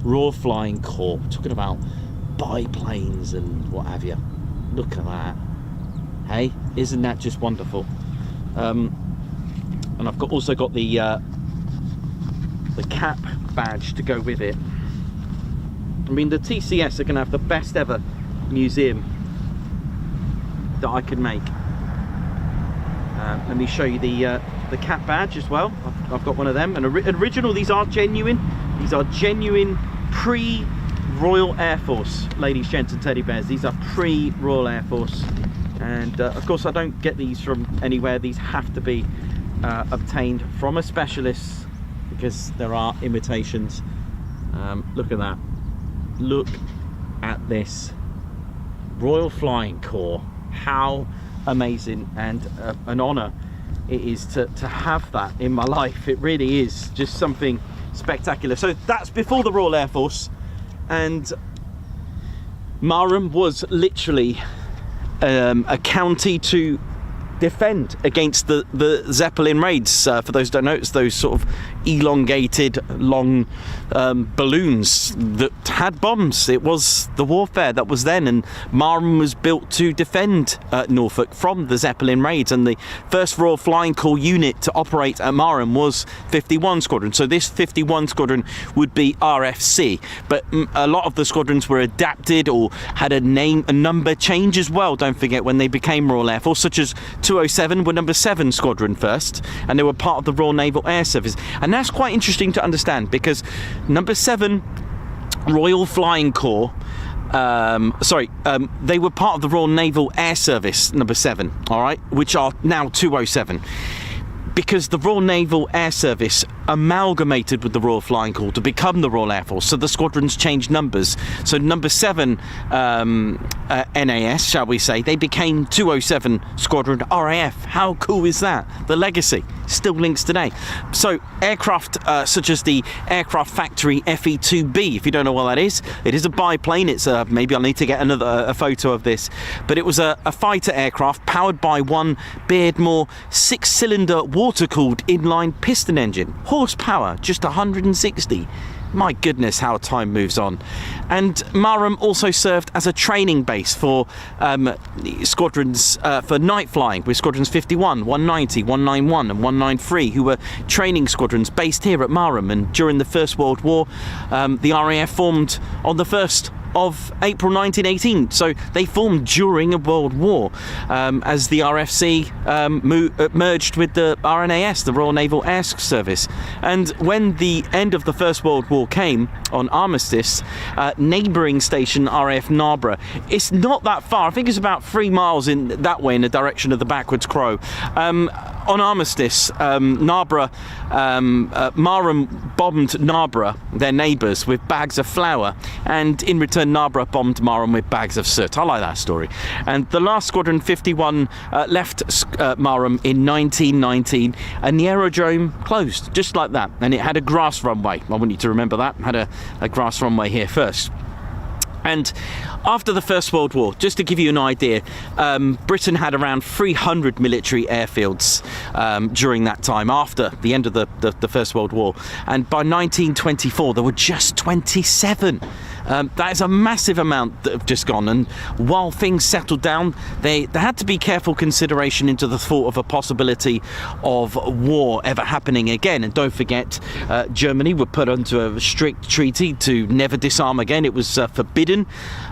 Royal Flying Corps. Talking about biplanes and what have you. Look at that. Hey, isn't that just wonderful? And I've also got the cap badge to go with it. I mean, the TCS are going to have the best ever museum that I can make. Let me show you the cap badge as well. I've got one of them. And original, these are genuine. These are genuine pre-Royal Air Force, ladies, gents and teddy bears. These are pre-Royal Air Force. And of course, I don't get these from anywhere. These have to be obtained from a specialist, because there are imitations. Look at that. Look at this. Royal Flying Corps. How amazing and an honour it is to have that in my life. It really is just something spectacular. So that's before the Royal Air Force, and Marham was literally a county to defend against the Zeppelin raids. For those who don't know, it's those sort of elongated, long balloons that had bombs. It was the warfare that was then, and Marham was built to defend Norfolk from the Zeppelin raids, and the first Royal Flying Corps unit to operate at Marham was 51 Squadron. So this 51 Squadron would be RFC, but a lot of the squadrons were adapted or had a number change as well, don't forget, when they became Royal Air Force, such as 207 were number 7 Squadron first, and they were part of the Royal Naval Air Service. And that's quite interesting to understand, because number 7 Royal Flying Corps, they were part of the Royal Naval Air Service, number 7, all right, which are now 207. Because the Royal Naval Air Service amalgamated with the Royal Flying Corps to become the Royal Air Force, so the squadrons changed numbers. So number 7 NAS, shall we say, they became 207 Squadron RAF. How cool is that? The legacy still links today. So aircraft such as the Aircraft Factory FE2B, if you don't know what that is, it is a biplane. It's maybe I'll need to get a photo of this, but it was a fighter aircraft powered by one Beardmore 6-cylinder water-cooled inline piston engine. Horsepower just 160. My goodness, how time moves on. And Marham also served as a training base for squadrons for night flying, with squadrons 51, 190, 191 and 193, who were training squadrons based here at Marham. And during the First World War, the RAF formed on the 1st of April 1918, so they formed during a world war as the RFC merged with the RNAS, the Royal Naval Air Service. And when the end of the First World War came on armistice, neighbouring station RAF Narborough, it's not that far, I think it's about 3 miles in that way in the direction of the backwards crow. On armistice, Narborough, Marham bombed Narborough, their neighbours, with bags of flour, and in return Narborough bombed Marham with bags of soot. I like that story. And the last Squadron 51 left Marham in 1919, and the aerodrome closed, just like that. And it had a grass runway. I want you to remember that. It had a grass runway here first. And after the First World War, just to give you an idea, Britain had around 300 military airfields during that time, after the end of the First World War. And by 1924, there were just 27. That is a massive amount that have just gone, and while things settled down, there had to be careful consideration into the thought of a possibility of war ever happening again. And don't forget, Germany were put onto a strict treaty to never disarm again. It was forbidden.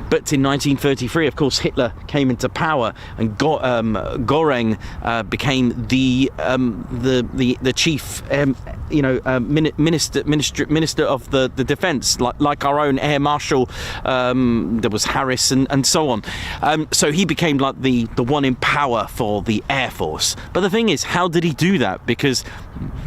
But in 1933, of course, Hitler came into power, and Göring became the chief, minister of the defence, like our own Air Marshal. There was Harris and so on. So he became like the one in power for the Air Force. But the thing is, how did he do that? Because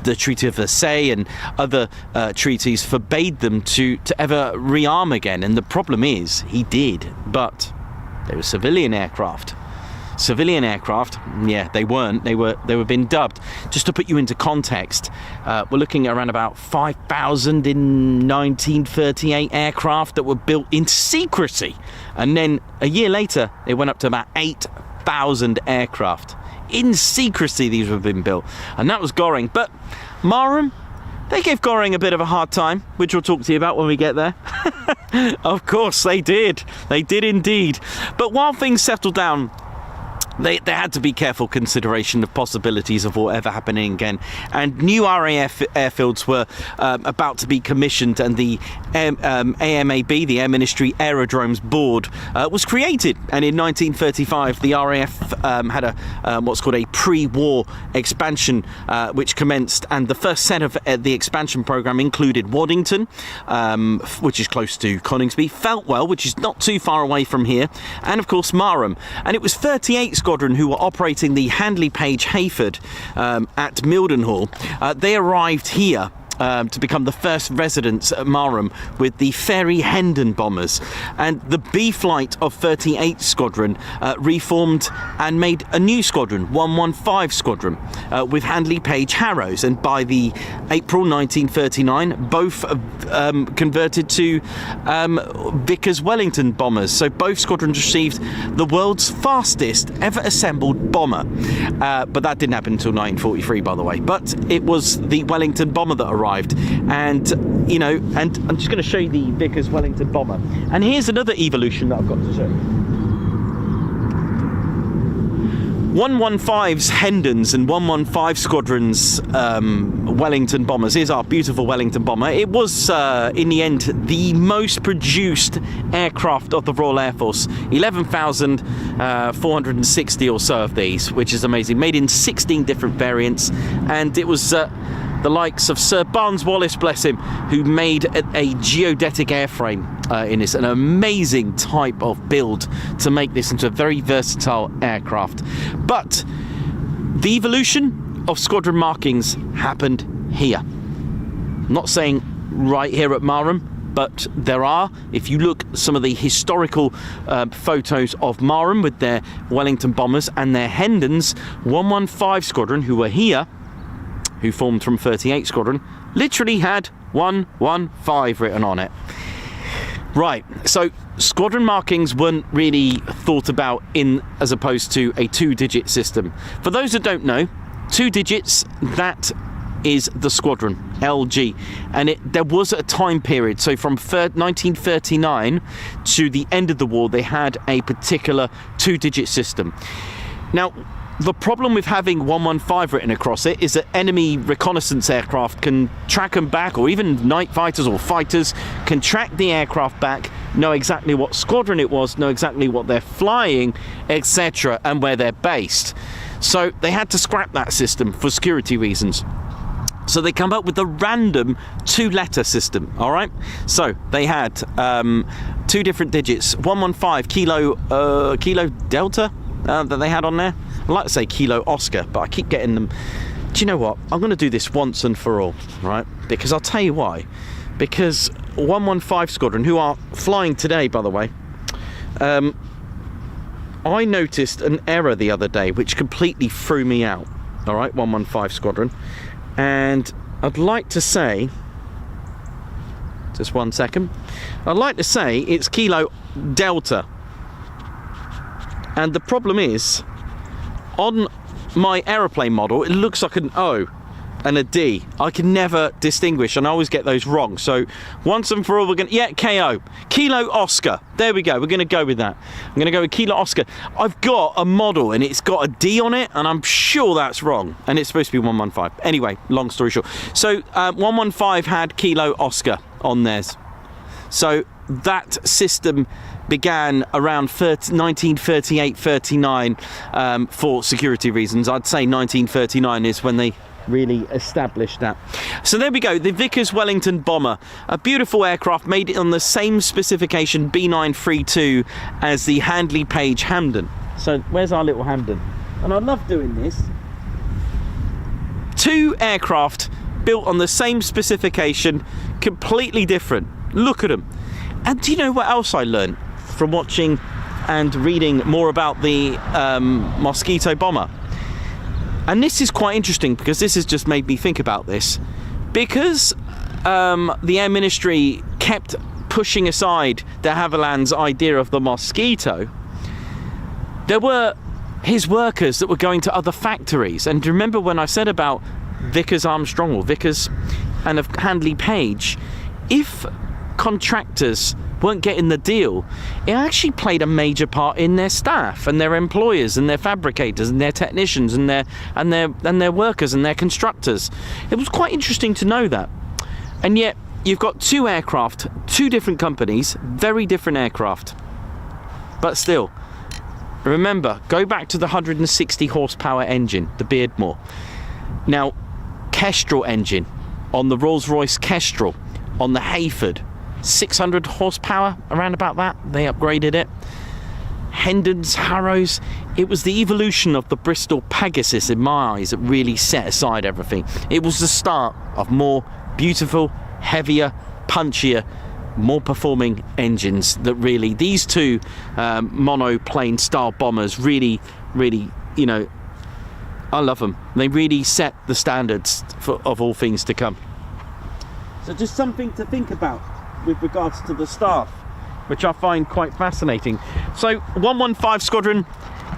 the Treaty of Versailles and other treaties forbade them to ever rearm again. And the problem is, he did, but they were civilian aircraft. Civilian aircraft, yeah, they weren't. They were being dubbed. Just to put you into context, we're looking at around about 5,000 in 1938 aircraft that were built in secrecy, and then a year later, they went up to about 8,000 aircraft in secrecy. These were being built, and that was Göring. But Marham, they gave Göring a bit of a hard time, which we'll talk to you about when we get there. Of course they did. They did indeed. But while things settled down, there had to be careful consideration of possibilities of whatever happening again, and new RAF airfields were about to be commissioned, and the AMAB, the Air Ministry Aerodromes Board, was created. And in 1935, the RAF had what's called a pre-war expansion, which commenced, and the first set of the expansion program included Waddington, which is close to Coningsby, Feltwell, which is not too far away from here, and of course Marham. And it was 38 Squadron who were operating the Handley Page Hayford at Mildenhall. They arrived here to become the first residents at Marham with the Ferry Hendon bombers, and the B flight of 38 Squadron reformed and made a new squadron, 115 Squadron, with Handley Page Harrows, and by the April 1939 both converted to Vickers Wellington bombers. So both squadrons received the world's fastest ever assembled bomber, but that didn't happen until 1943, by the way. But it was the Wellington bomber that arrived. And and I'm just going to show you the Vickers Wellington bomber, and here's another evolution that I've got to show you. 115's Hendons and 115 Squadron's Wellington bombers. Here's our beautiful Wellington bomber. It was, in the end, the most produced aircraft of the Royal Air Force. 11,460 or so of these, which is amazing. Made in 16 different variants, and it was the likes of Sir Barnes Wallis, bless him, who made a geodetic airframe in this, an amazing type of build to make this into a very versatile aircraft. But the evolution of squadron markings happened here. I'm not saying right here at Marham, but there are, if you look at some of the historical photos of Marham with their Wellington bombers and their Hendons, 115 Squadron, who were here, who formed from 38 Squadron, literally had 115 written on it. Right, so squadron markings weren't really thought about as opposed to a 2-digit system. For those that don't know, 2 digits, that is the squadron, LG. And there was a time period, so from 1939 to the end of the war, they had a particular 2-digit system. Now, the problem with having 115 written across it is that enemy reconnaissance aircraft can track them back, or even night fighters or fighters can track the aircraft back, know exactly what squadron it was, know exactly what they're flying, etc., and where they're based. So they had to scrap that system for security reasons. So they come up with a random 2-letter system, all right? So they had 2 different digits, 115 kilo delta that they had on there. I like to say kilo Oscar, but I keep getting them. Do you know what? I'm going to do this once and for all, right? Because I'll tell you why. Because 115 Squadron, who are flying today, by the way, I noticed an error the other day which completely threw me out. All right, 115 Squadron. And I'd like to say, just 1 second, I'd like to say it's kilo delta. And the problem is, on my aeroplane model, it looks like an O and a D. I can never distinguish, and I always get those wrong. So once and for all, we're going to, yeah, KO. Kilo Oscar. There we go. We're going to go with that. I'm going to go with Kilo Oscar. I've got a model, and it's got a D on it, and I'm sure that's wrong. And it's supposed to be 115. Anyway, long story short. So 115 had Kilo Oscar on theirs. So that system began around 1938-39 for security reasons. I'd say 1939 is when they really established that. So there we go, the Vickers Wellington bomber, a beautiful aircraft made on the same specification B932 as the Handley Page Hampden. So where's our little Hampden? And I love doing this. 2 aircraft built on the same specification, completely different. Look at them. And do you know what else I learned from watching and reading more about the Mosquito bomber? And this is quite interesting because this has just made me think about this. Because the Air Ministry kept pushing aside de Havilland's idea of the Mosquito, there were his workers that were going to other factories. And remember when I said about Vickers Armstrong or Vickers and of Handley Page, if contractors weren't getting the deal, it actually played a major part in their staff and their employers and their fabricators and their technicians and their workers and their constructors. It was quite interesting to know that. And yet you've got 2 aircraft, 2 different companies, very different aircraft. But still, remember, go back to the 160 horsepower engine, the Beardmore. Now, Kestrel engine on the Rolls-Royce Kestrel, on the Hayford, 600 horsepower, around about that. They upgraded it. Hendon's, Harrows. It was the evolution of the Bristol Pegasus in my eyes that really set aside everything. It was the start of more beautiful, heavier, punchier, more performing engines that really, these 2 monoplane style bombers really, you know, I love them. They really set the standards of all things to come. So just something to think about with regards to the staff, which I find quite fascinating. So 115 Squadron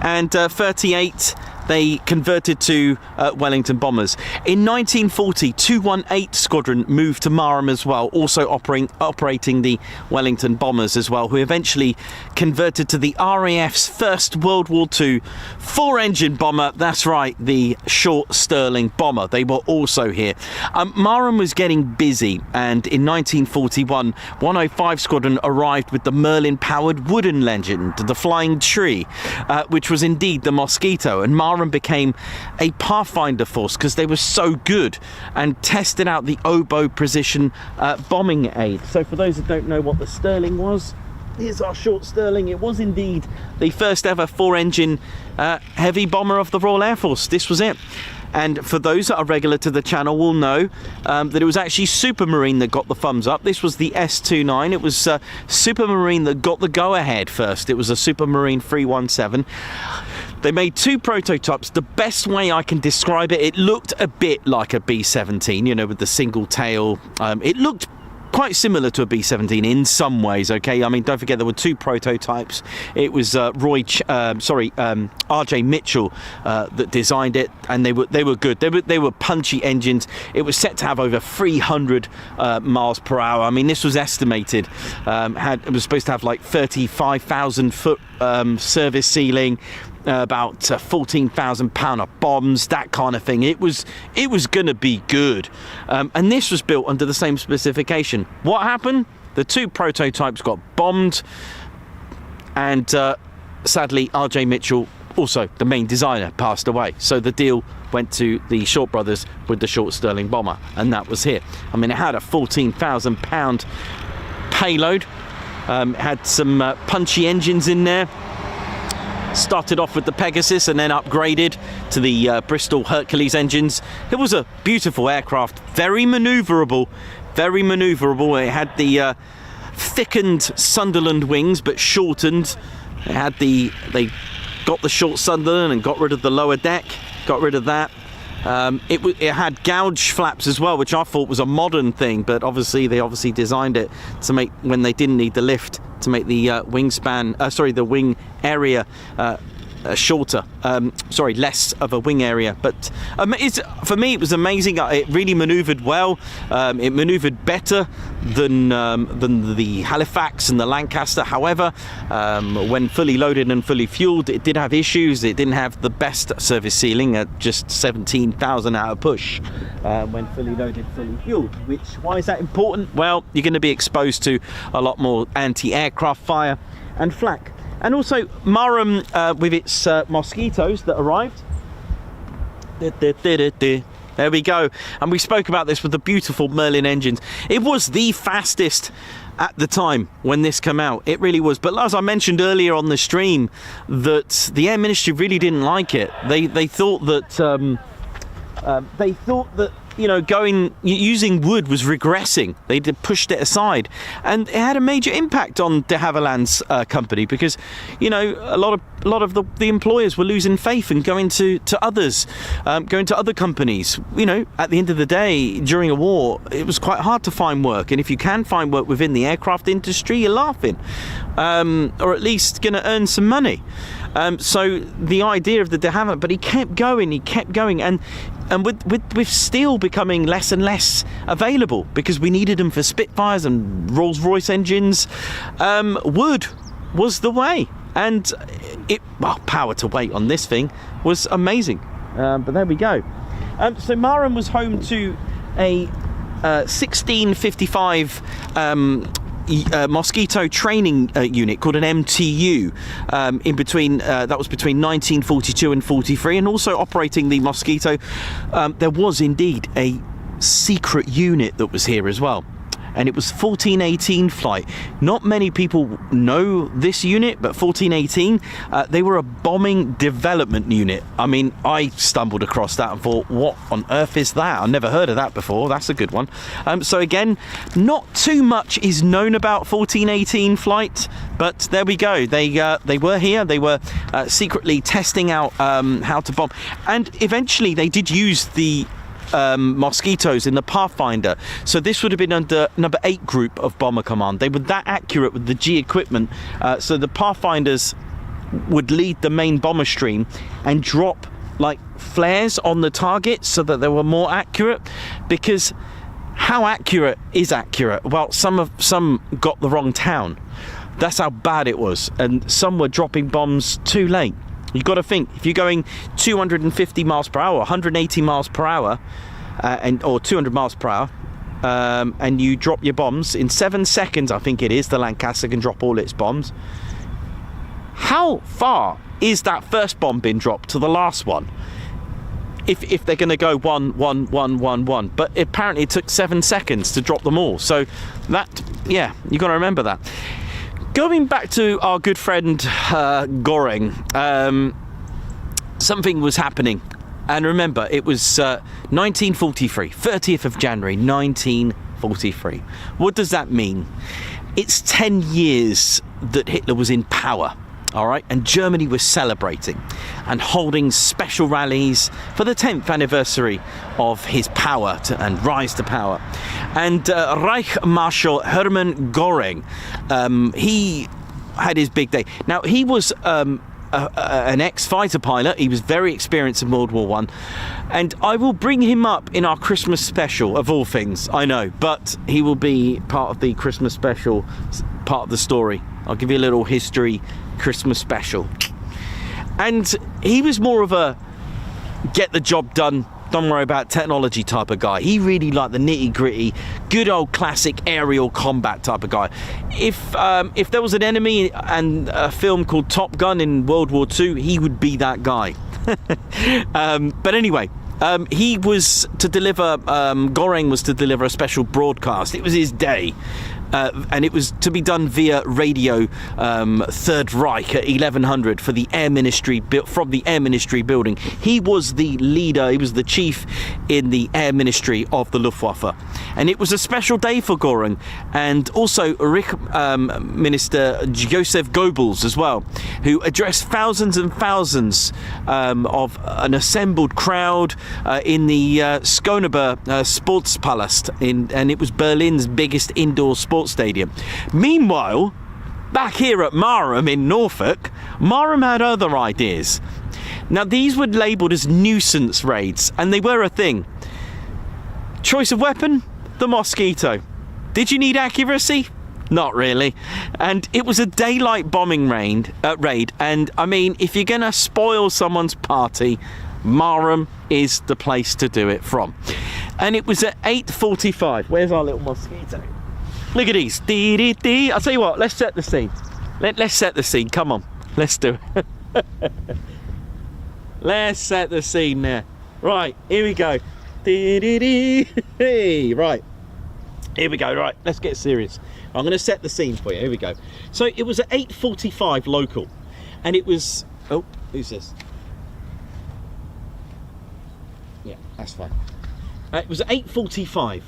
and 38, they converted to Wellington bombers. In 1940, 218 Squadron moved to Marham as well, also operating the Wellington bombers as well, who eventually converted to the RAF's first World War II 4-engine bomber. That's right, the Short Stirling bomber. They were also here. Marham was getting busy, and in 1941, 105 Squadron arrived with the Merlin-powered wooden legend, the Flying Tree, which was indeed the Mosquito, and Marham became a pathfinder force because they were so good and tested out the oboe precision bombing aid. So for those that don't know what the Stirling was, here's our Short Stirling. It was indeed the first ever 4-engine heavy bomber of the Royal Air Force. This was it. And for those that are regular to the channel will know that it was actually Supermarine that got the thumbs up. This was the S29. It was Supermarine that got the go-ahead first. It was a Supermarine 317. They made 2 prototypes. The best way I can describe it, it looked a bit like a B-17, you know, with the single tail. It looked quite similar to a B-17 in some ways, okay? I mean, don't forget there were 2 prototypes. It was R.J. Mitchell that designed it, and they were good. They were punchy engines. It was set to have over 300 miles per hour. I mean, this was estimated. It was supposed to have like 35,000 foot service ceiling. About 14,000 pound of bombs, that kind of thing. It was going to be good, and this was built under the same specification. What happened? The 2 prototypes got bombed, and sadly, R.J. Mitchell, also the main designer, passed away. So the deal went to the Short brothers with the Short Sterling bomber, and that was it. I mean, it had a 14,000 pound payload. It had some punchy engines in there. Started off with the Pegasus and then upgraded to the Bristol Hercules engines. It was a beautiful aircraft, very manoeuvrable, very manoeuvrable. It had the thickened Sunderland wings but shortened. It had they got the short Sunderland and got rid of the lower deck, got rid of that. It had gouge flaps as well, which I thought was a modern thing, but they designed it to make, when they didn't need the lift, to make the the wing area shorter, less of a wing area. But for me, it was amazing. It really manoeuvred well. It manoeuvred better than the Halifax and the Lancaster. However, when fully loaded and fully fueled, it did have issues. It didn't have the best service ceiling at just 17,000 out of push when fully loaded, fully fueled. Why is that important? Well, you're going to be exposed to a lot more anti-aircraft fire and flak. And also Marham with its Mosquitoes that arrived. There we go. And we spoke about this with the beautiful Merlin engines. It was the fastest at the time when this came out. It really was. But as I mentioned earlier on the stream, that the Air Ministry really didn't like it. They thought that using wood was regressing. They pushed it aside, and it had a major impact on de Havilland's company, because a lot of the employers were losing faith and going to others, going to other companies. At the end of the day, during a war, it was quite hard to find work, and if you can find work within the aircraft industry, you're laughing, or at least going to earn some money. So the idea of the de Havilland, but he kept going, and with steel becoming less and less available because we needed them for Spitfires and Rolls-Royce engines, wood was the way, and power to weight on this thing was amazing. But there we go. So Marham was home to a 1655 Mosquito training unit called an MTU that was between 1942 and 43, and also operating the Mosquito there was indeed a secret unit that was here as well, and it was 1418 flight. Not many people know this unit, but 1418, they were a bombing development unit. I mean, I stumbled across that and thought, what on earth is that? I've never heard of that before. That's a good one. So again, not too much is known about 1418 flight, but there we go. They were here. They were secretly testing out how to bomb, and eventually they did use the Mosquitoes in the Pathfinder. So this would have been under number 8 group of Bomber Command. They were that accurate with the G equipment. So the Pathfinders would lead the main bomber stream and drop like flares on the target so that they were more accurate. Because how accurate is accurate? Well, some got the wrong town. That's how bad it was, and some were dropping bombs too late. You've got to think, if you're going 250 miles per hour, 180 miles per hour, or 200 miles per hour, and you drop your bombs in 7 seconds, I think it is, the Lancaster can drop all its bombs. How far is that first bomb been dropped to the last one? If they're going to go 1, 1, 1, 1, 1, but apparently it took 7 seconds to drop them all. So that, yeah, you've got to remember that. Going back to our good friend Goring, something was happening, and remember, it was 1943, 30th of January 1943. What does that mean? It's 10 years that Hitler was in power. All right, and Germany was celebrating and holding special rallies for the 10th anniversary of his power and rise to power. And Reich Marshal Hermann Göring, he had his big day. Now, he was an ex-fighter pilot. He was very experienced in World War I. And I will bring him up in our Christmas special, of all things, I know. But he will be part of the Christmas special, part of the story. I'll give you a little history Christmas special. And he was more of a get the job done, don't worry about technology type of guy. He really liked the nitty gritty, good old classic aerial combat type of guy. If there was an enemy and a film called Top Gun in World War II, he would be that guy. But anyway, he was to deliver, Göring was to deliver a special broadcast. It was his day. And it was to be done via radio, Third Reich at 1100 for the Air Ministry, from the Air Ministry building. He was the leader, he was the chief in the Air Ministry of the Luftwaffe. And it was a special day for Göring, and also Minister Joseph Goebbels as well, who addressed thousands and thousands of an assembled crowd in the Schöneberg Sportspalast, and it was Berlin's biggest indoor sports stadium. Meanwhile, back here at Marham in Norfolk, Marham had other ideas. Now, these were labelled as nuisance raids, and they were a thing. Choice of weapon? The Mosquito. Did you need accuracy? Not really. And it was a daylight bombing raid, and I mean, if you're gonna spoil someone's party, Marham is the place to do it from. And it was at 8:45. Where's our little mosquito? Look at these. Dee. I'll tell you what, let's set the scene. Let's set the scene. Come on. Let's do it. Let's set the scene there. Right, here we go. Hey, right. Here we go. Right, let's get serious. I'm going to set the scene for you. Here we go. So it was at 8:45 local. And it was... Oh, who's this? Yeah, that's fine. It was at 8:45.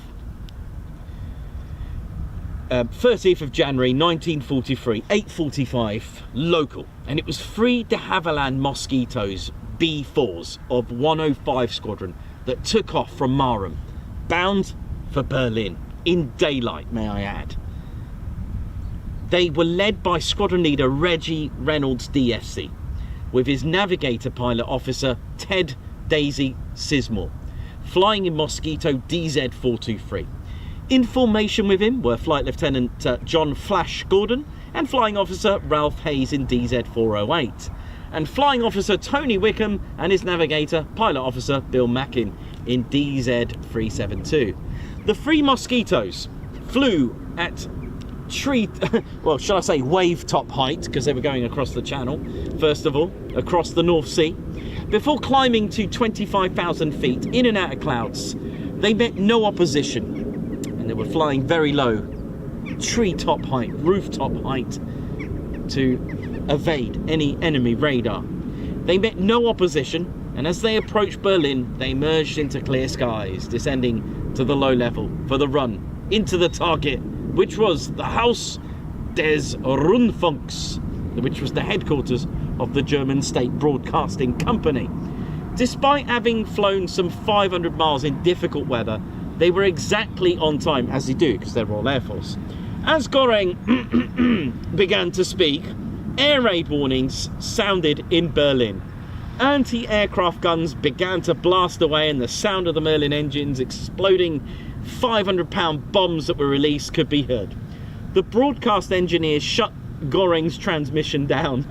30th of January 1943, 8:45 local, and it was 3 de Havilland Mosquitoes B4s of 105 Squadron that took off from Marham, bound for Berlin, in daylight, may I add. They were led by Squadron Leader Reggie Reynolds DFC, with his navigator pilot officer Ted Daisy Sizemore, flying in Mosquito DZ423. In formation with him were Flight Lieutenant John Flash Gordon and Flying Officer Ralph Hayes in DZ408, and Flying Officer Tony Wickham and his navigator, Pilot Officer Bill Mackin in DZ372. The 3 Mosquitoes flew at well, shall I say wave top height, because they were going across the channel, first of all, across the North Sea. Before climbing to 25,000 feet in and out of clouds, they met no opposition. And they were flying very low, treetop height, rooftop height, to evade any enemy radar. They met no opposition, and as they approached Berlin, they merged into clear skies, descending to the low level for the run into the target, which was the Haus des Rundfunks, which was the headquarters of the German State Broadcasting Company. Despite having flown some 500 miles in difficult weather, they were exactly on time, as they do, because they're Royal Air Force. As Göring began to speak, air raid warnings sounded in Berlin. Anti-aircraft guns began to blast away, and the sound of the Merlin engines exploding 500-pound bombs that were released could be heard. The broadcast engineers shut Göring's transmission down,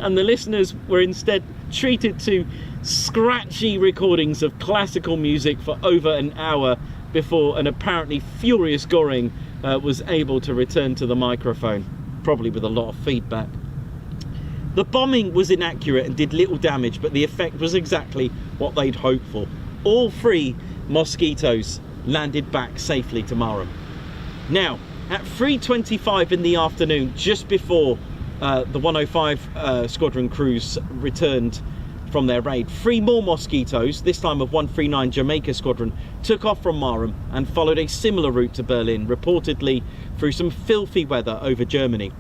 and the listeners were instead treated to scratchy recordings of classical music for over an hour before an apparently furious Göring was able to return to the microphone, probably with a lot of feedback. The bombing was inaccurate and did little damage, but the effect was exactly what they'd hoped for. All 3 Mosquitoes landed back safely to Marham. Now, at 3:25 in the afternoon, just before the 105 Squadron crews returned from their raid, 3 more Mosquitoes, this time of 139 Jamaica Squadron, took off from Marham and followed a similar route to Berlin, reportedly through some filthy weather over Germany.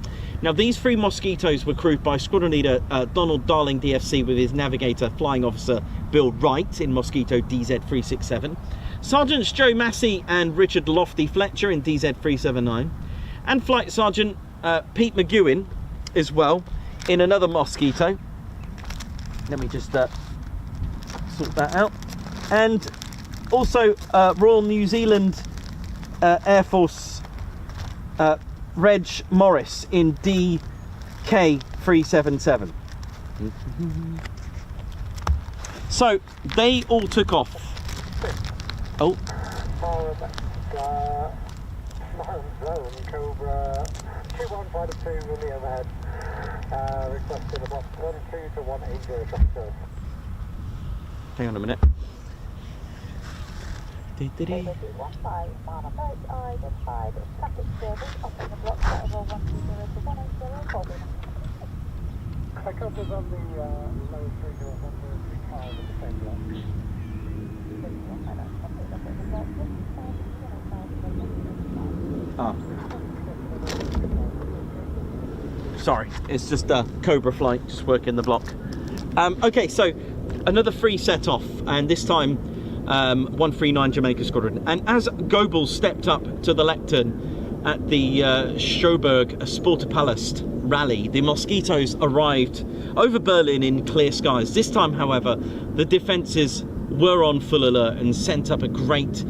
Now, these 3 Mosquitoes were crewed by Squadron Leader Donald Darling DFC with his navigator Flying Officer Bill Wright in Mosquito DZ367, Sergeants Joe Massey and Richard Lofty Fletcher in DZ379, and Flight Sergeant Pete McGowan as well in another Mosquito. Let me just sort that out. And also Royal New Zealand Air Force Reg Morris in DK377. So they all took off. Oh. Marham zone, Cobra 2152 in the overhead. Requesting about 12 to 180 traffic. Hang on a minute. Couples on the low 3015 at the same block. Ah. Sorry, it's just a Cobra flight, just working the block. Okay, so another 3 set off, and this time 139 Jamaica Squadron. And as Goebbels stepped up to the lectern at the Schoberg Sportpalast rally, the Mosquitoes arrived over Berlin in clear skies. This time, however, the defences were on full alert and sent up a great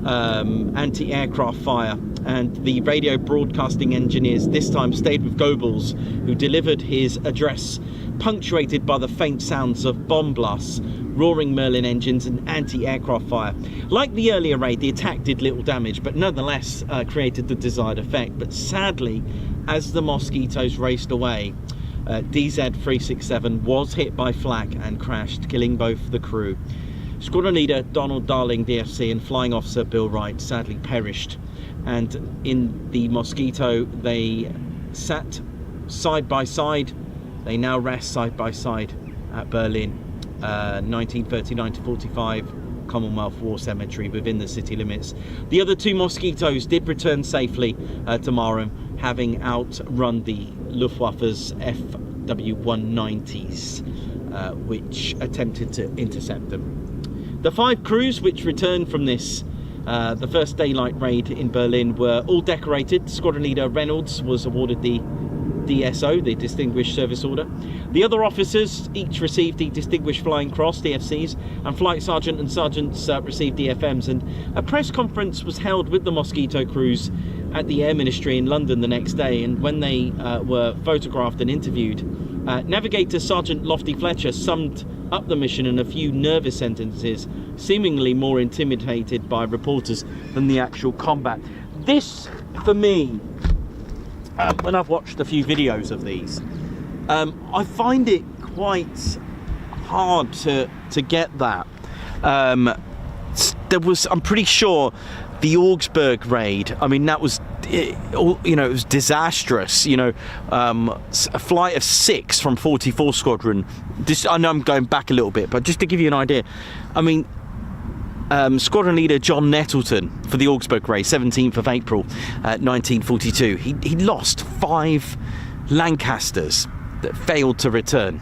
anti-aircraft fire, and the radio broadcasting engineers this time stayed with Goebbels, who delivered his address punctuated by the faint sounds of bomb blasts, roaring Merlin engines and anti-aircraft fire. Like the earlier raid, the attack did little damage, but nonetheless created the desired effect. But sadly, as the Mosquitoes raced away, DZ367 was hit by flak and crashed, killing both the crew. Squadron Leader Donald Darling DFC and Flying Officer Bill Wright sadly perished, and in the Mosquito they sat side by side. They now rest side by side at Berlin, 1939 to 45 Commonwealth War Cemetery within the city limits. The other 2 Mosquitoes did return safely to Marham, having outrun the Luftwaffe's FW-190s, which attempted to intercept them. The 5 crews which returned from this, the first daylight raid in Berlin, were all decorated. Squadron Leader Reynolds was awarded the DSO, the Distinguished Service Order. The other officers each received the Distinguished Flying Cross, DFCs, and Flight Sergeant and Sergeants received DFMs. And a press conference was held with the Mosquito crews at the Air Ministry in London the next day, and when they were photographed and interviewed, Navigator Sergeant Lofty Fletcher summed up the mission in a few nervous sentences, seemingly more intimidated by reporters than the actual combat. This, for me, when I've watched a few videos of these, I find it quite hard to get that. There was, I'm pretty sure, the Augsburg raid. I mean, that was, it was disastrous. A flight of 6 from 44 Squadron. I know I'm going back a little bit, but just to give you an idea, I mean, Squadron Leader John Nettleton for the Augsburg raid, 17th of April 1942. He lost 5 Lancasters that failed to return,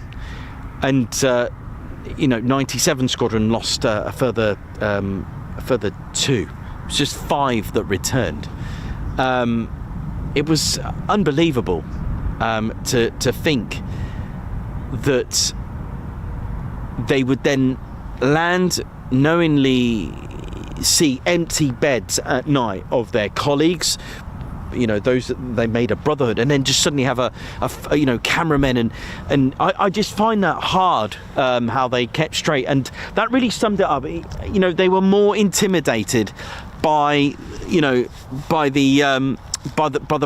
and 97 Squadron lost a further 2. It was just 5 that returned. It was unbelievable to think that they would then land, knowingly see empty beds at night of their colleagues, those that they made a brotherhood, and then just suddenly have a cameramen, and I just find that hard, how they kept straight, and that really summed it up. They were more intimidated by the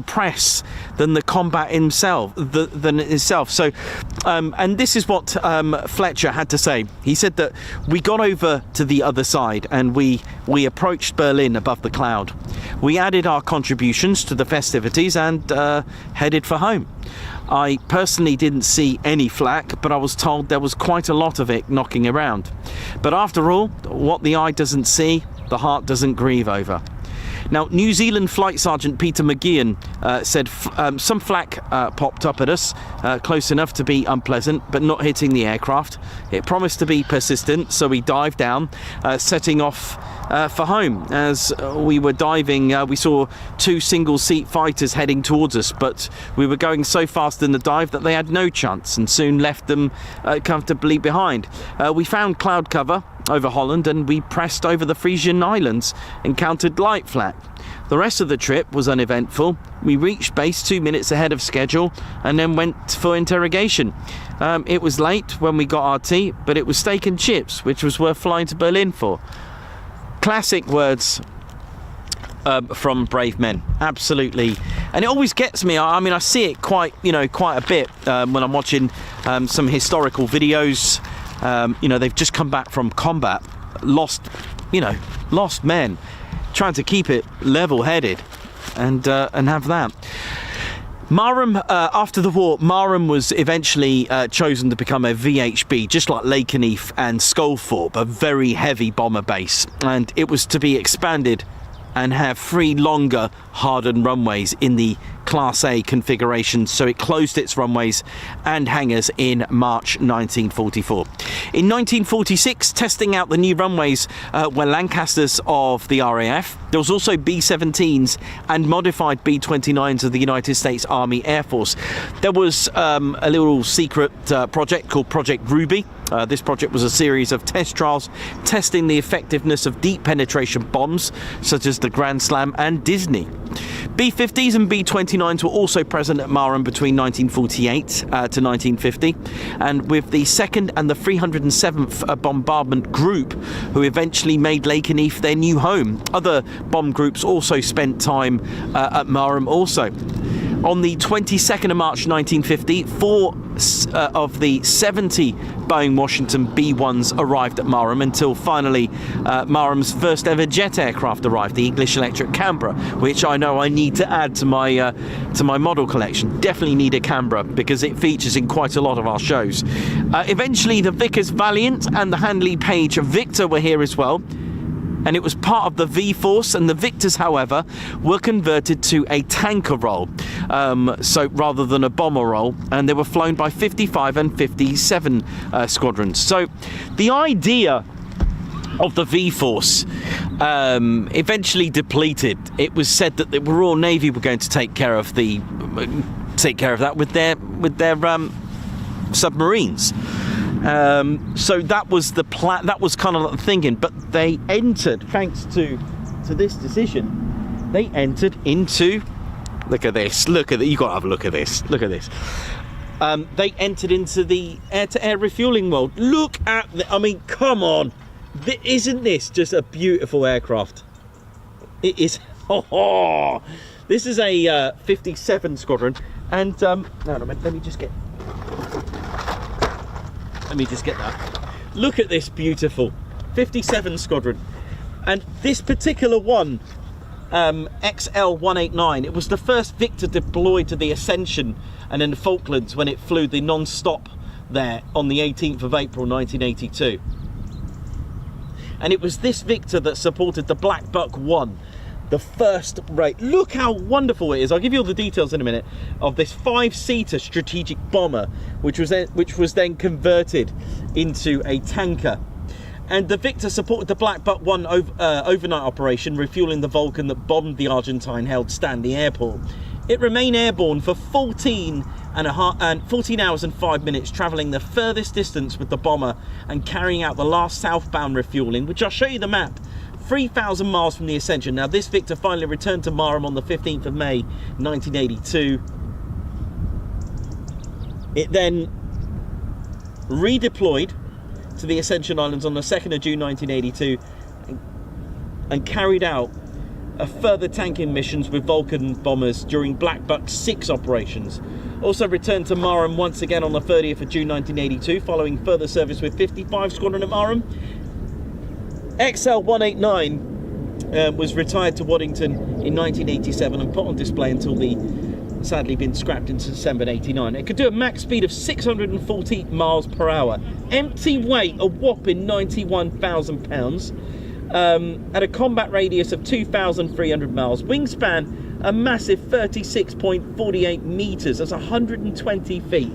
press than the combat itself. So, and this is what Fletcher had to say. He said that we got over to the other side and we approached Berlin above the cloud. We added our contributions to the festivities and headed for home. I personally didn't see any flak, but I was told there was quite a lot of it knocking around. But after all, what the eye doesn't see, the heart doesn't grieve over. Now, New Zealand Flight Sergeant Peter McGeehan said some flak popped up at us, close enough to be unpleasant, but not hitting the aircraft. It promised to be persistent, so we dived down, setting off for home. As we were diving, we saw 2 single-seat fighters heading towards us, but we were going so fast in the dive that they had no chance and soon left them comfortably behind. We found cloud cover over Holland and we pressed over the Frisian Islands, encountered light flak. The rest of the trip was uneventful. We reached base 2 minutes ahead of schedule and then went for interrogation. It was late when we got our tea, but it was steak and chips, which was worth flying to Berlin for. Classic words from brave men, absolutely. And it always gets me. I mean, I see it quite a bit when I'm watching some historical videos. They've just come back from combat, lost men, trying to keep it level-headed and have that. Marham, after the war, Marham was eventually chosen to become a VHB, just like Lakenheath and Sculthorpe, a very heavy bomber base, and it was to be expanded and have 3 longer hardened runways in the Class A configuration, so it closed its runways and hangars in March 1944. In 1946, testing out the new runways were Lancasters of the RAF. There was also B-17s and modified B-29s of the United States Army Air Force. There was a little secret project called Project Ruby. This project was a series of test trials testing the effectiveness of deep penetration bombs such as the Grand Slam and Disney. B-50s and B-29s were also present at Marham between 1948 to 1950, and with the 2nd and the 307th Bombardment Group, who eventually made Lakenheath their new home. Other bomb groups also spent time at Marham also. On the 22nd of March 1950, 4 of the 70 Boeing Washington B-1s arrived at Marham, until finally Marham's first ever jet aircraft arrived, the English Electric Canberra, which I know I need to add to my model collection. Definitely need a Canberra because it features in quite a lot of our shows. Eventually the Vickers Valiant and the Handley Page Victor were here as well, and it was part of the V-Force, and the Victors, however, were converted to a tanker role, so rather than a bomber role, and they were flown by 55 and 57 squadrons. So the idea of the V-Force eventually depleted. It was said that the Royal Navy were going to take care of that with their submarines. So that was the plan. That was kind of the thinking. But they entered, thanks to this decision, they entered into. Look at this. Look at that. You got to have a look at this. Look at this. They entered into the air-to-air refueling world. Look at I mean, come on. Isn't this just a beautiful aircraft? It is. Oh, this is a 57 Squadron, and no, let me just get that. Look at this beautiful 57 Squadron, and this particular one, XL-189. It was the first Victor deployed to the Ascension and in the Falklands when it flew the non-stop there on the 18th of April 1982. And it was this Victor that supported the Black Buck 1, the first rate. Look how wonderful it is. I'll give you all the details in a minute of this 5-seater strategic bomber, which was then converted into a tanker. And the Victor supported the Black Buck 1 overnight operation, refueling the Vulcan that bombed the Argentine-held Stanley Airport. It remained airborne for 14 hours and 5 minutes, travelling the furthest distance with the bomber and carrying out the last southbound refueling, which I'll show you the map, 3,000 miles from the Ascension. Now, this Victor finally returned to Marham on the 15th of May 1982. It then redeployed to the Ascension Islands on the 2nd of June 1982 and carried out a further tanking missions with Vulcan bombers during Black Buck 6 operations. Also returned to Marham once again on the 30th of June 1982, following further service with 55 Squadron at Marham. XL-189 was retired to Waddington in 1987 and put on display until sadly been scrapped in December 89. It could do a max speed of 640 miles per hour. Empty weight, a whopping 91,000 pounds. at a combat radius of 2,300 miles. Wingspan, a massive 36.48 meters. That's 120 feet.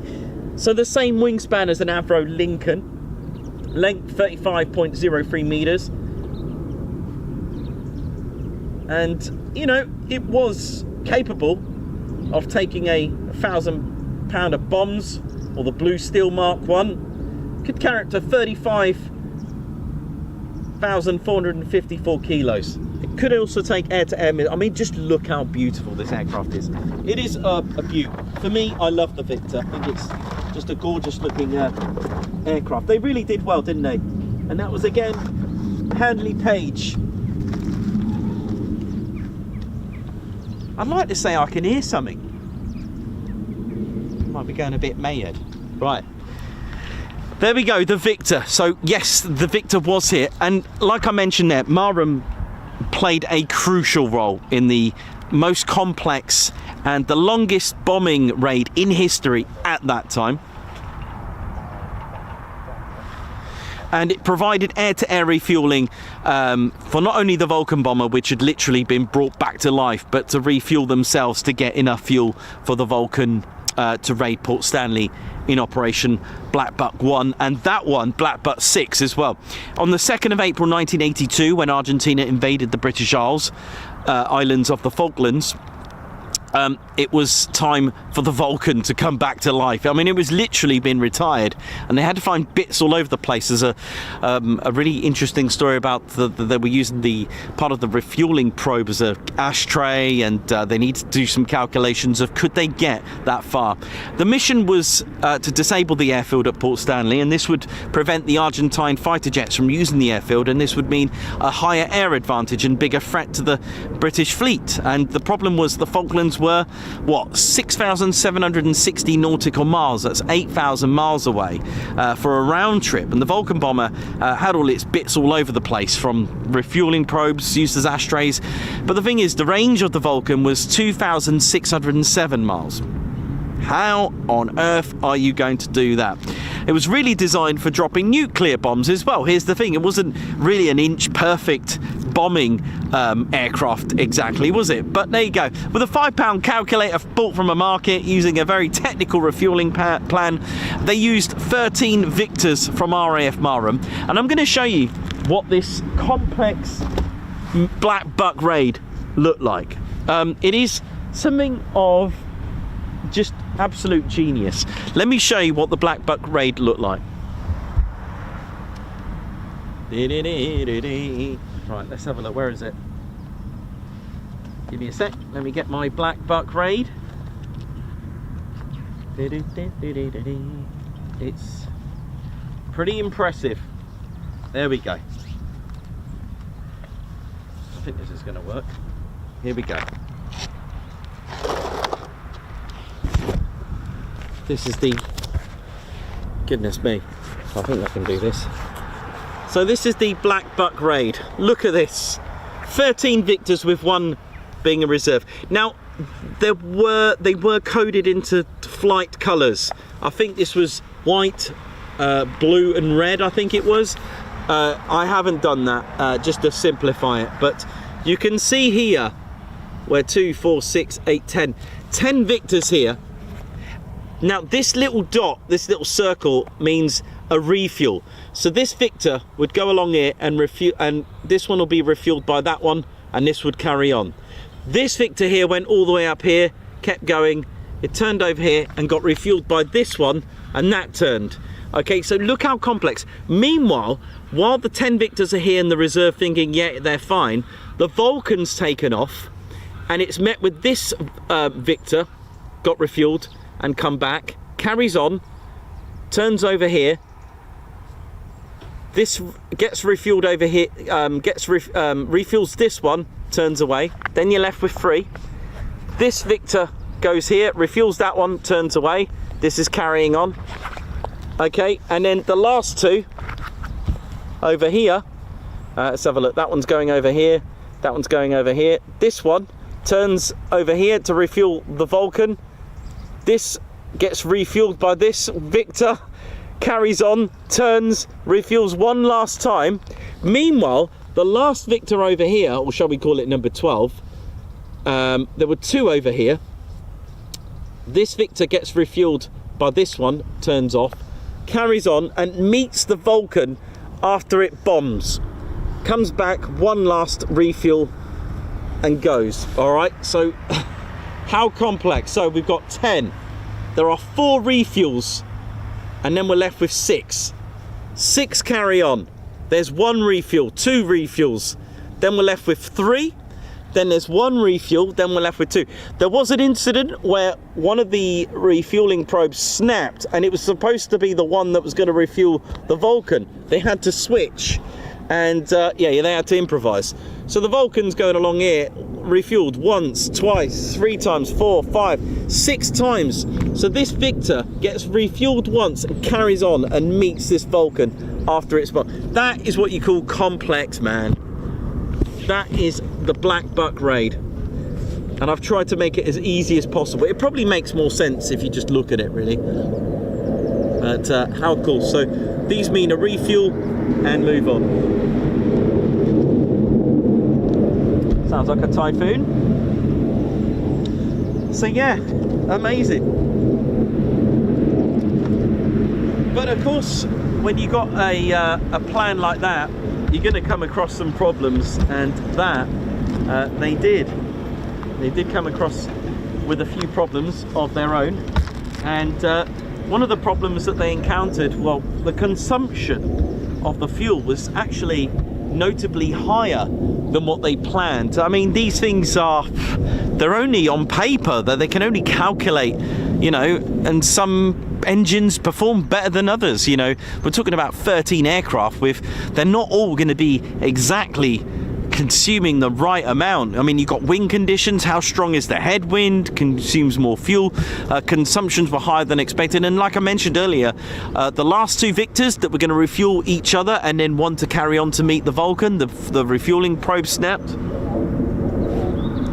So the same wingspan as an Avro Lincoln. Length 35.03 meters. And, you know, it was capable of taking a 1,000-pounder bombs, or the Blue Steel Mark 1. Could carry up to 35,454 kilos. It could also take air-to-air. I mean, just look how beautiful this aircraft is. It is a beaut. For me, I love the Victor. I think it's just a gorgeous-looking aircraft. They really did well, didn't they? And that was, again, Handley Page. I'd like to say I can hear something. Might be going a bit mad. Right. There we go, the Victor. So, yes, the Victor was here. And like I mentioned there, Marham played a crucial role in the most complex and the longest bombing raid in history at that time. And it provided air-to-air refueling for not only the Vulcan bomber, which had literally been brought back to life, but to refuel themselves to get enough fuel for the Vulcan to raid Port Stanley in Operation Black Buck 1, and that one, Black Buck 6 as well. On the 2nd of April 1982, when Argentina invaded the British Isles, islands of the Falklands, it was time for the Vulcan to come back to life. I mean, it was literally been retired, and they had to find bits all over the place. There's a really interesting story about they were using the part of the refueling probe as an ashtray, and they need to do some calculations of could they get that far. The mission was to disable the airfield at Port Stanley, and this would prevent the Argentine fighter jets from using the airfield, and this would mean a higher air advantage and bigger threat to the British fleet. And the problem was the Falklands were, what, 6,760 nautical miles. That's 8,000 miles away for a round trip. And the Vulcan bomber had all its bits all over the place, from refueling probes used as ashtrays. But the thing is, the range of the Vulcan was 2,607 miles. How on earth are you going to do that? It was really designed for dropping nuclear bombs as well. Here's the thing, it wasn't really an inch perfect bombing aircraft exactly, was it? But there you go. With a £5 calculator bought from a market using a very technical refueling plan, they used 13 Victors from RAF Marham. And I'm going to show you what this complex Black Buck raid looked like. It is something of just absolute genius. Let me show you what the Black Buck raid looked like. Right, let's have a look. Where is it? Give me a sec. Let me get my Black Buck raid. It's pretty impressive. There we go. I think this is going to work. Here we go. This is the, goodness me, I think I can do this. So this is the Black Buck raid. Look at this, 13 Victors with one being a reserve. Now, they were coded into flight colours. I think this was white, blue and red, I think it was. I haven't done that, just to simplify it. But you can see here, where 2, 4, 6, 8, 10 Victors here. Now this little dot, this little circle means a refuel. So this Victor would go along here and refuel, and this one will be refueled by that one, and this would carry on. This Victor here went all the way up here, kept going, it turned over here and got refueled by this one, and that turned. Okay, so look how complex. Meanwhile, while the 10 Victors are here in the reserve thinking, yeah, they're fine, the Vulcan's taken off, and it's met with this Victor, got refueled, and come back, carries on, turns over here, this gets refueled over here, refuels this one, turns away, then you're left with 3. This Victor goes here, refuels that one, turns away, this is carrying on. Okay, and then the last 2 over here, let's have a look, that one's going over here, that one's going over here, this one turns over here to refuel the Vulcan. This gets refueled by this Victor, carries on, turns, refuels one last time. Meanwhile, the last Victor over here, or shall we call it number 12, there were 2 over here. This Victor gets refueled by this one, turns off, carries on and meets the Vulcan after it bombs. Comes back, one last refuel and goes. All right, so how complex? So we've got 10. There are 4 refuels and then we're left with 6. 6 carry on. There's 1 refuel, 2 refuels. Then we're left with 3. Then there's 1 refuel, then we're left with 2. There was an incident where one of the refueling probes snapped and it was supposed to be the one that was going to refuel the Vulcan. They had to switch and yeah, they had to improvise. So the Vulcan's going along here, refueled once, twice, 3 times, 4, 5, 6 times. So this Victor gets refueled once and carries on and meets this Vulcan after it's bombed. That is what you call complex, man. That is the Black Buck raid, and I've tried to make it as easy as possible. It probably makes more sense if you just look at it, really. But how cool. So these mean a refuel and move on. Sounds like a Typhoon. So yeah, amazing. But of course, when you got a plan like that, you're going to come across some problems, and that they did. They did come across with a few problems of their own, and one of the problems that they encountered, well, the consumption of the fuel was actually notably higher than what they planned. I mean, these things they're only on paper, that they can only calculate, you know, and some engines perform better than others. You know, we're talking about 13 aircraft they're not all going to be exactly consuming the right amount. I mean, you've got wind conditions, how strong is the headwind, consumes more fuel, consumptions were higher than expected, and like I mentioned earlier, the last 2 Victors that were going to refuel each other and then one to carry on to meet the Vulcan, the refueling probe snapped.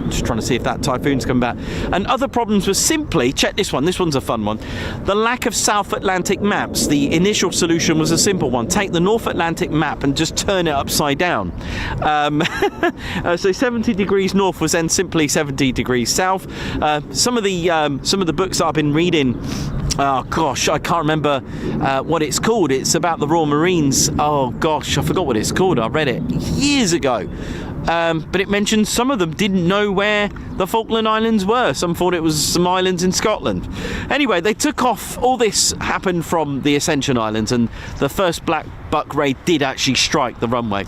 Just trying to see if that Typhoon's come back. And other problems were simply, check this one's a fun one, the lack of South Atlantic maps. The initial solution was a simple one: take the North Atlantic map and just turn it upside down. So 70 degrees north was then simply 70 degrees south. Some of the books that I've been reading, oh gosh, I can't remember what it's called. It's about the Royal Marines. Oh gosh, I forgot what it's called. I read it years ago. But it mentioned some of them didn't know where the Falkland Islands were. Some thought it was some islands in Scotland. Anyway, they took off. All this happened from the Ascension Islands, and the first Black Buck raid did actually strike the runway.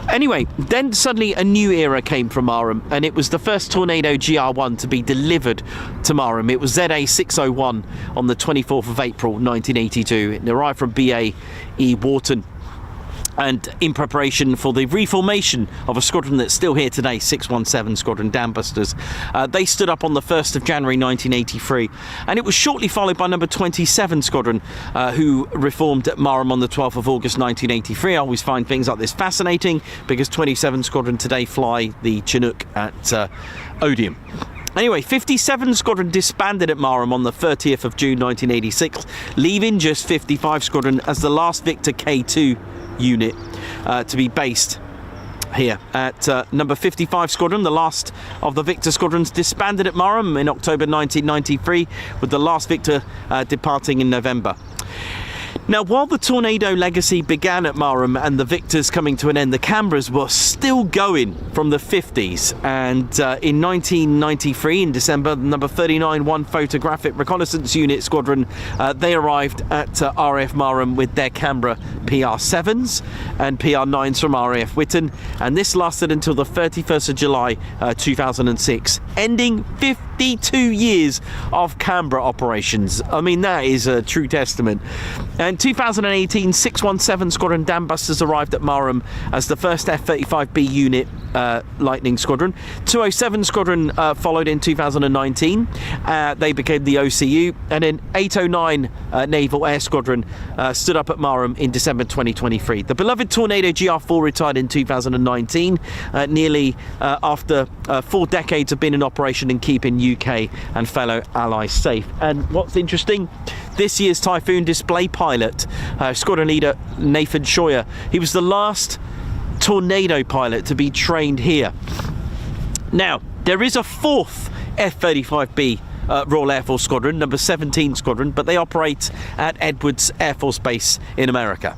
Anyway, then suddenly a new era came from Marham, and it was the first Tornado GR1 to be delivered to Marham. It was ZA601 on the 24th of April 1982. It arrived from BAE Wharton, and in preparation for the reformation of a squadron that's still here today, 617 Squadron Dambusters. They stood up on the 1st of January 1983, and it was shortly followed by number 27 Squadron, who reformed at Marham on the 12th of August 1983. I always find things like this fascinating, because 27 Squadron today fly the Chinook at Odium. Anyway, 57 Squadron disbanded at Marham on the 30th of June 1986, leaving just 55 Squadron as the last Victor K2 unit to be based here at number 55 Squadron. The last of the Victor squadrons disbanded at Marham in October 1993, with the last Victor departing in November. Now, while the Tornado legacy began at Marham and the Victors coming to an end, the Canberras were still going from the 50s, and in 1993, in December, number 39 1 Photographic Reconnaissance Unit Squadron, they arrived at RAF Marham with their Canberra PR7s and PR9s from RAF Whitton, and this lasted until the 31st of July 2006, ending 52 years of Canberra operations. I mean, that is a true testament. In 2018, 617 Squadron Dambusters arrived at Marham as the first F-35B unit Lightning Squadron. 207 Squadron followed in 2019. They became the OCU. And then 809 Naval Air Squadron stood up at Marham in December 2023. The beloved Tornado GR4 retired in 2019, nearly after 4 decades of being in operation and keeping UK and fellow allies safe. And what's interesting, this year's Typhoon display pilot, squadron leader Nathan Scheuer, he was the last Tornado pilot to be trained here. Now, there is a 4th F-35B Royal Air Force Squadron, number 17 Squadron, but they operate at Edwards Air Force Base in America.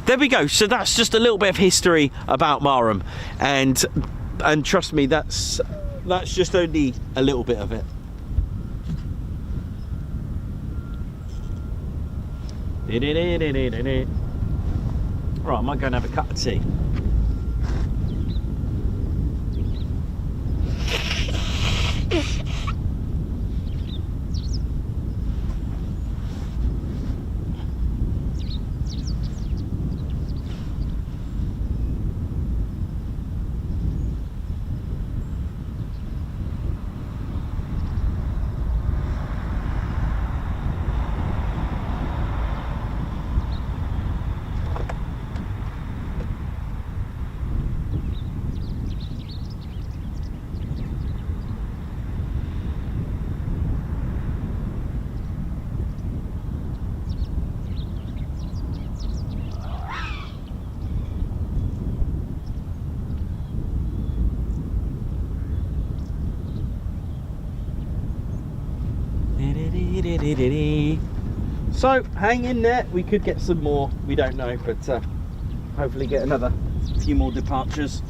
There we go. So that's just a little bit of history about Marham, and trust me, that's just only a little bit of it. Right, I might go and have a cup of tea. So hang in there, we could get some more, we don't know, but hopefully get another few more departures.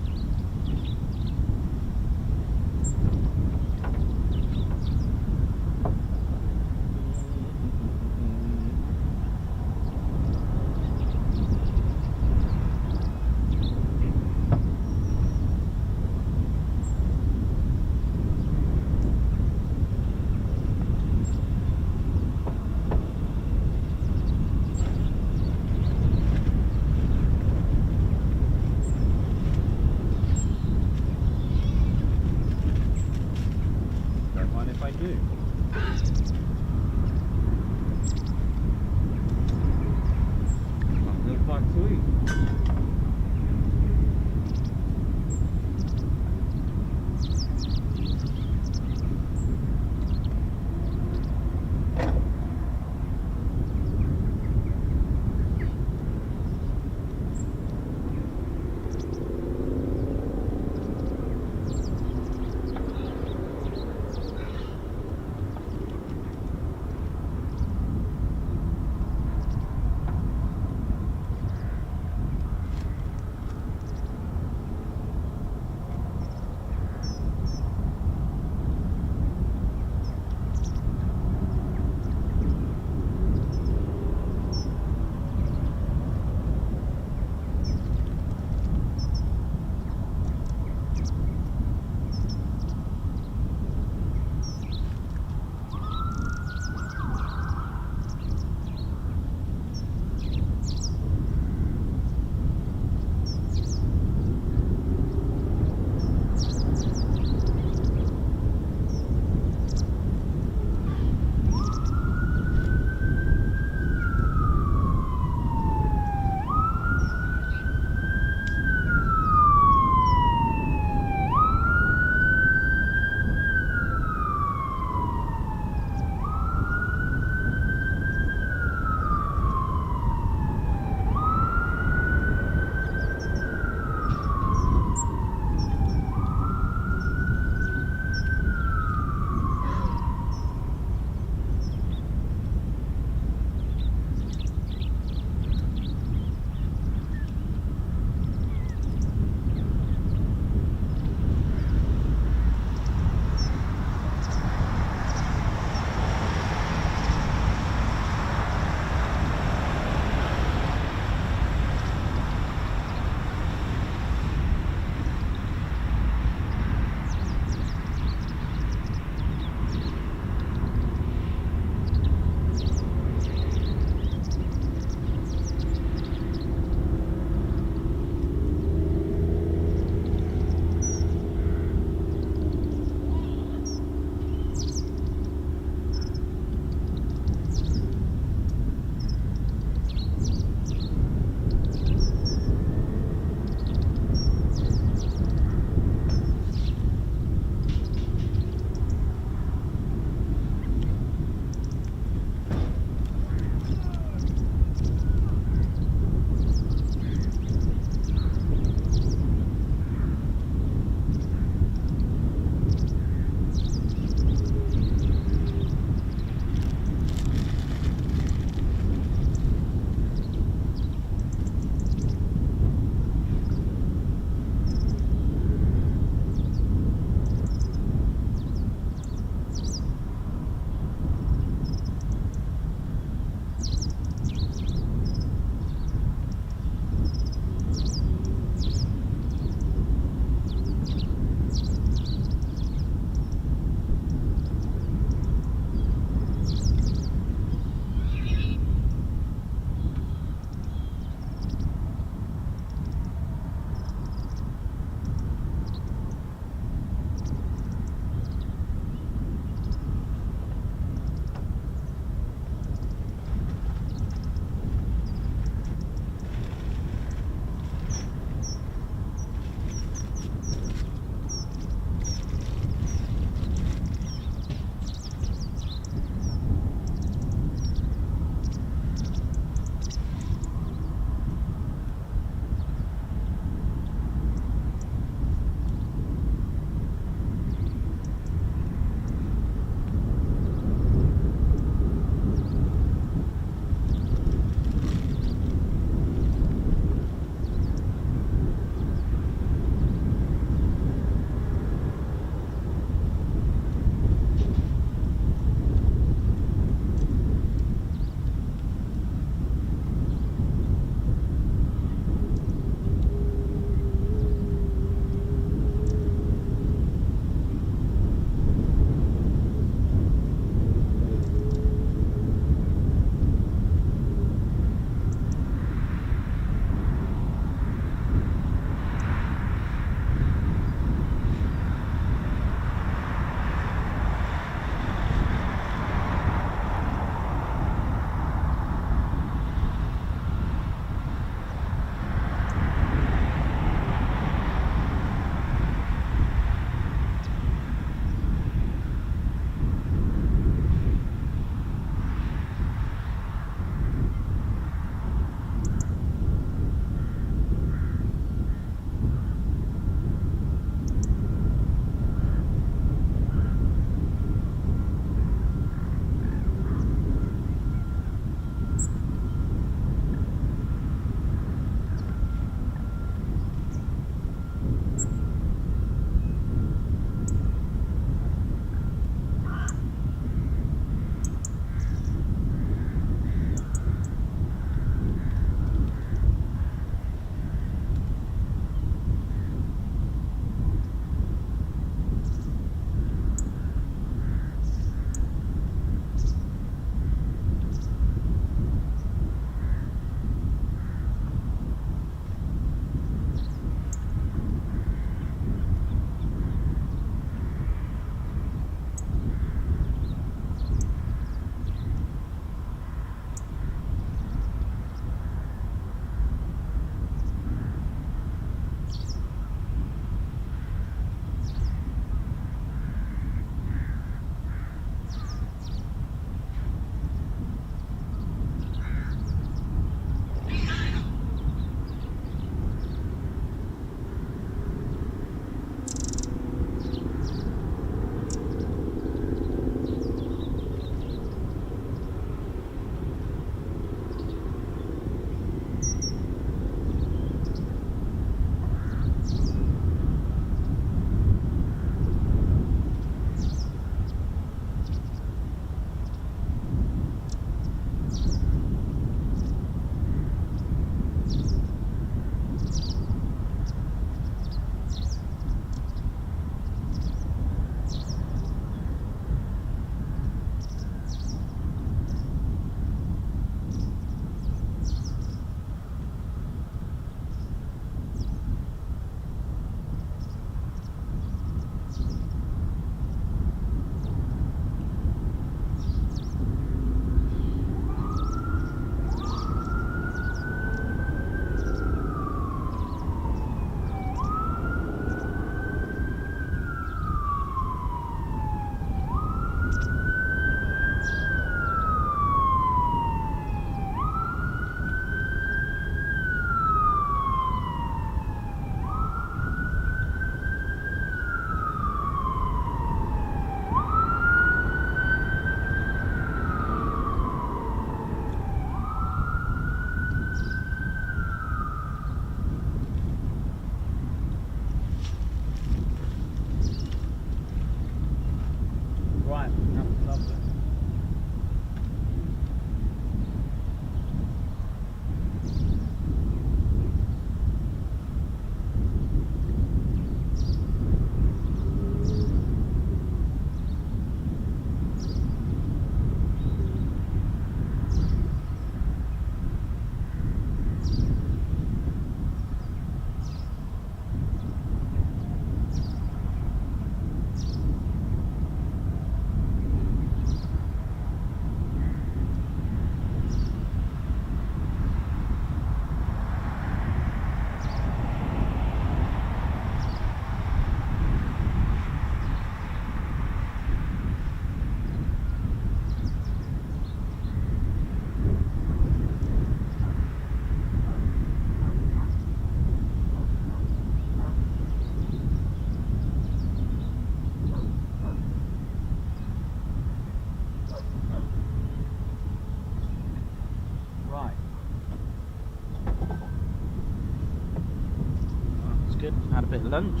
lunch.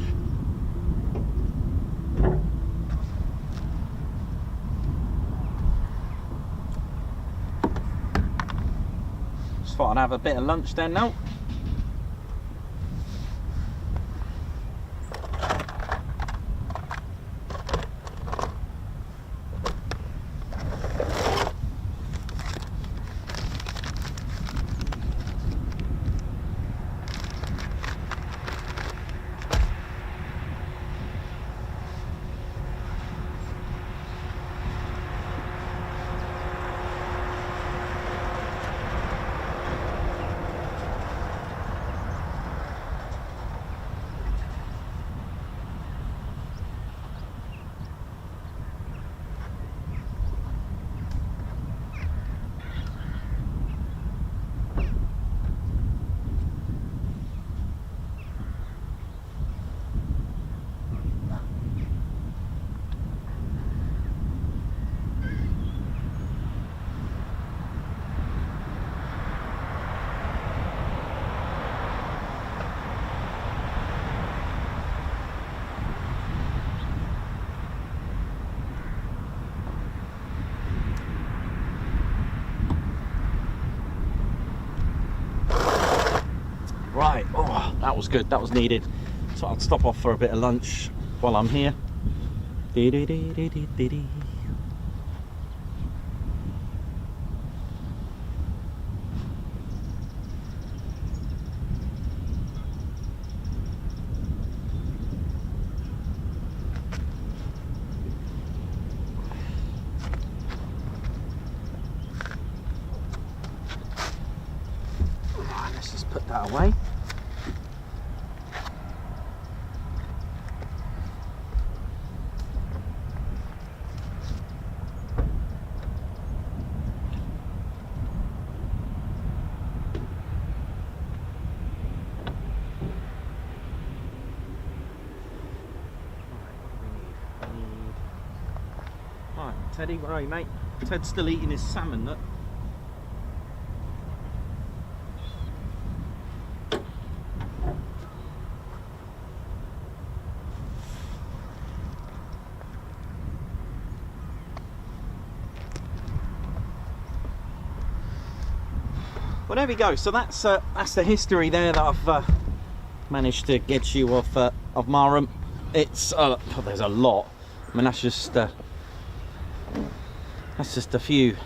Just thought I'd have a bit of lunch then now. Right, oh, that was good, that was needed. So I'll stop off for a bit of lunch while I'm here. Let's just put that away. Right, Teddy, where are you, mate? Ted's still eating his salmon nut. Well, there we go. So that's the history there that I've managed to get you of Marham. It's there's a lot. I mean, that's just a few.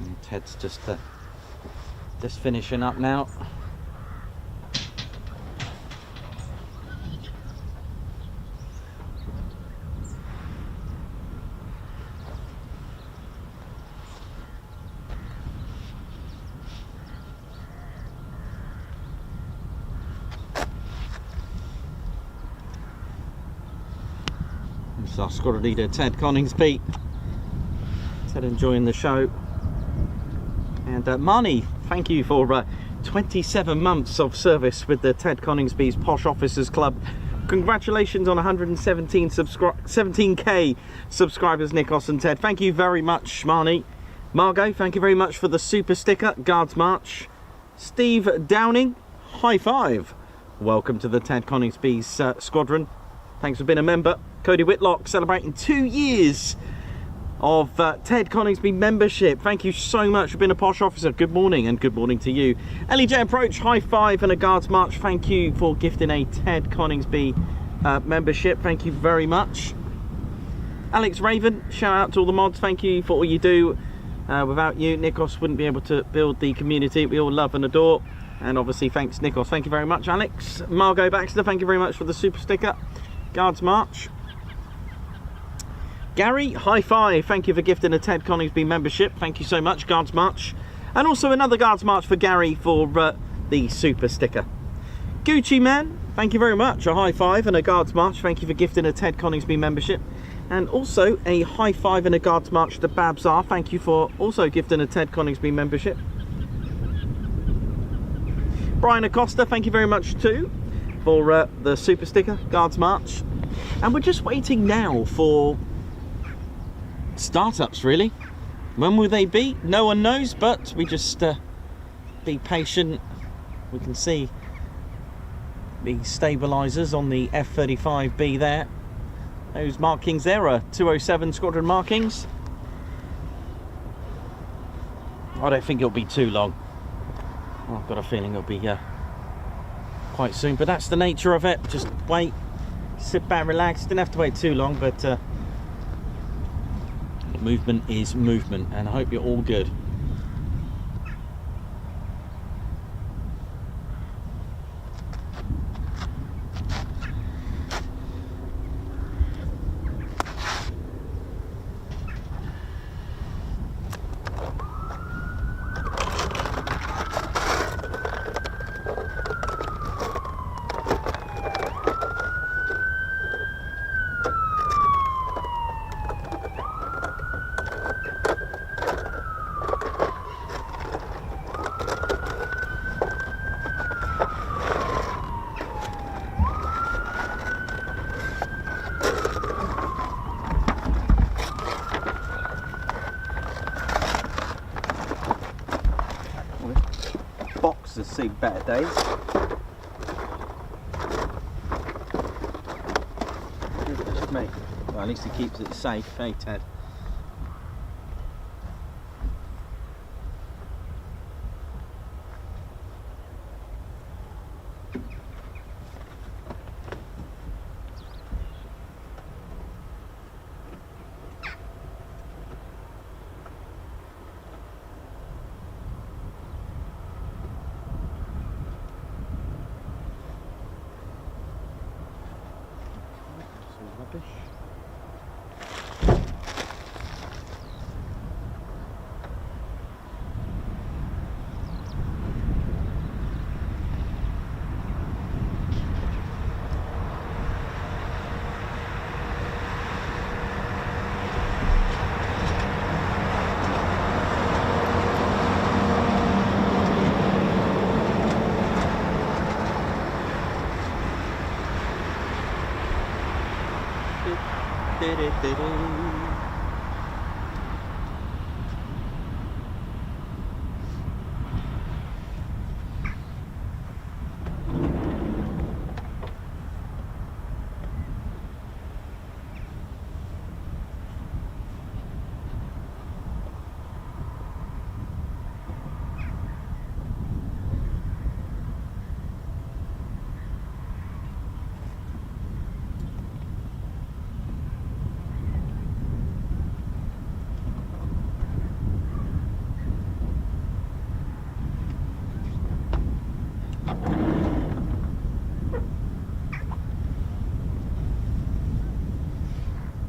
And Ted's just finishing up now. It's our squadron leader, Ted Coningsby. Ted enjoying the show. And Marnie, thank you for 27 months of service with the Ted Coningsby's Posh Officers Club. Congratulations on 17k subscribers, Nikos and Ted. Thank you very much, Marnie. Margot, thank you very much for the super sticker, Guards March. Steve Downing, high five. Welcome to the Ted Coningsby's squadron. Thanks for being a member. Cody Whitlock celebrating 2 years of Ted Coningsby membership. Thank you so much for being a Posh Officer. Good morning, and good morning to you. Ellie J Approach, high five and a Guards March. Thank you for gifting a Ted Coningsby membership. Thank you very much. Alex Raven, shout out to all the mods. Thank you for all you do. Without you, Nikos wouldn't be able to build the community we all love and adore. And obviously, thanks, Nikos. Thank you very much, Alex. Margot Baxter, thank you very much for the super sticker. Guards March. Gary, high five. Thank you for gifting a Ted Coningsby membership. Thank you so much, Guards March. And also another Guards March for Gary for the super sticker. Gucci Man, thank you very much. A high five and a Guards March. Thank you for gifting a Ted Coningsby membership. And also a high five and a Guards March to Babsar. Thank you for also gifting a Ted Coningsby membership. Brian Acosta, thank you very much too. for the super sticker, Guards March. And we're just waiting now for startups, really. When will they be? No one knows, but we just be patient. We can see the stabilisers on the F-35B there. Those markings there are 207 squadron markings. I don't think it'll be too long. I've got a feeling it'll be quite soon, but that's the nature of it. Just wait, sit back, relax. Didn't have to wait too long, but movement is movement, and I hope you're all good. Boxers see better days. Goodness me. Well, at least he keeps it safe, eh, Ted?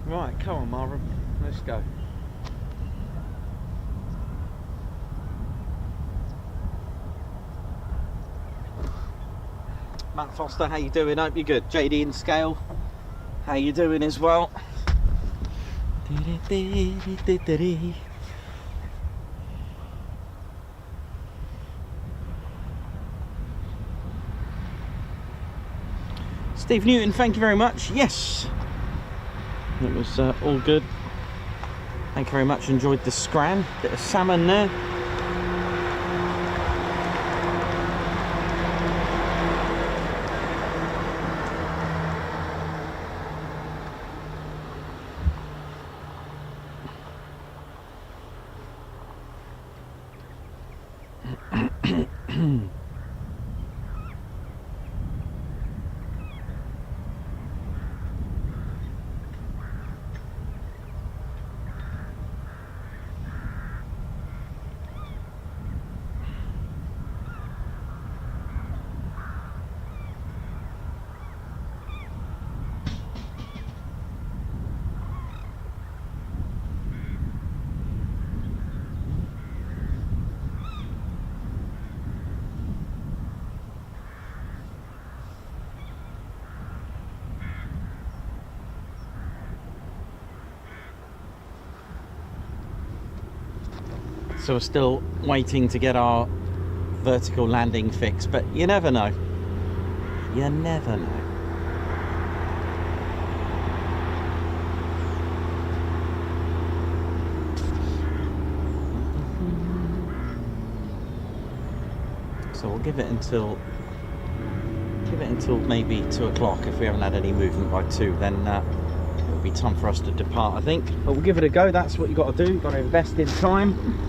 Right, come on, Marham, let's go. Matt Foster, how you doing? Hope you're good. JD and Scale, how you doing as well? Steve Newton, thank you very much. Yes, it was all good. Thank you very much. Enjoyed the scran. Bit of salmon there. So we're still waiting to get our vertical landing fixed, but you never know. You never know. So we'll give it until maybe 2 o'clock. If we haven't had any movement by 2, then it'll be time for us to depart, I think. But we'll give it a go. That's what you got to do. You've got to invest in time.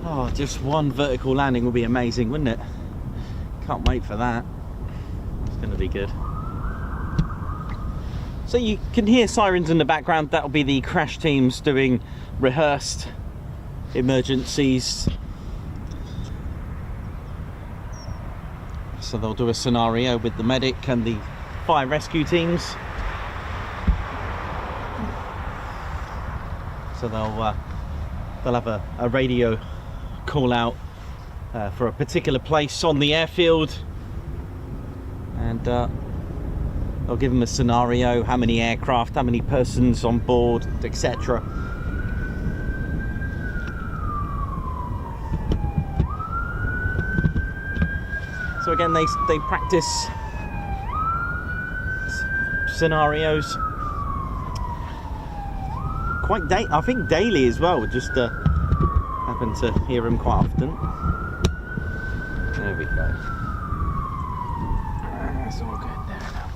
Oh, just one vertical landing would be amazing, wouldn't it? Can't wait for that. It's going to be good. So you can hear sirens in the background. That'll be the crash teams doing rehearsed emergencies. So they'll do a scenario with the medic and the fire rescue teams. So they'll have a radio call out for a particular place on the airfield, and they'll give them a scenario, how many aircraft, how many persons on board, etc. So again, they practice scenarios quite I think daily as well. Just happen to hear them quite often. There we go. That's all good there now.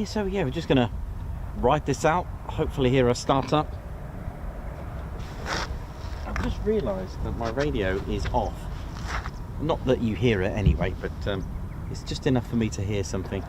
So yeah, we're just gonna ride this out, hopefully hear us start up. I've just realised that my radio is off. Not that you hear it anyway, but it's just enough for me to hear something.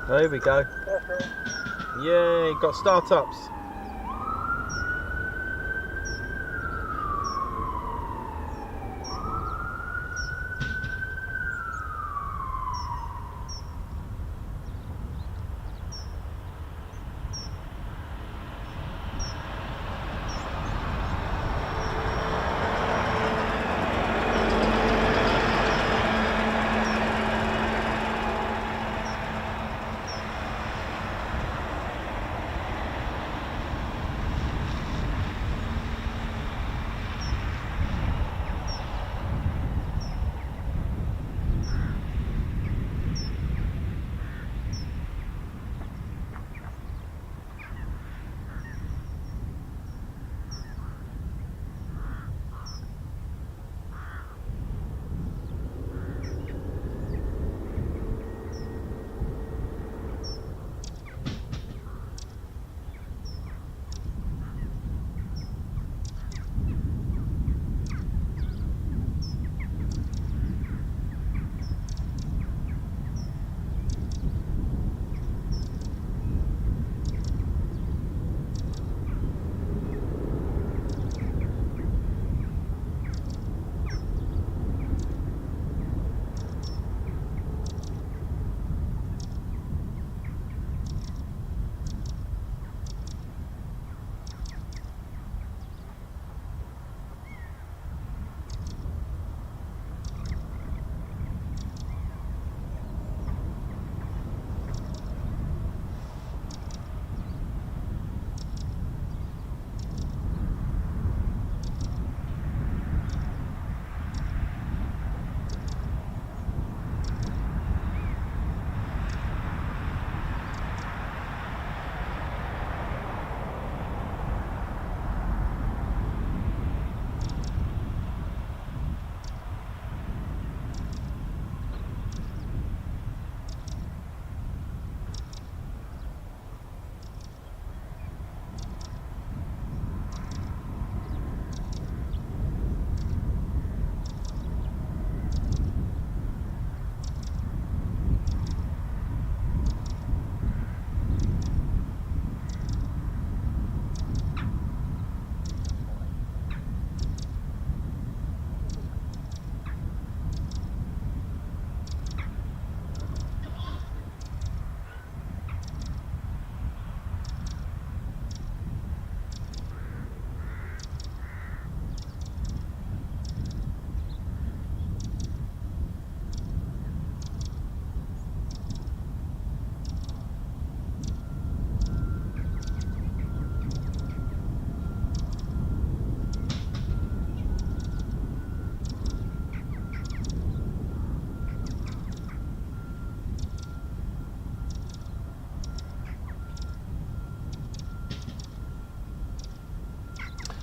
There we go. Yay, got startups.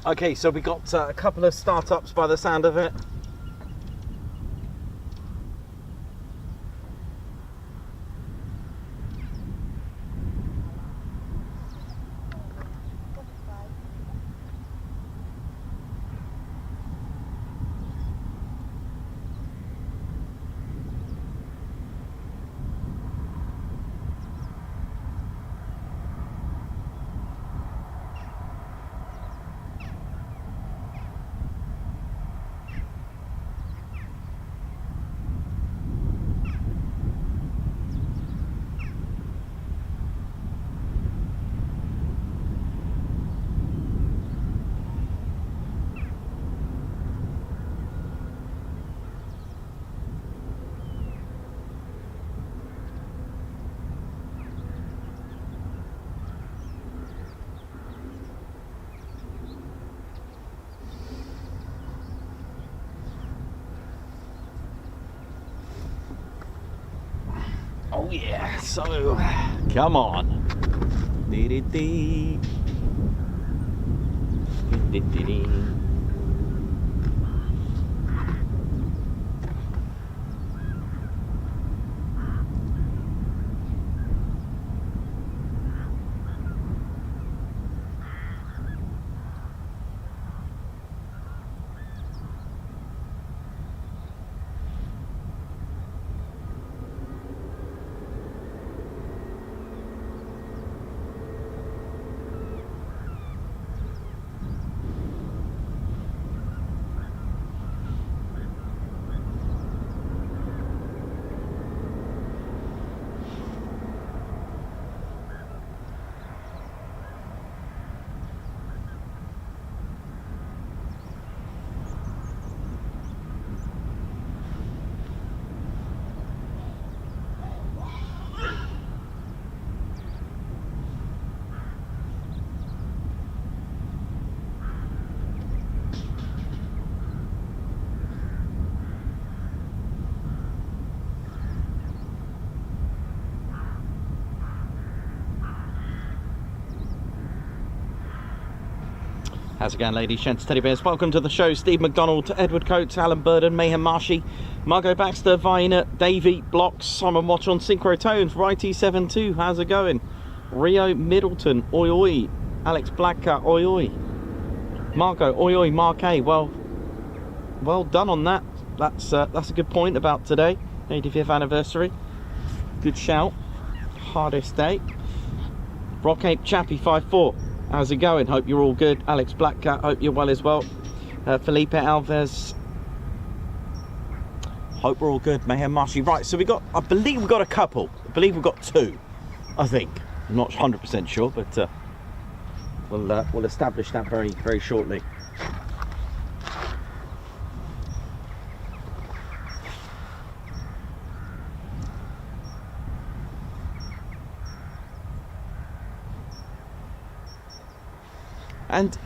Okay, so we got a couple of startups by the sound of it. Oh yeah, so come on. Dee-dee-dee. Dee-dee-dee. How's it going, ladies, gents, teddy bears? Welcome to the show. Steve McDonald, Edward Coates, Alan Burden, Mayhem Marshy, Margot Baxter, Viner, Davey, Blocks, Simon Watch on Synchrotones, Righty72, how's it going? Rio Middleton, oi oi. Alex Blackcat, oi oi. Margot, oi oi. Mark A, well done on that. That's a good point about today, 85th anniversary. Good shout. Hardest day. Rock Ape Chappie 54. How's it going? Hope you're all good. Alex Blackcat, hope you're well as well. Felipe Alves, hope we're all good. Mayhem Marshy. Right, so I believe we got a couple. I believe we've got two, I think. I'm not 100% sure, but we'll establish that very, very shortly. And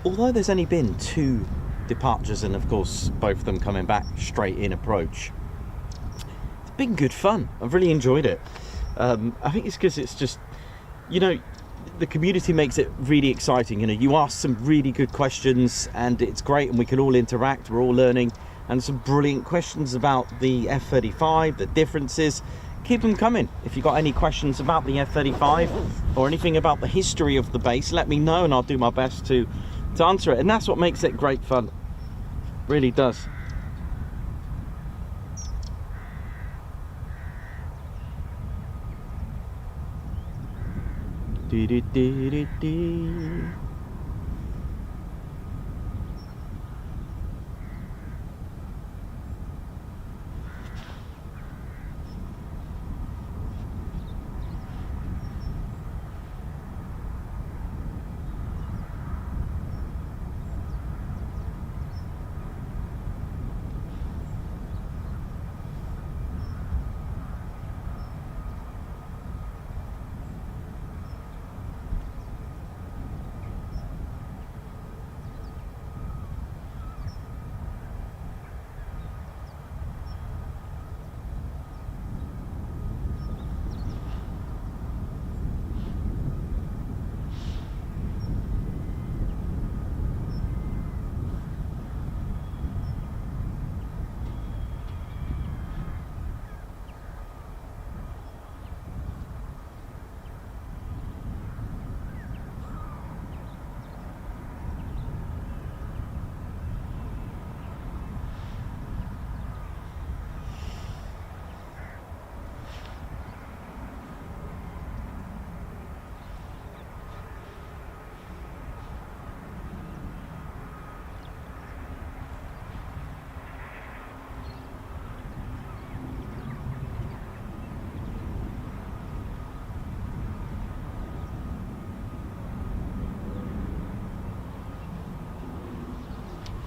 although there's only been 2 departures, and of course both of them coming back straight in approach, it's been good fun. I've really enjoyed it. I think it's because it's just, you know, the community makes it really exciting. You know, you ask some really good questions and it's great, and we can all interact, we're all learning, and some brilliant questions about the F-35, the differences. Keep them coming. If you've got any questions about the F-35 or anything about the history of the base, let me know and I'll do my best to answer it. And that's what makes it great fun. Really does. Dee-dee-dee-dee-dee.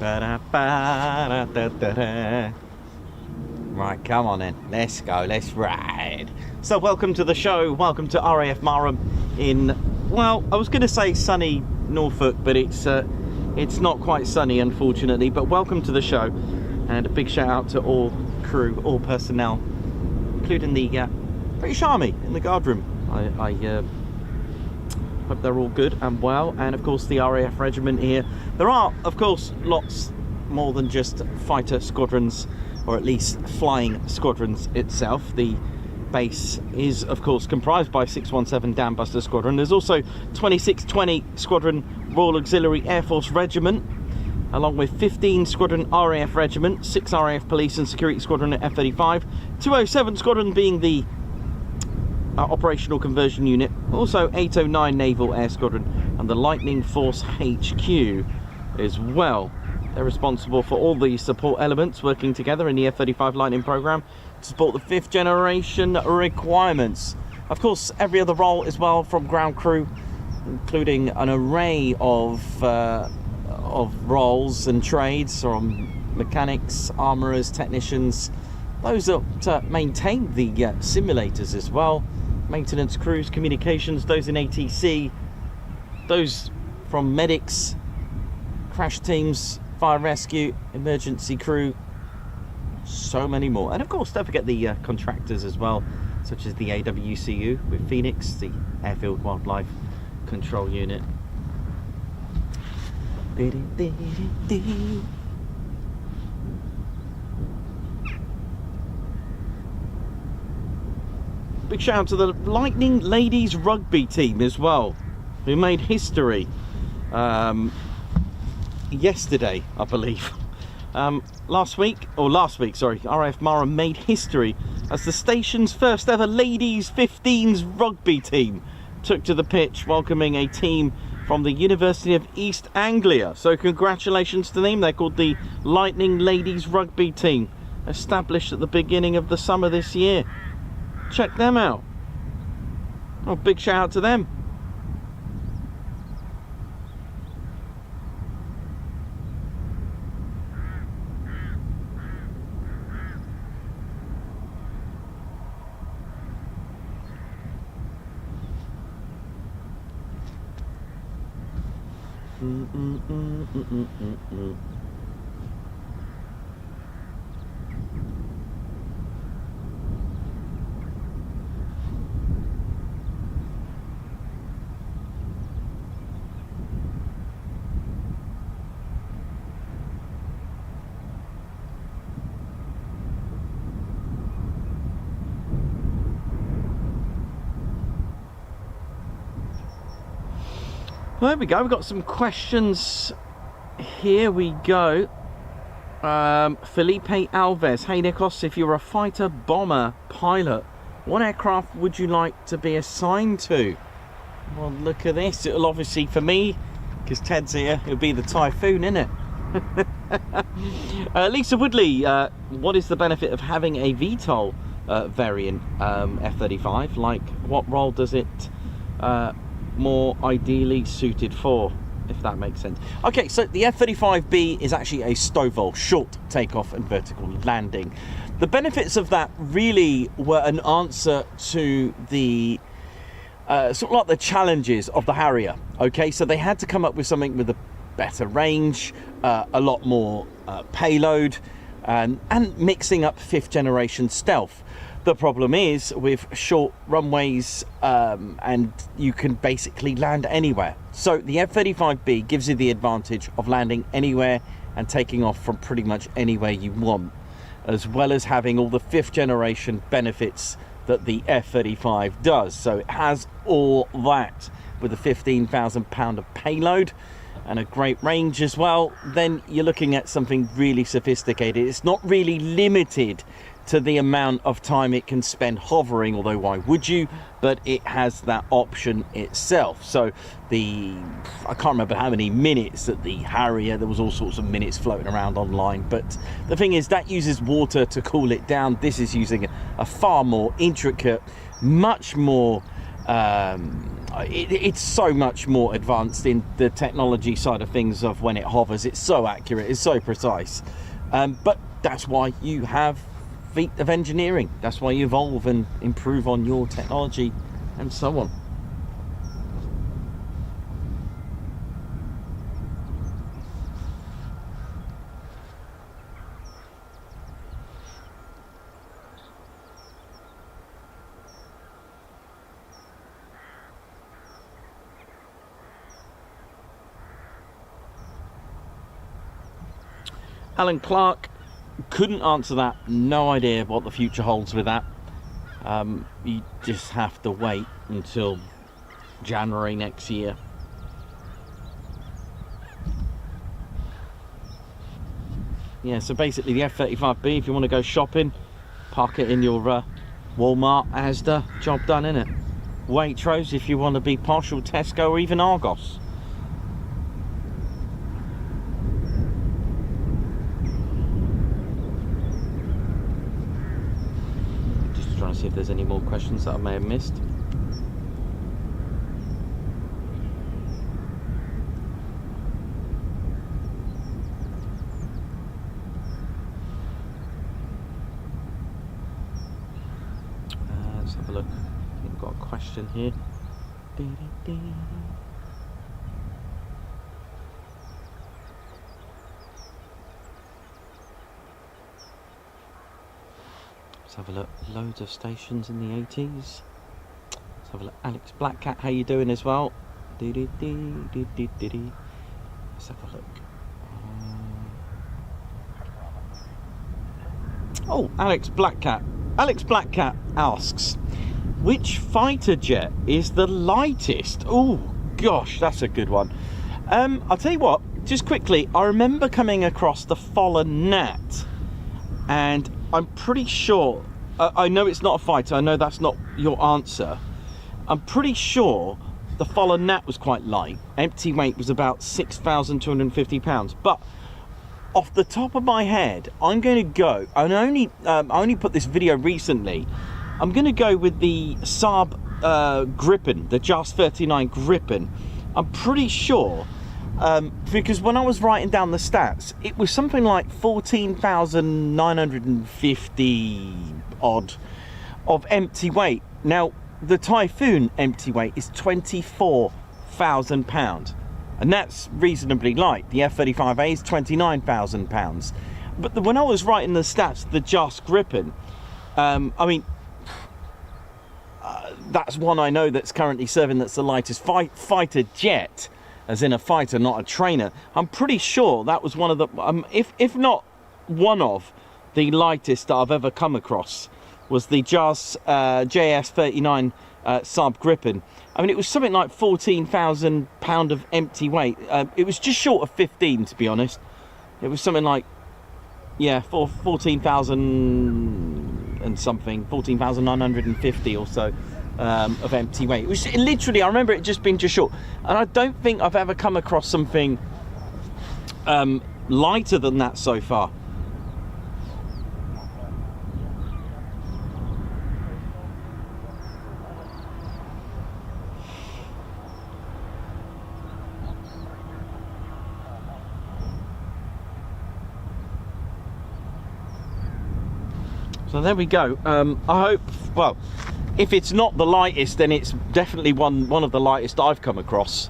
Right, come on then. Let's go. Let's ride. So welcome to the show. Welcome to RAF Marham in, well, I was going to say sunny Norfolk, but it's not quite sunny, unfortunately. But welcome to the show, and a big shout out to all crew, all personnel, including the British Army in the guard room. I hope they're all good and well, and of course the RAF regiment here. There are, of course, lots more than just fighter squadrons, or at least flying squadrons itself. The base is, of course, comprised by 617 Dambusters Squadron. There's also 2620 Squadron Royal Auxiliary Air Force Regiment, along with 15 Squadron RAF Regiment, 6 RAF Police and Security Squadron at F-35, 207 Squadron being the Operational Conversion Unit, also 809 Naval Air Squadron, and the Lightning Force HQ as well. They're responsible for all the support elements working together in the F-35 Lightning program to support the 5th generation requirements. Of course, every other role as well, from ground crew, including an array of roles and trades, from mechanics, armourers, technicians, those that maintain the simulators as well, maintenance crews, communications, those in ATC, those from medics, crash teams, fire rescue, emergency crew, so many more. And of course, don't forget the contractors as well, such as the AWCU with Phoenix, the Airfield Wildlife Control Unit. Big shout out to the Lightning Ladies Rugby team as well, who made history yesterday, I believe. Last week, RAF Marham made history as the station's first ever ladies 15s rugby team took to the pitch, welcoming a team from the University of East Anglia. So congratulations to them. They're called the Lightning Ladies Rugby team, established at the beginning of the summer this year. Check them out. Oh, big shout out to them. Well, there we go. We've got some questions. Here we go. Felipe Alves. Hey Nikos, if you're a fighter bomber pilot, what aircraft would you like to be assigned to? Well, look at this. It'll obviously, for me, because Ted's here, it'll be the Typhoon, innit? Lisa Woodley, what is the benefit of having a VTOL variant F-35? Like, what role does it more ideally suited for, if that makes sense? Okay, so the F-35B is actually a STOVL, short takeoff and vertical landing. The benefits of that really were an answer to the sort of like the challenges of the Harrier. Okay, so they had to come up with something with a better range, a lot more payload, and mixing up 5th generation stealth. The problem is with short runways, and you can basically land anywhere. So the F-35B gives you the advantage of landing anywhere and taking off from pretty much anywhere you want, as well as having all the 5th generation benefits that the F-35 does. So it has all that with a 15,000 pound of payload and a great range as well. Then you're looking at something really sophisticated. It's not really limited to the amount of time it can spend hovering, although why would you, but it has that option itself. So I can't remember how many minutes that the Harrier, there was all sorts of minutes floating around online, but the thing is that uses water to cool it down. This is using a far more intricate, much more it's so much more advanced in the technology side of things of when it hovers. It's so accurate, it's so precise. But that's why you have feat of engineering. That's why you evolve and improve on your technology and so on. Alan Clark, couldn't answer that. No idea what the future holds with that. You just have to wait until January next year. Yeah, so basically the F-35B, if you want to go shopping, park it in your Walmart, Asda, job done, innit? Waitrose if you want to be partial Tesco or even Argos. Trying to see if there's any more questions that I may have missed. Let's have a look. I think I've got a question here. Have a look. Loads of stations in the 80s. Let's have a look. Alex Blackcat, how you doing as well? Let's have a look. Oh, Alex Blackcat. Alex Blackcat asks, which fighter jet is the lightest? Oh gosh, that's a good one. I'll tell you what, just quickly, I remember coming across the Fallen Gnat, and I'm pretty sure, I know it's not a fighter, I know that's not your answer. I'm pretty sure the Fallen Gnat was quite light. Empty weight was about 6,250 pounds. But off the top of my head, I'm going to go, I only put this video recently, I'm going to go with the Saab Gripen, the JAS 39 Gripen. I'm pretty sure, because when I was writing down the stats, it was something like 14,950 odd of empty weight. Now, the Typhoon empty weight is 24,000 pounds, and that's reasonably light. The F-35A is 29,000 pounds. But when I was writing the stats, the JAS Gripen, I mean, that's one I know that's currently serving, that's the lightest fighter jet, as in a fighter, not a trainer. I'm pretty sure that was one of the, if not one of the lightest that I've ever come across, was the JAS JS-39 Saab Gripen. I mean, it was something like 14,000 pound of empty weight. It was just short of 15, to be honest. It was something like, yeah, 14,000 and something, 14,950 or so of empty weight. It was literally, I remember it just being just short. And I don't think I've ever come across something lighter than that so far. So there we go. I hope, well, if it's not the lightest, then it's definitely one of the lightest I've come across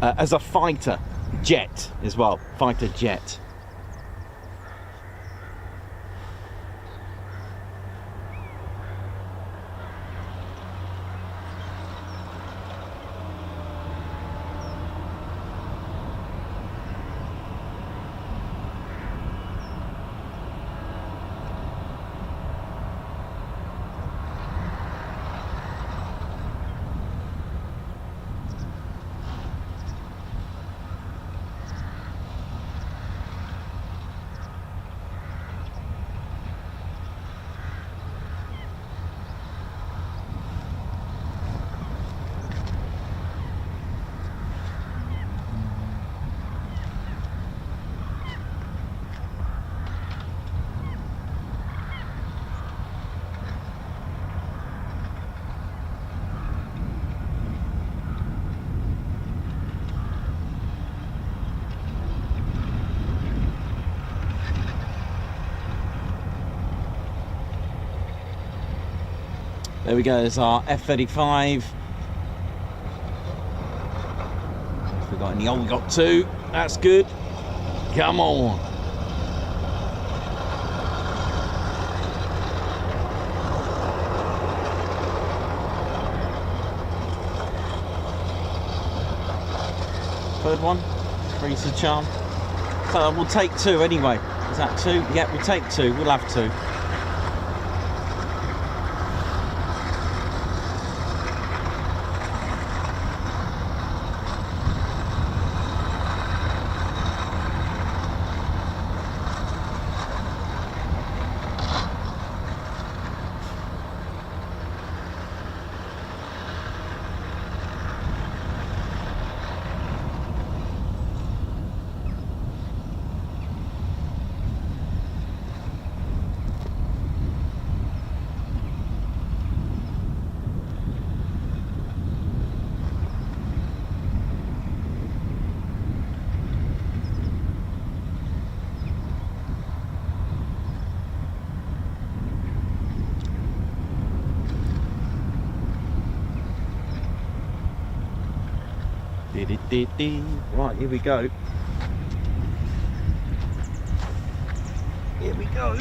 as a fighter jet as well. Fighter jet. There we go, there's our F-35. If we got any, oh, we got 2. That's good. Come on. Third one, freezer charm. So we'll take 2 anyway. Is that 2? Yeah, we'll take 2. We'll have 2. Right, here we go. Here we go.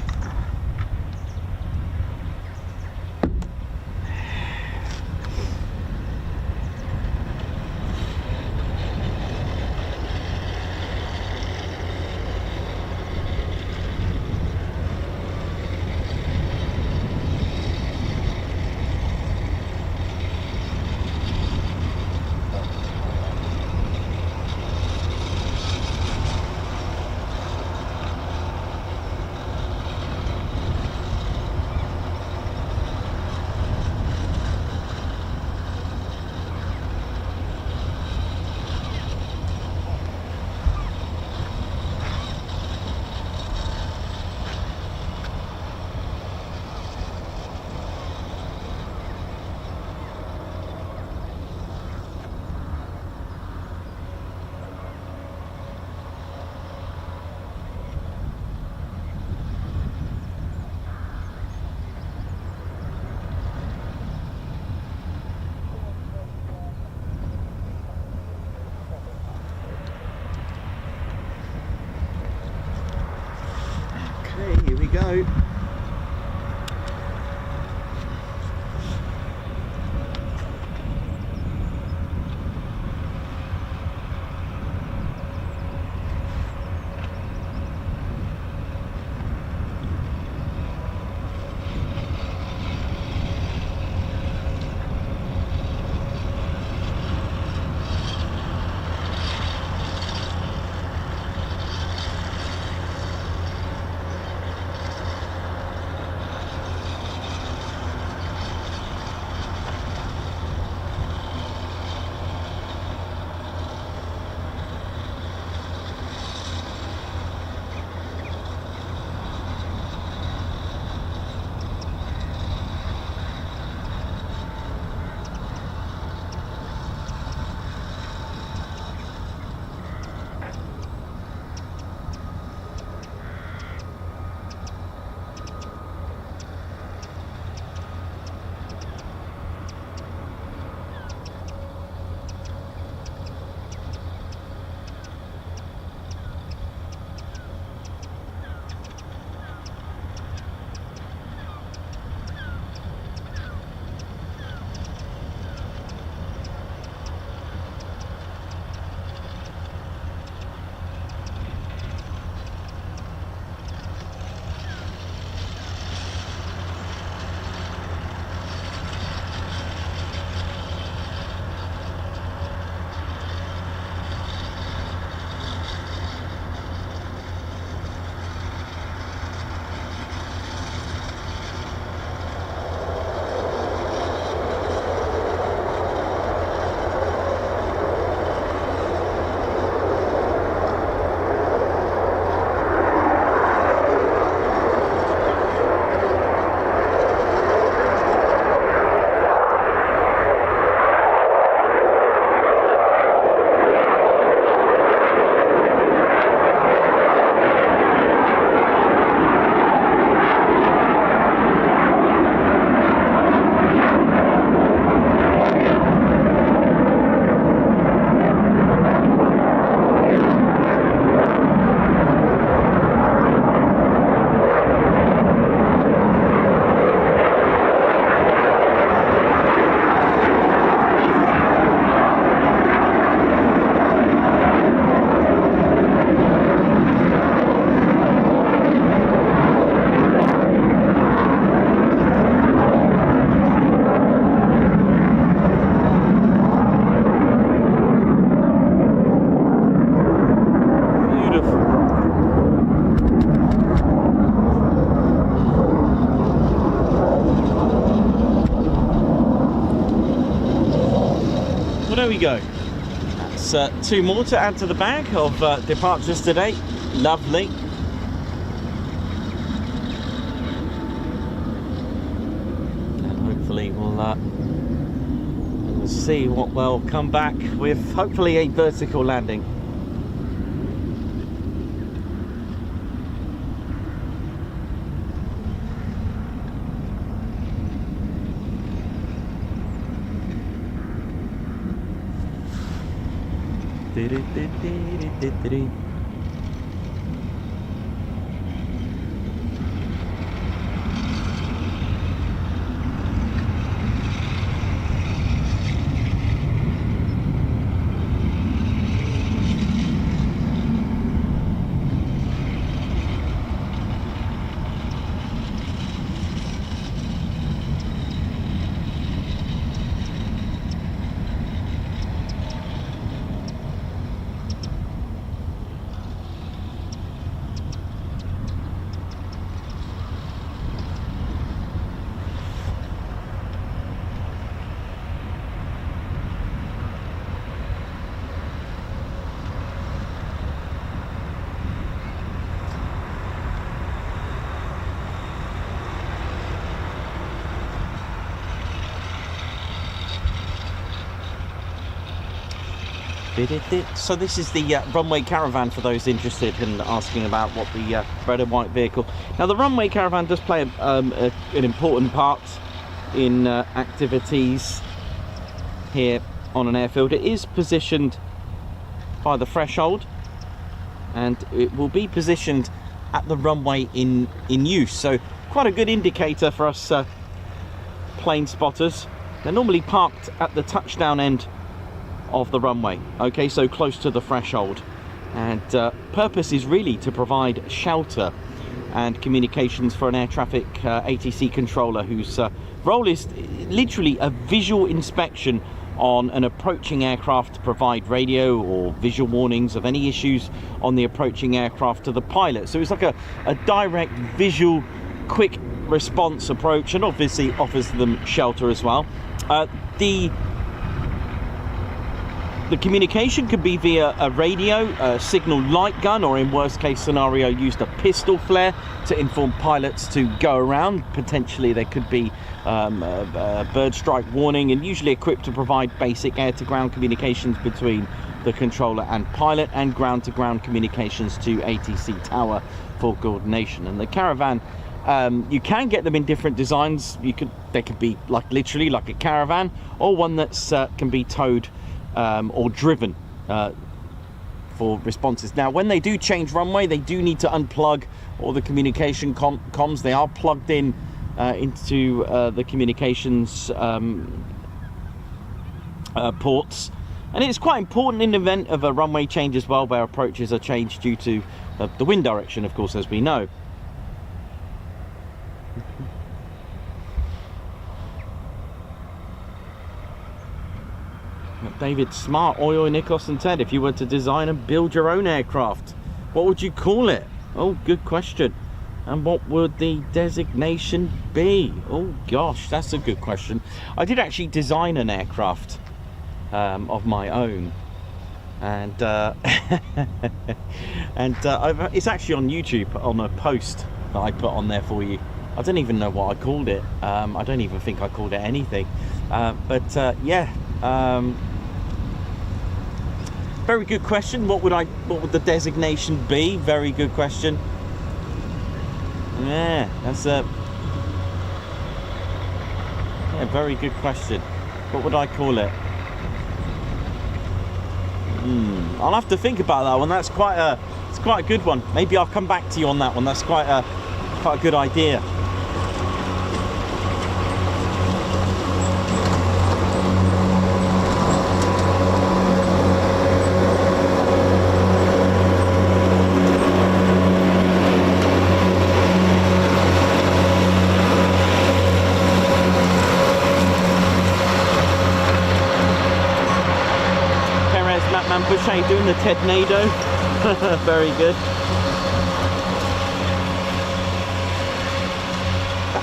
Here we go. there we go. That's 2 more to add to the bag of departures today. Lovely. And hopefully we'll see what we'll come back with. Hopefully a vertical landing. So this is the runway caravan for those interested in asking about what the red and white vehicle. Now the runway caravan does play an important part in activities here on an airfield. It is positioned by the threshold and it will be positioned at the runway in use. So quite a good indicator for us plane spotters. They're normally parked at the touchdown end of the runway, okay, so close to the threshold, and purpose is really to provide shelter and communications for an air traffic ATC controller whose role is literally a visual inspection on an approaching aircraft to provide radio or visual warnings of any issues on the approaching aircraft to the pilot. So it's like a direct visual quick response approach, and obviously offers them shelter as well. The communication could be via a radio, a signal light gun, or in worst case scenario used a pistol flare to inform pilots to go around. Potentially there could be a bird strike warning, and usually equipped to provide basic air-to-ground communications between the controller and pilot, and ground-to-ground communications to ATC tower for coordination. And the caravan, you can get them in different designs. They could be like literally like a caravan, or one that's can be towed or driven for responses. Now when they do change runway, they do need to unplug all the communication comms. They are plugged in into the communications ports, and it's quite important in the event of a runway change as well, where approaches are changed due to the wind direction, of course, as we know. David, smart oil, Nikos and Ted, if you were to design and build your own aircraft, what would you call it? Oh, good question. And what would the designation be? Oh gosh, that's a good question. I did actually design an aircraft of my own, and it's actually on YouTube on a post that I put on there for you. I don't even know what I called it. I don't even think I called it anything, yeah. Very good question. What would the designation be? Very good question. Yeah, that's a very good question. What would I call it? I'll have to think about that one. It's quite a good one. Maybe I'll come back to you on that one. That's quite a good idea. Boucher doing the Tednado. Very good.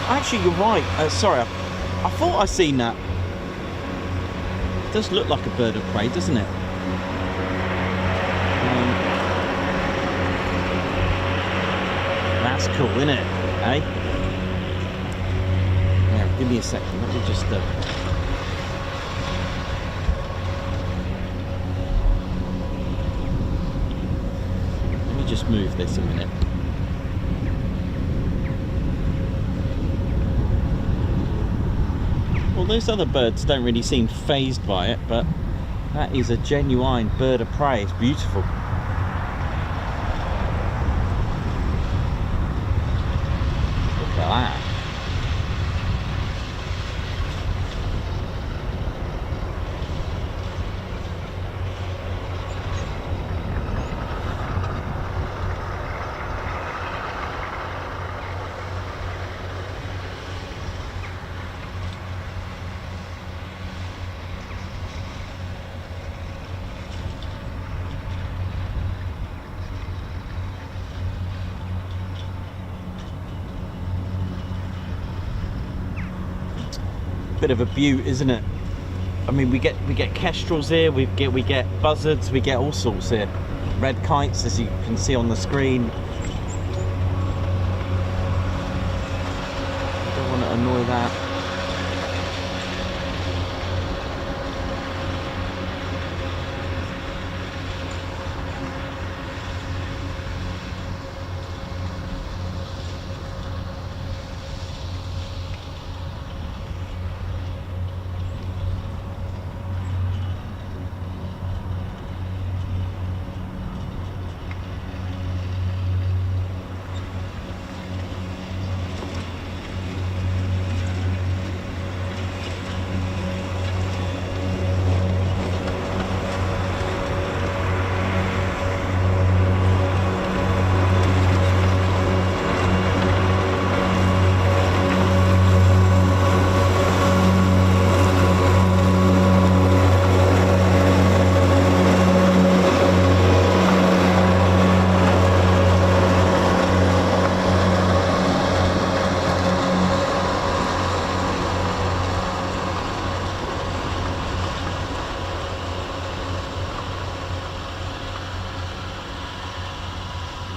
Actually, you're right. Sorry, I thought I seen that. It does look like a bird of prey, doesn't it? That's cool, isn't it? Eh? Yeah, give me a second. Let me just. Let me just move this a minute. Well, those other birds don't really seem fazed by it, but that is a genuine bird of prey. It's beautiful. Look at that. Bit of a beaut, isn't it? I mean, we get kestrels here, we get buzzards, we get all sorts here. Red kites, as you can see on the screen. Don't want to annoy that.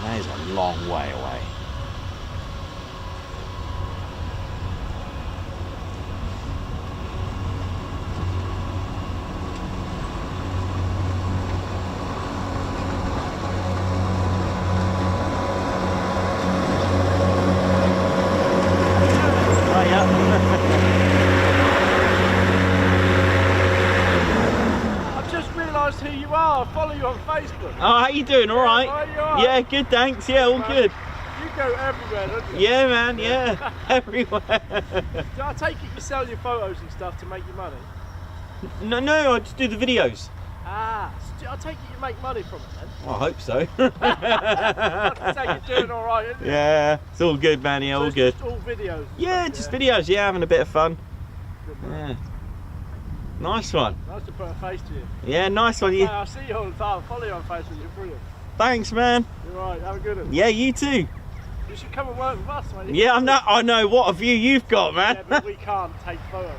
That is a long way away. Who you are, I follow you on Facebook. Oh, how you doing? All right? Right. Yeah, good, thanks. Yeah, all good. You go everywhere, don't you? Yeah, man, yeah. Everywhere. Do I take it you sell your photos and stuff to make your money? No, I just do the videos. Ah, so I take it you make money from it then? I hope so. I take you're doing all right, isn't it? Yeah, it's all good, man. Yeah, So all it's good. just all videos? Yeah, just videos. Yeah, having a bit of fun. Good man. Yeah. Nice one. Nice to put a face to you. Yeah, nice one. Yeah, I see you all the time. I follow you on Facebook. You're brilliant. Thanks, man. You're right. Have a good one. Yeah, you too. You should come and work with us, mate. Yeah, I know. What a view you've got, man. Yeah, but we can't take photos.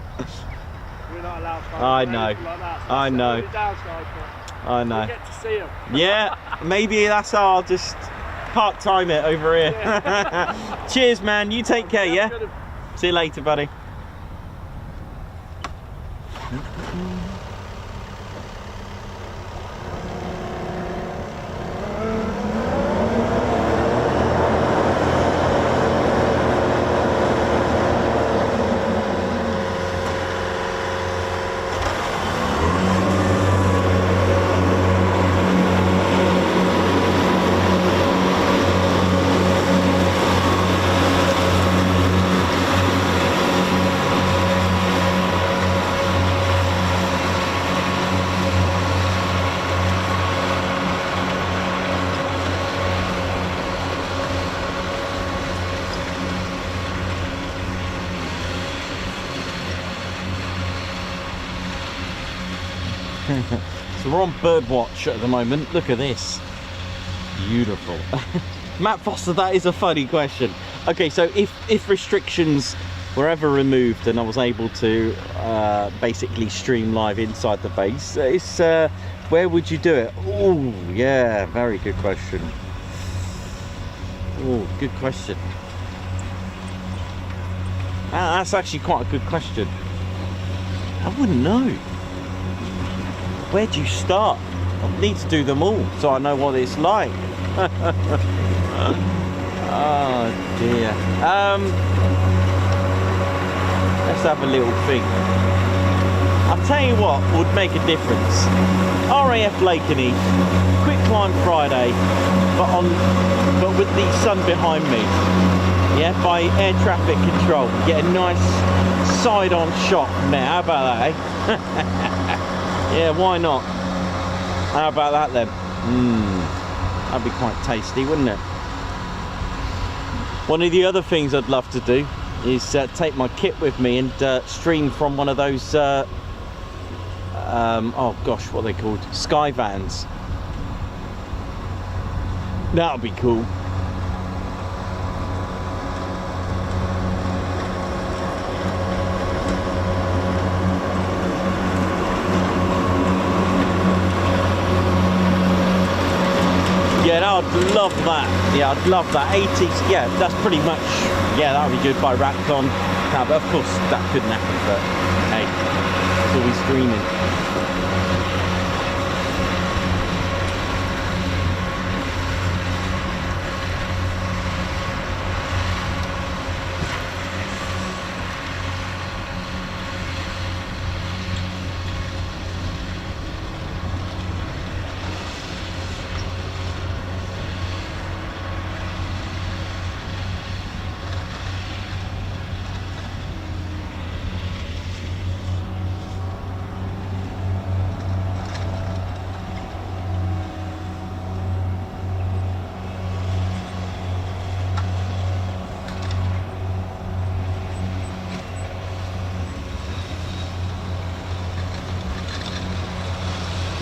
We're not allowed photos. I or know. anything like that, so I that's know. the only downside, but I know. we get to see them. Yeah, maybe that's how I'll just part-time it over here. Yeah. Cheers, man. You take care, yeah? Good. See you later, buddy. So we're on bird watch at the moment. Look at this. Beautiful. Matt Foster, that is a funny question. Okay, so if restrictions wherever removed, and I was able to basically stream live inside the base. It's where would you do it? Oh yeah, very good question. Oh, good question. That's actually quite a good question. I wouldn't know. Where do you start? I need to do them all so I know what it's like. Oh dear. Let's have a little think. I'll tell you what would make a difference. RAF Lakenheath, quick climb Friday, but with the sun behind me. Yeah, by air traffic control. Get a nice side-on shot from there. How about that, eh? Yeah, why not? How about that then? That'd be quite tasty, wouldn't it? One of the other things I'd love to do is take my kit with me and stream from one of those oh gosh, what are they called? Sky vans. That would be cool. Yeah, I'd love that. Yeah, I'd love that. 80s, yeah, that's pretty much, yeah, that would be good by Ratcon. No, but of course, that couldn't happen, but hey, it's always dreaming.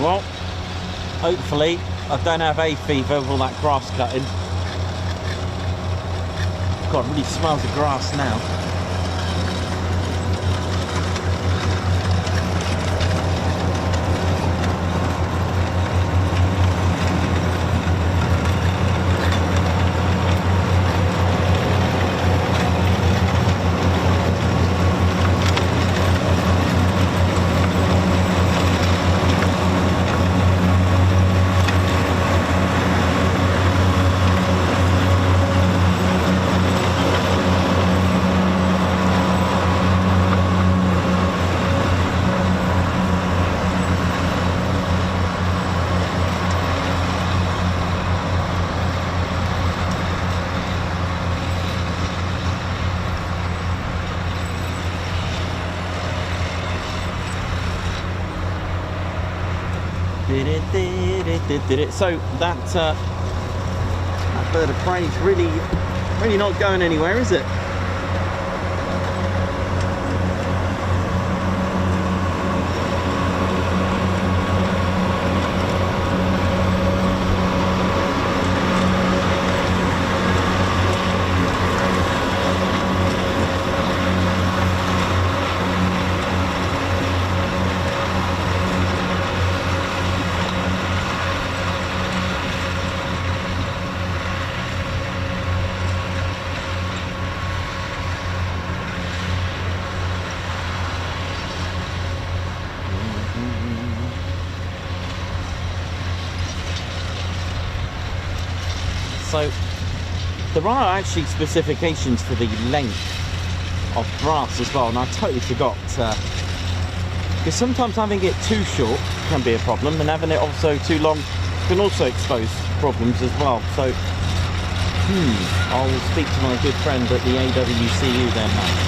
Well, hopefully I don't have hay fever with all that grass cutting. God, it really smells of grass now. So that bird of prey is really not going anywhere, is it? So there are actually specifications for the length of brass as well, and I totally forgot, because sometimes having it too short can be a problem, and having it also too long can also expose problems as well. So I'll speak to my good friend at the AWCU then, mate.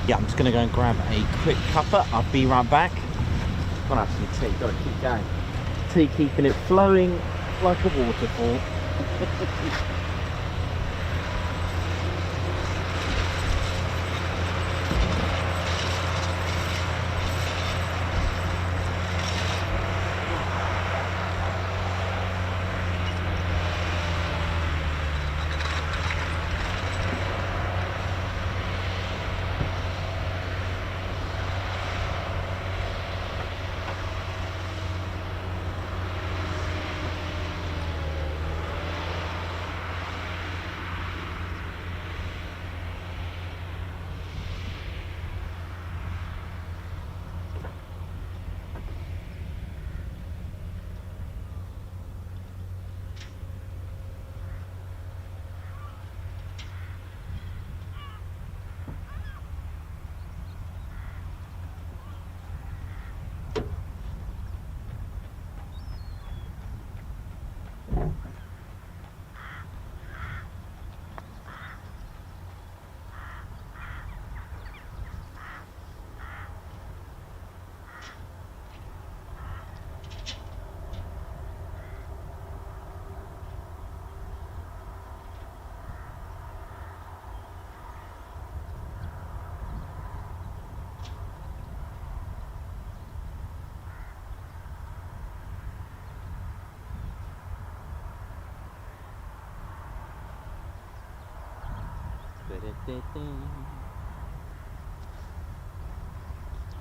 Yeah, I'm just gonna go and grab a quick cuppa. I'll be right back. Gotta have some tea, gotta keep going. Tea keeping it flowing like a waterfall.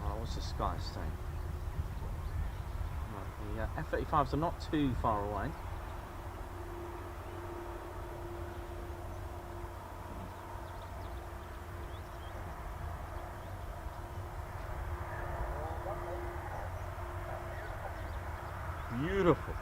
Oh, what's the sky saying? Right, the F-35s are not too far away. Beautiful.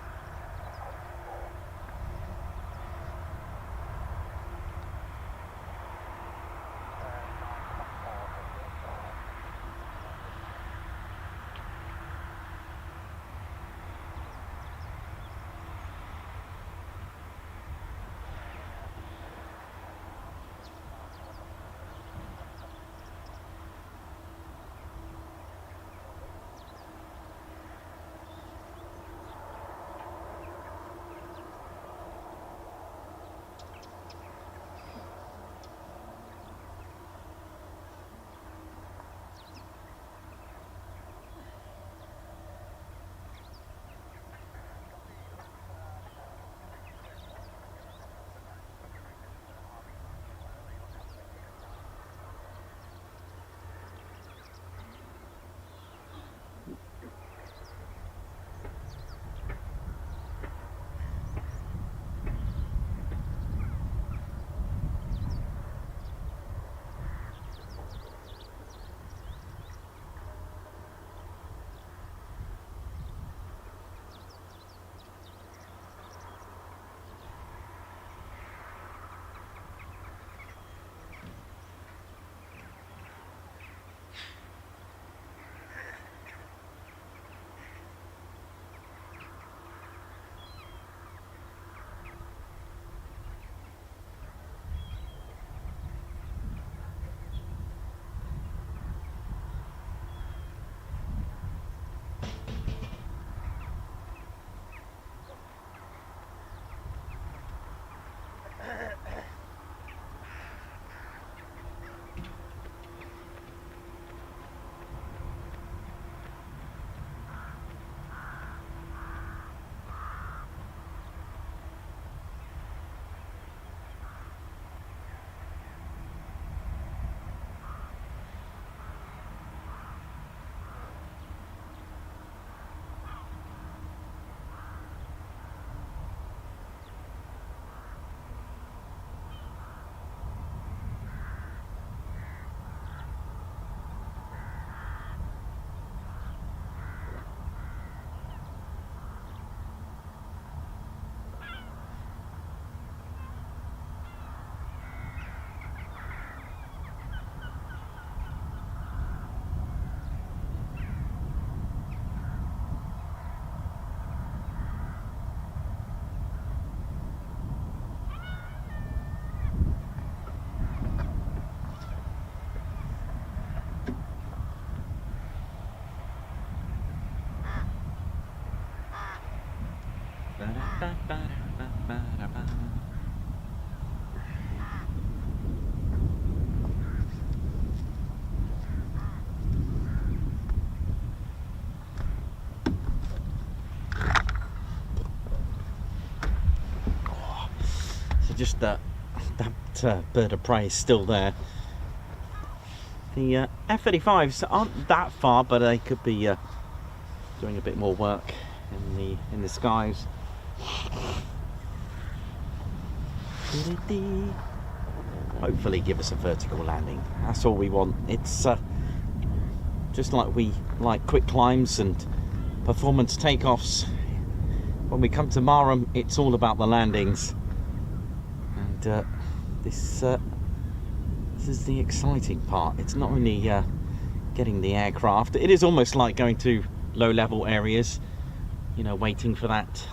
So just that bird of prey is still there. The F-35s aren't that far, but they could be doing a bit more work in the skies. Hopefully give us a vertical landing. That's all we want. It's just like we like quick climbs and performance takeoffs. When we come to Marham, it's all about the landings. And this is the exciting part. It's not only getting the aircraft, it is almost like going to low-level areas, you know, waiting for that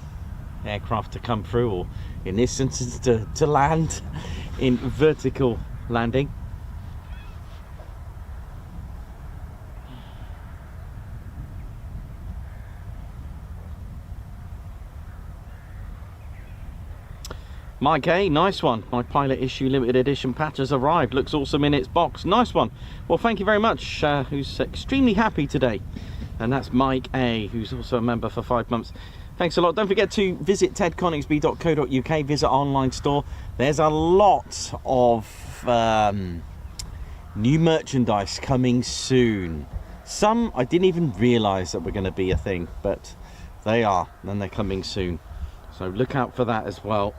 aircraft to come through, or in this instance to land in vertical landing. Mike A, nice one. My pilot issue limited edition patch has arrived. Looks awesome in its box. Nice one. Well, thank you very much. Who's extremely happy today. And that's Mike A, who's also a member for 5 months. Thanks a lot. Don't forget to visit tedconingsby.co.uk, visit our online store. There's a lot of new merchandise coming soon. Some I didn't even realise that were going to be a thing, but they are, and they're coming soon. So look out for that as well.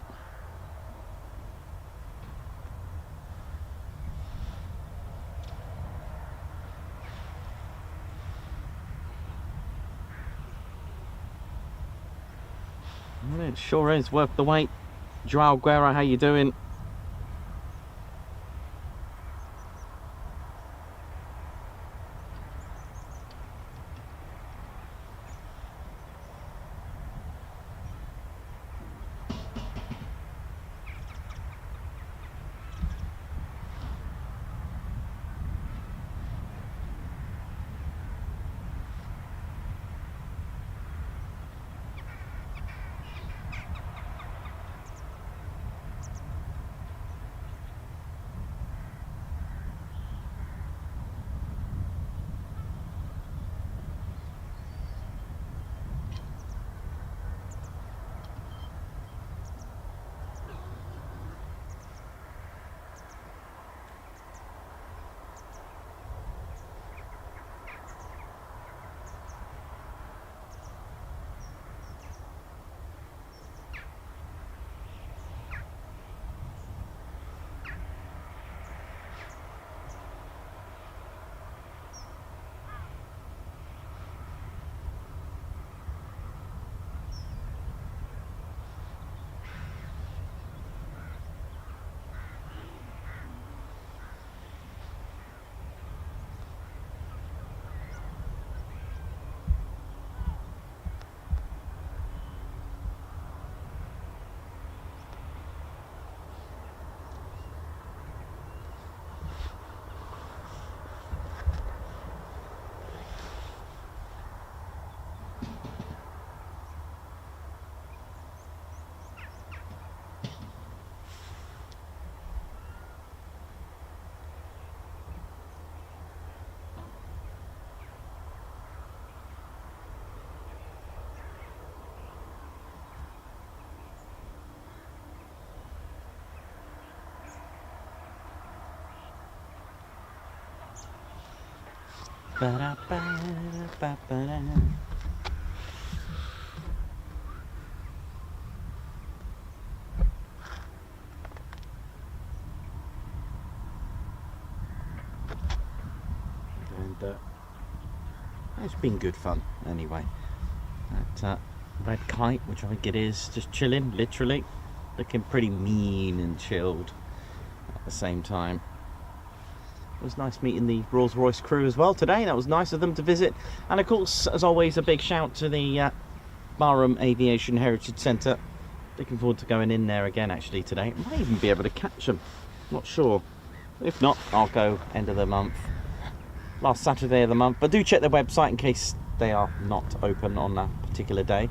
It sure is worth the wait. Joao Guerra, how you doing? Ba-da-ba-da-ba-ba-da. And it's been good fun anyway. That red kite, which I think it is, just chilling, literally looking pretty mean and chilled at the same time. It was nice meeting the Rolls-Royce crew as well today. That was nice of them to visit. And of course, as always, a big shout to the Marham Aviation Heritage Centre. Looking forward to going in there again actually today. Might even be able to catch them. Not sure. If not, I'll go end of the month. Last Saturday of the month. But do check their website in case they are not open on that particular day.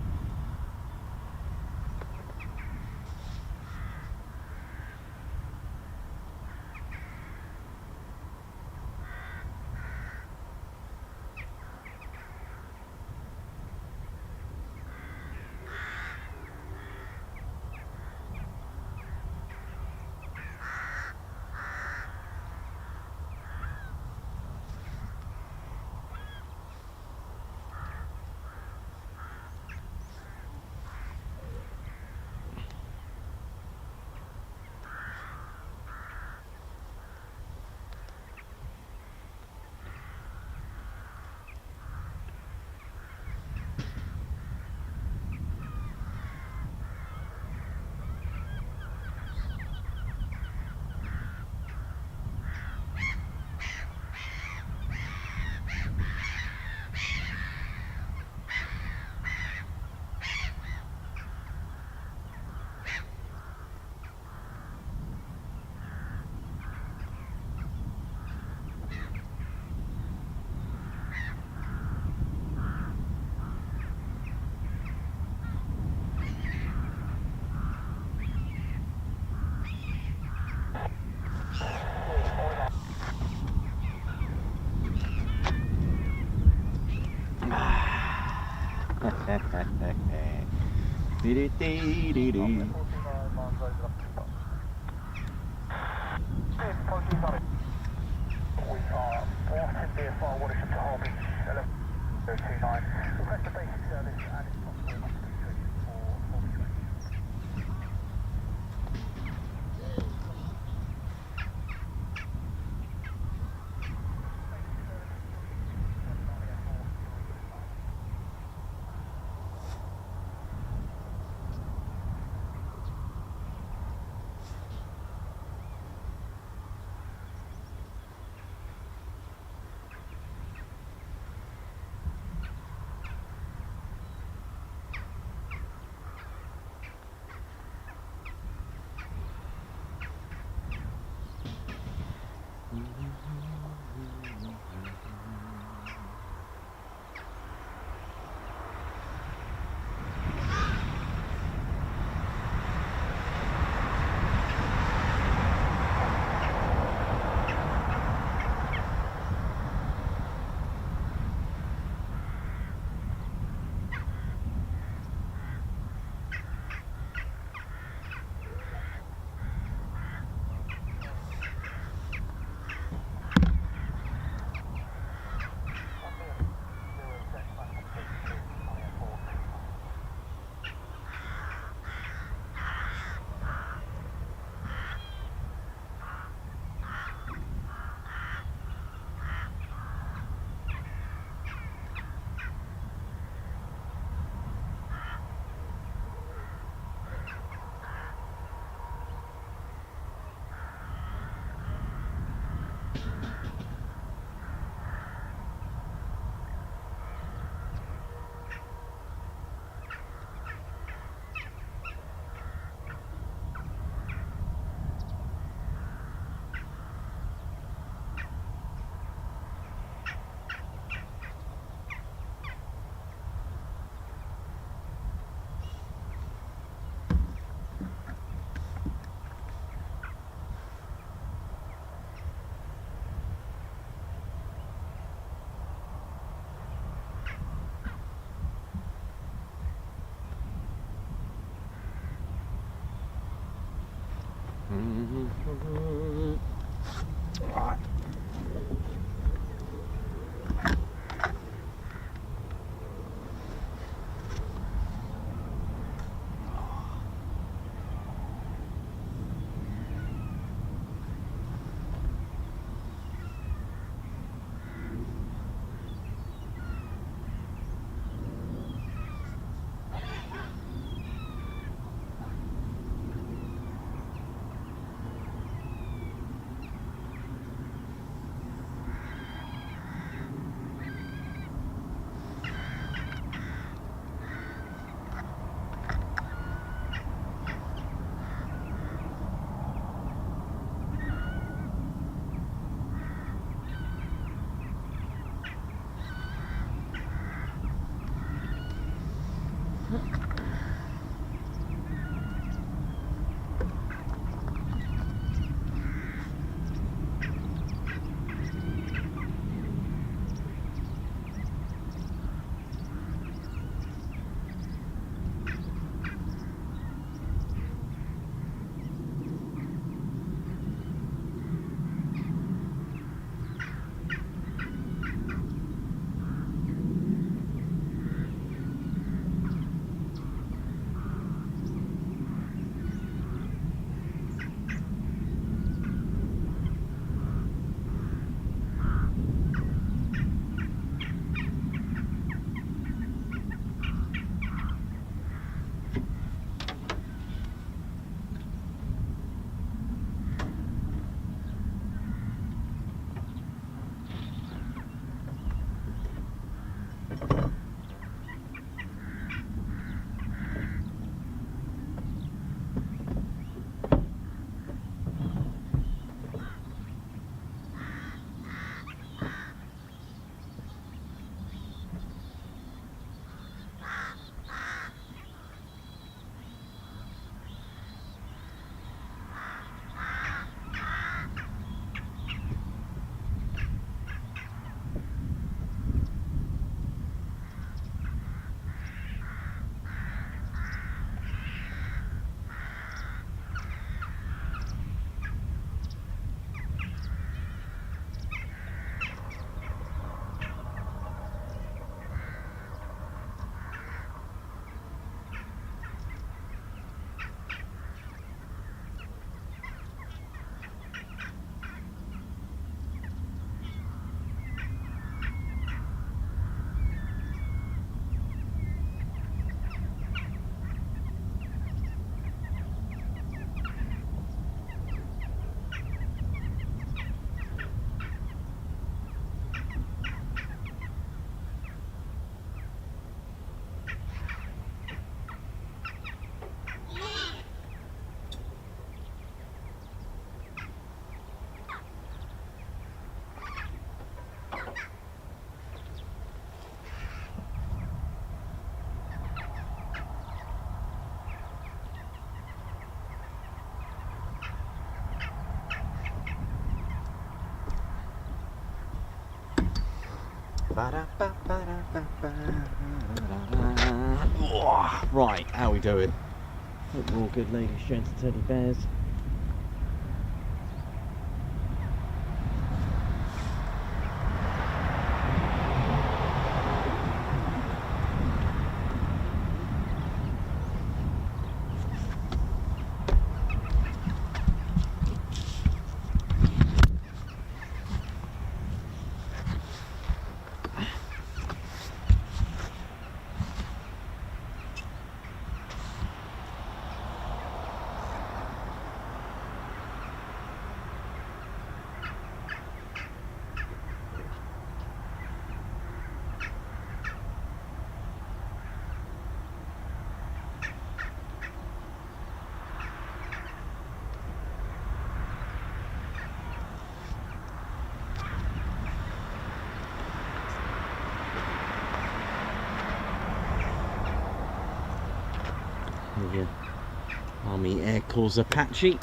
Right. Right, how we doing? Hope we're all good, ladies, gents, and teddy bears. The Army Air Corps Apache.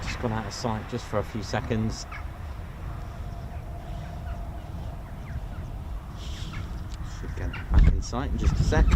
Just gone out of sight just for a few seconds. Should get back in sight in just a sec.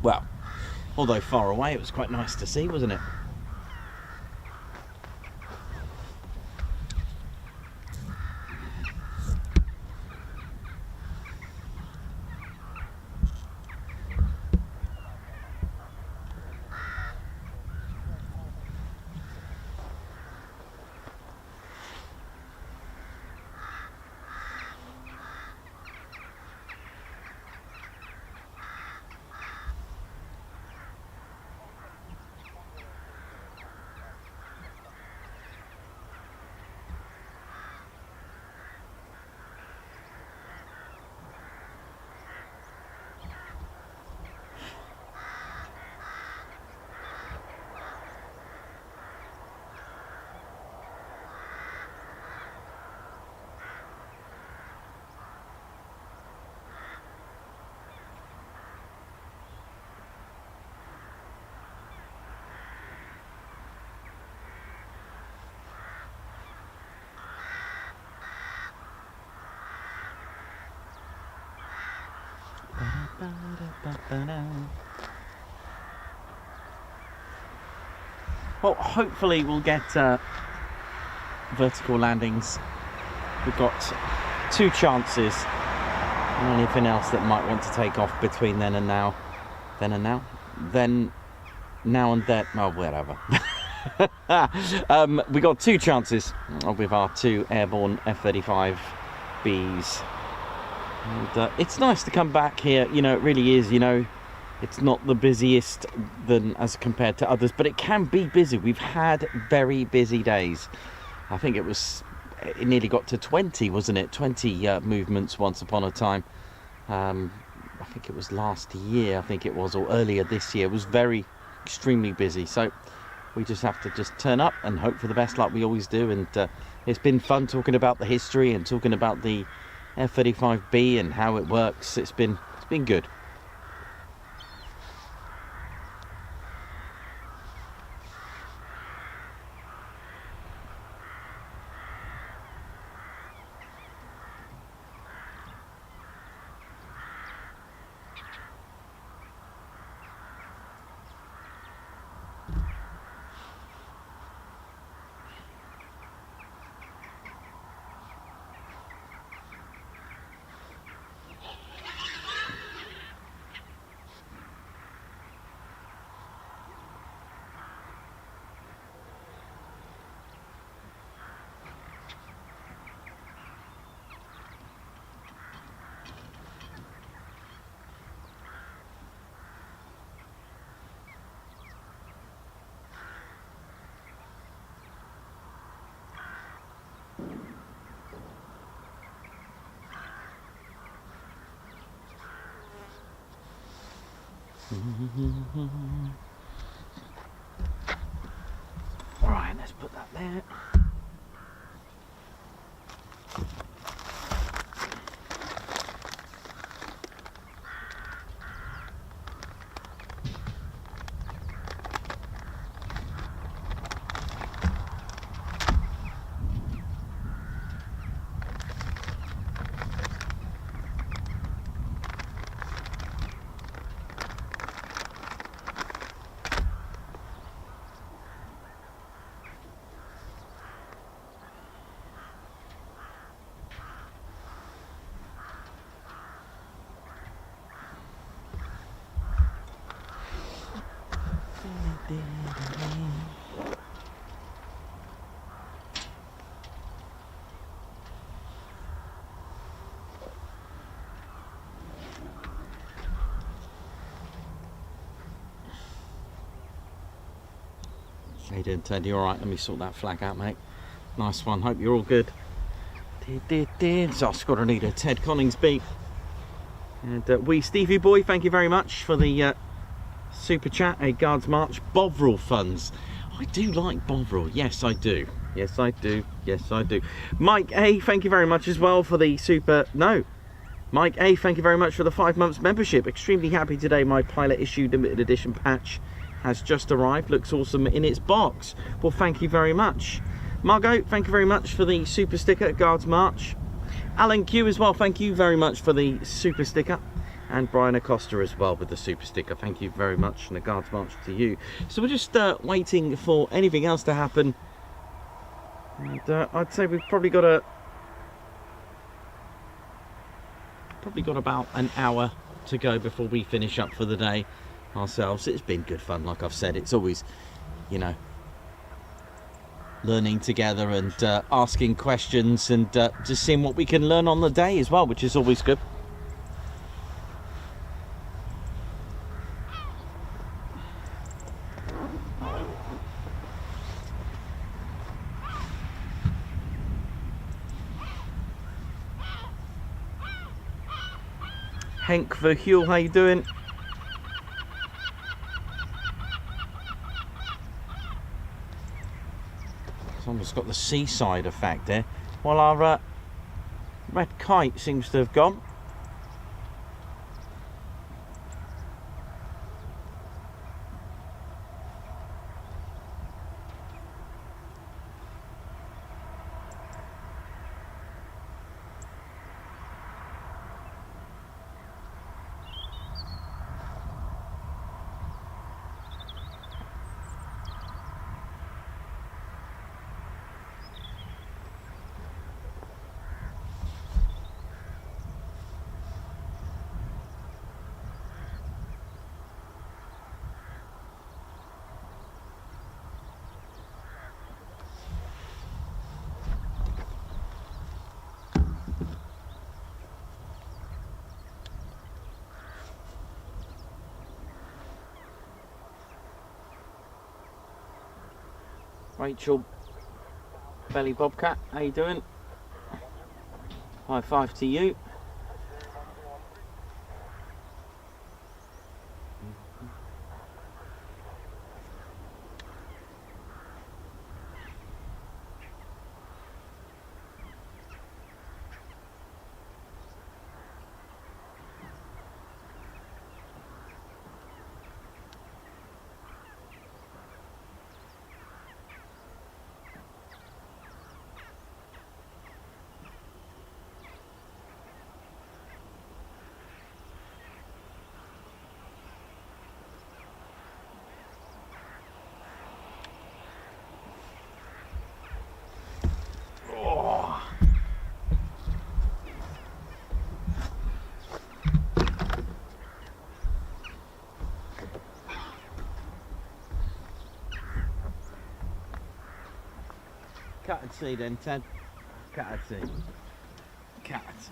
Well, although far away, it was quite nice to see, wasn't it? Well, hopefully we'll get vertical landings. We've got 2 chances. And anything else that might want to take off between then and now. Then and now? Then, now and then. Oh, whatever. We got 2 chances with our 2 airborne F-35Bs. And it's nice to come back here. You know, it really is, you know. It's not the busiest as compared to others, but it can be busy. We've had very busy days. I think it nearly got to 20, wasn't it? 20 movements once upon a time. I think it was last year, or earlier this year. It was extremely busy. So we just have to turn up and hope for the best, like we always do. And it's been fun talking about the history and talking about the F-35B and how it works. It's been good. Alright, let's put that there. How you doing, Ted? You alright? Let me sort that flag out, mate. Nice one. Hope you're all good. It's our squadron leader, Ted Coningsby. And Stevie boy, thank you very much for the super chat. A Guards March. Bovril funds. I do like Bovril. Yes, I do. Yes, I do. Yes, I do. Mike A, thank you very much as well for the super... No. Mike A, thank you very much for the 5 months membership. Extremely happy today. My pilot issued limited edition patch has just arrived. Looks awesome in its box. Well, thank you very much. Margot, thank you very much for the super sticker at Guards March. Alan Q as well, thank you very much for the super sticker. And Brian Acosta as well with the super sticker. Thank you very much, and a Guards March to you. So we're just waiting for anything else to happen. And I'd say we've probably got about an hour to go before we finish up for the day ourselves. It's been good fun, like I've said. It's always, you know, learning together and asking questions and just seeing what we can learn on the day as well, which is always good. Henk Verhuel, how you doing? It's almost got the seaside effect there. Well, our red kite seems to have gone. Rachel, Belly Bobcat, how you doing? High five to you. Cat and sea then, Ted. Cat and sea. Cat and sea.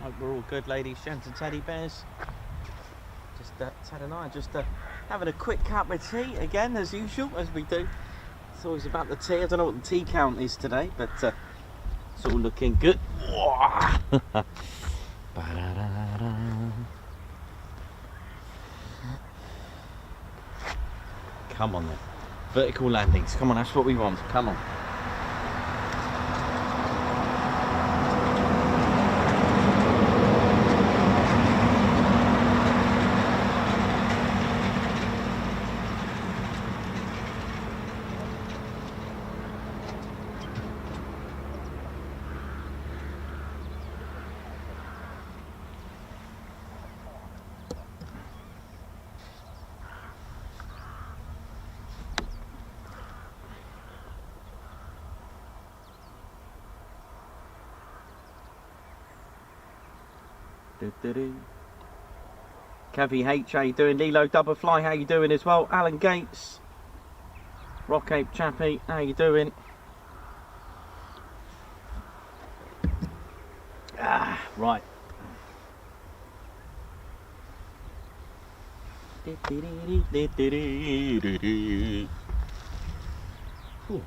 Hope we're all good, ladies, gents and teddy bears. Just Ted and I just having a quick cup of tea again, as usual, as we do. It's always about the tea. I don't know what the tea count is today, but it's all looking good. Come on then. Vertical landings. Come on, that's what we want. Come on. Cavi H, how you doing? Lilo Double Fly, how you doing as well? Alan Gates, Rock Ape Chappie, how you doing? Right. Ooh.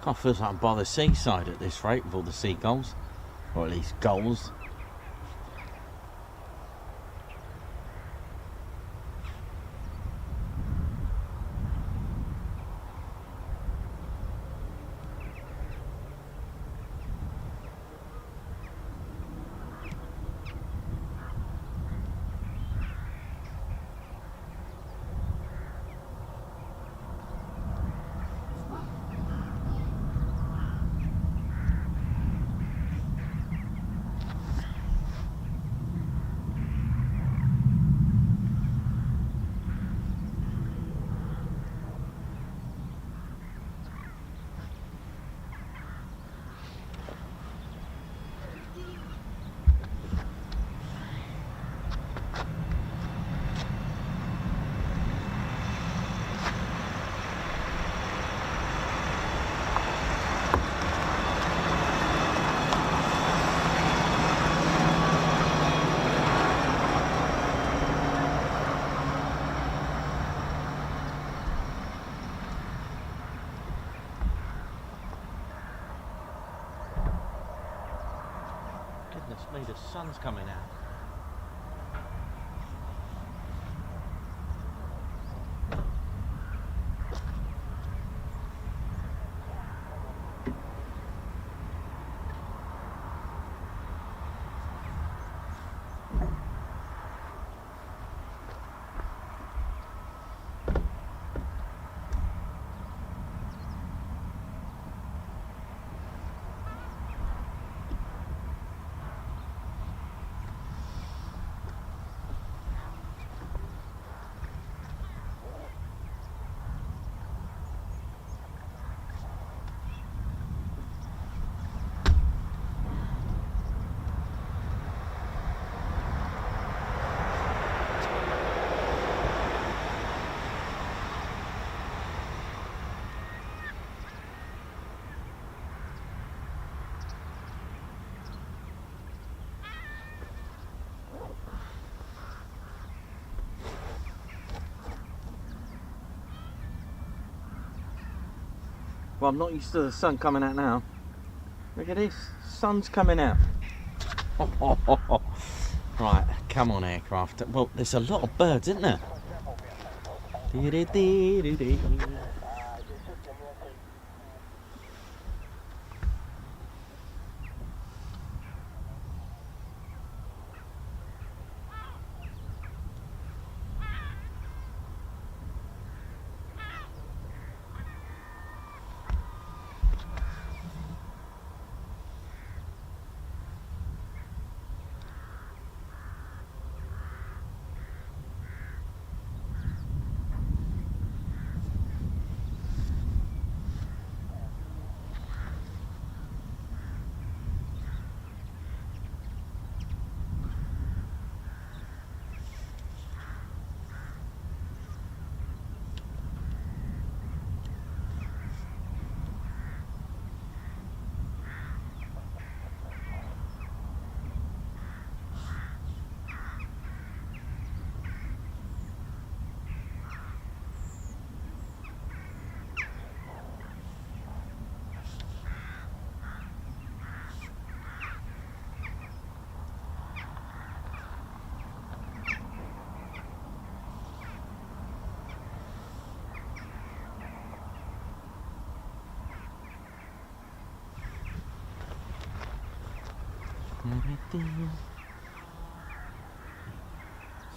I feel like I'm by the seaside at this rate with all the seagulls, or at least gulls. goodness me, the sun's coming out. Well, I'm not used to the sun coming out now. Look at this, sun's coming out. Right, come on aircraft. Well, there's a lot of birds, isn't there?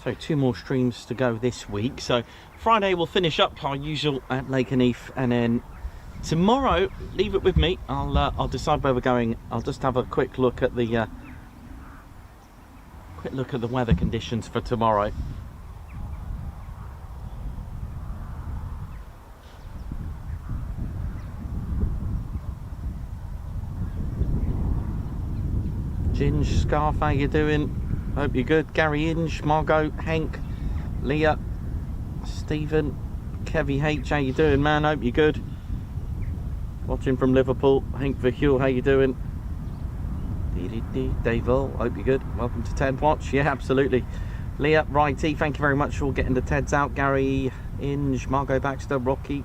So 2 more streams to go this week. So Friday we'll finish up our usual at Lake Neath, and then tomorrow, leave it with me. I'll decide where we're going. I'll just have a quick look at the weather conditions for tomorrow. Ginge, Scarf, how you doing? Hope you're good. Gary Inge, Margot, Hank, Leah, Stephen, Kevy H, how you doing, man? Hope you're good. Watching from Liverpool. Hank Verhule, how you doing? Dave Earl, hope you're good. Welcome to TED Watch. Yeah, absolutely. Leah, Righty, thank you very much for getting the TEDs out. Gary Inge, Margot Baxter, Rocky,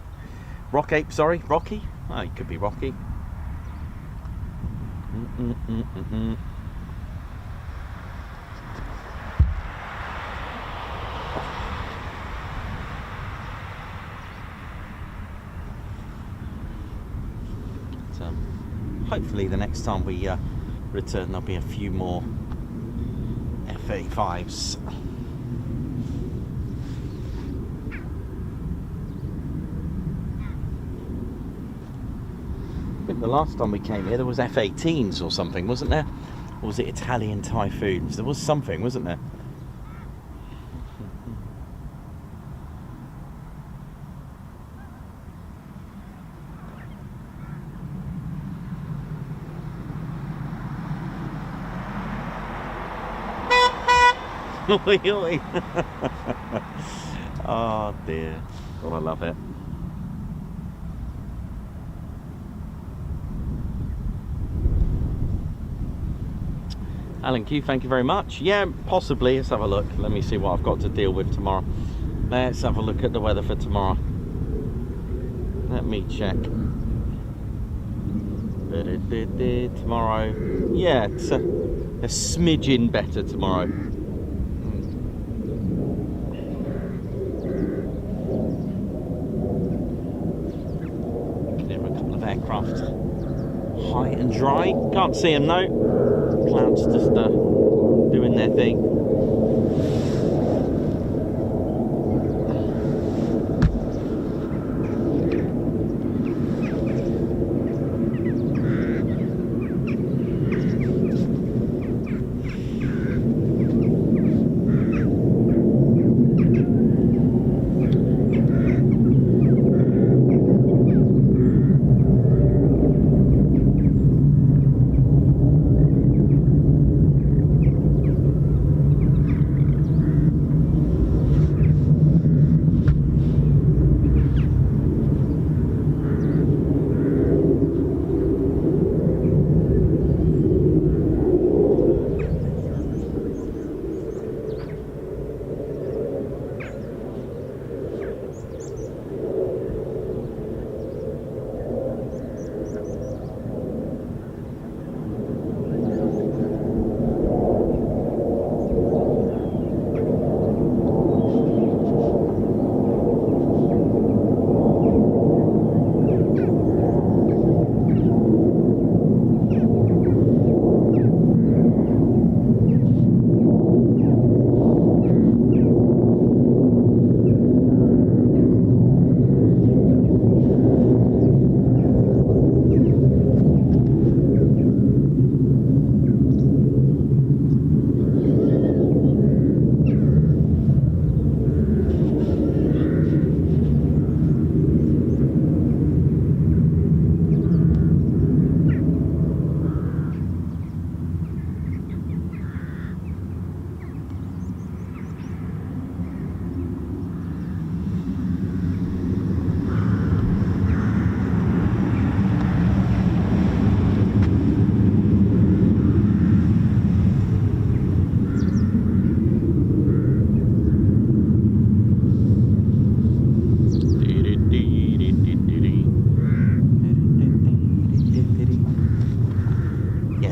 Rockape, sorry, Rocky? Oh, it could be Rocky. Hopefully the next time we return there'll be a few more F-35s. I think the last time we came here there was F-18s or something, wasn't there? Or was it Italian Typhoons? There was something, wasn't there? Oi, oi. Oh dear. Oh, I love it. Alan Q, thank you very much. Yeah, possibly. Let's have a look. Let me see what I've got to deal with tomorrow. Let's have a look at the weather for tomorrow. Let me check. Tomorrow, yeah, it's a smidgen better tomorrow. There are a couple of aircraft high and dry. Can't see them though. Clouds just doing their thing.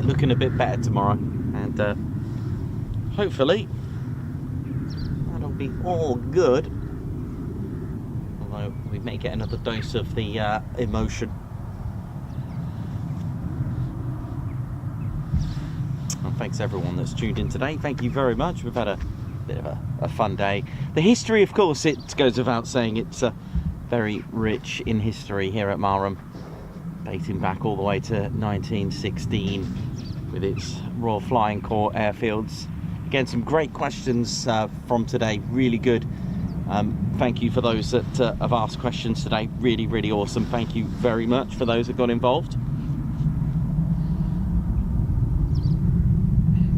Looking a bit better tomorrow, and hopefully that'll be all good, although we may get another dose of the emotion. Well, thanks everyone that's tuned in today. Thank you very much. We've had a bit of a fun day. The history, of course, it goes without saying, it's very rich in history here at Marham, dating back all the way to 1916 with its Royal Flying Corps airfields. Again, some great questions from today, really good. Thank you for those that have asked questions today, really, really awesome. Thank you very much for those that got involved.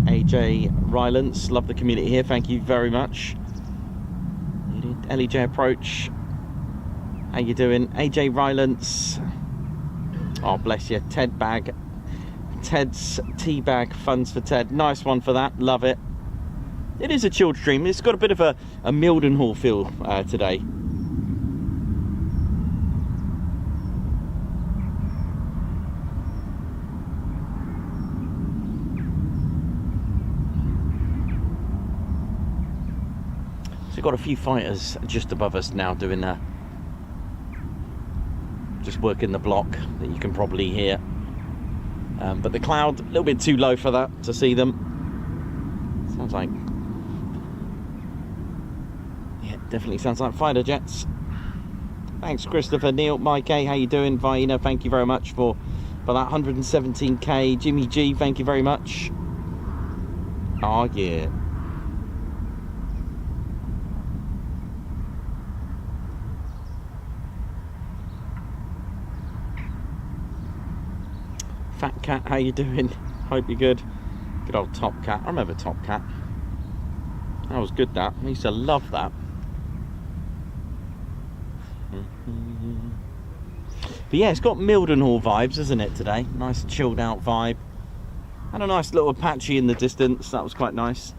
AJ Rylance, love the community here, thank you very much. LEJ Approach, how you doing? AJ Rylance, oh bless you. Ted Bag, Ted's Teabag Funds for Ted, nice one for that, love it. It is a chilled stream, it's got a bit of a Mildenhall feel today. So we've got a few fighters just above us now doing just working the block that you can probably hear. But the cloud, a little bit too low for that to see them. Sounds like, yeah, definitely sounds like fighter jets. Thanks Christopher, Neil, Mike A, how you doing? Vienna, thank you very much for that 117k. Jimmy G, thank you very much. Oh yeah. Fat Cat, how you doing? Hope you're good. Good old Top Cat. I remember Top Cat. That was good, that. I used to love that. But yeah, it's got Mildenhall vibes, isn't it, today? Nice chilled out vibe. Had a nice little Apache in the distance. That was quite nice.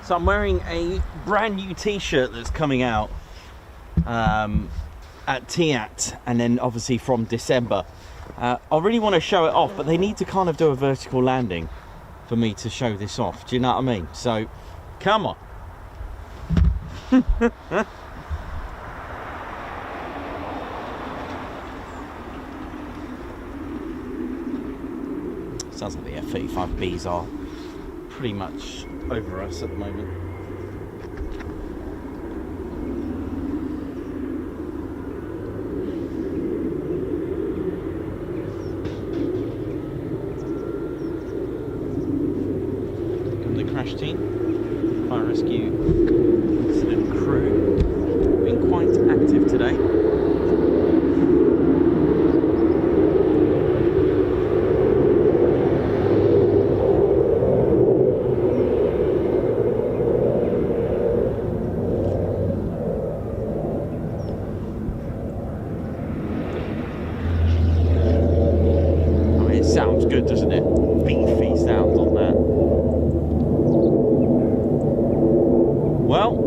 So I'm wearing a brand new t-shirt that's coming out at TIAT, and then obviously from December. I really want to show it off, but they need to kind of do a vertical landing for me to show this off. Do you know what I mean? So, come on. Sounds like the F-35Bs are pretty much over us at the moment. Come the crash team, fire rescue incident crew, been quite active today. Sounds good, doesn't it? Beefy sounds on that. Well,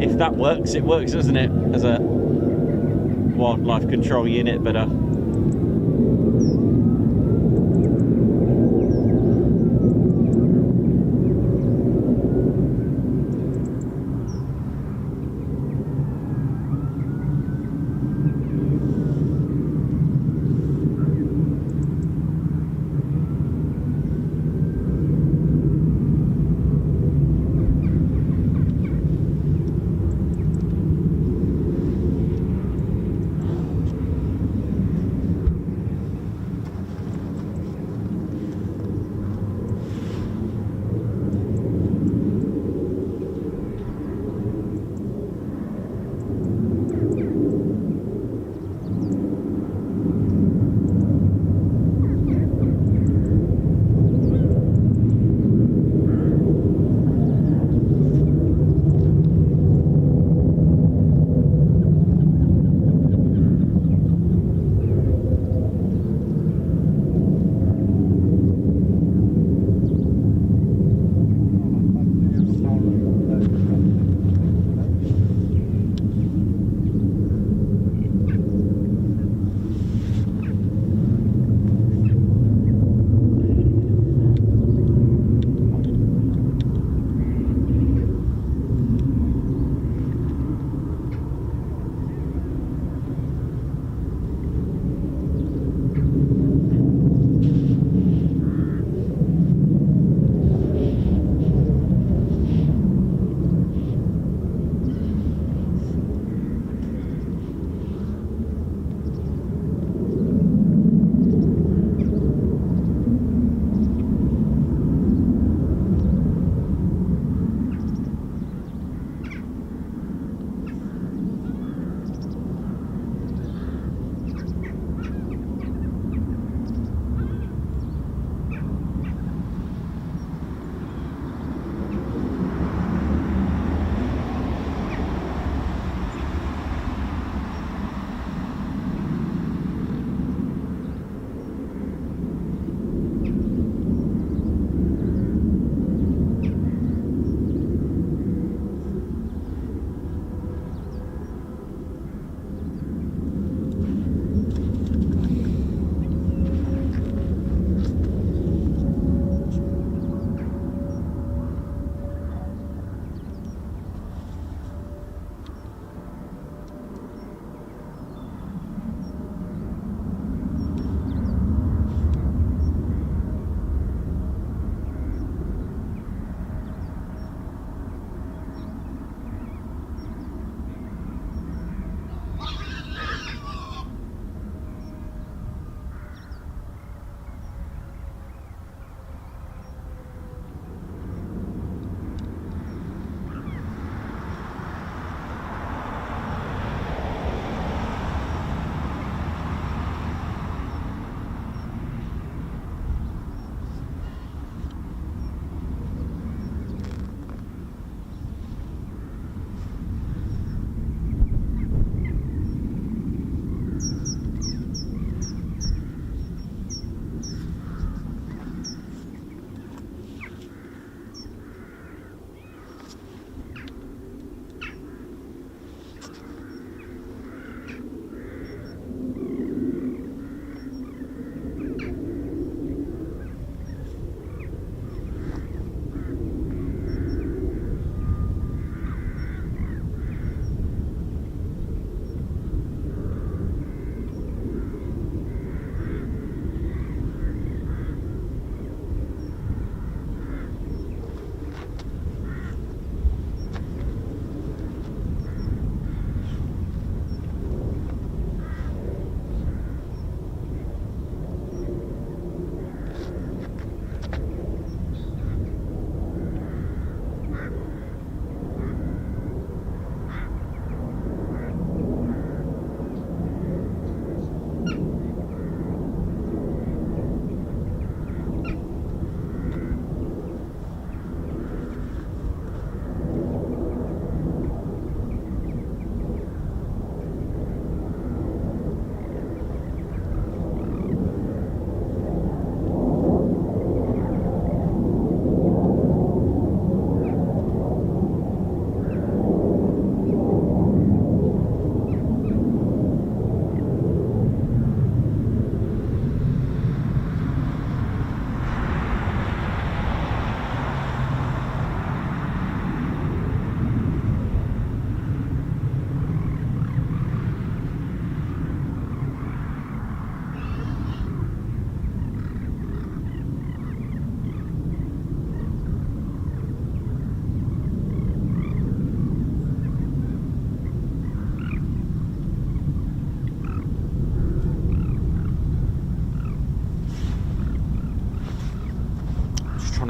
if that works, it works, doesn't it? As a wildlife control unit, but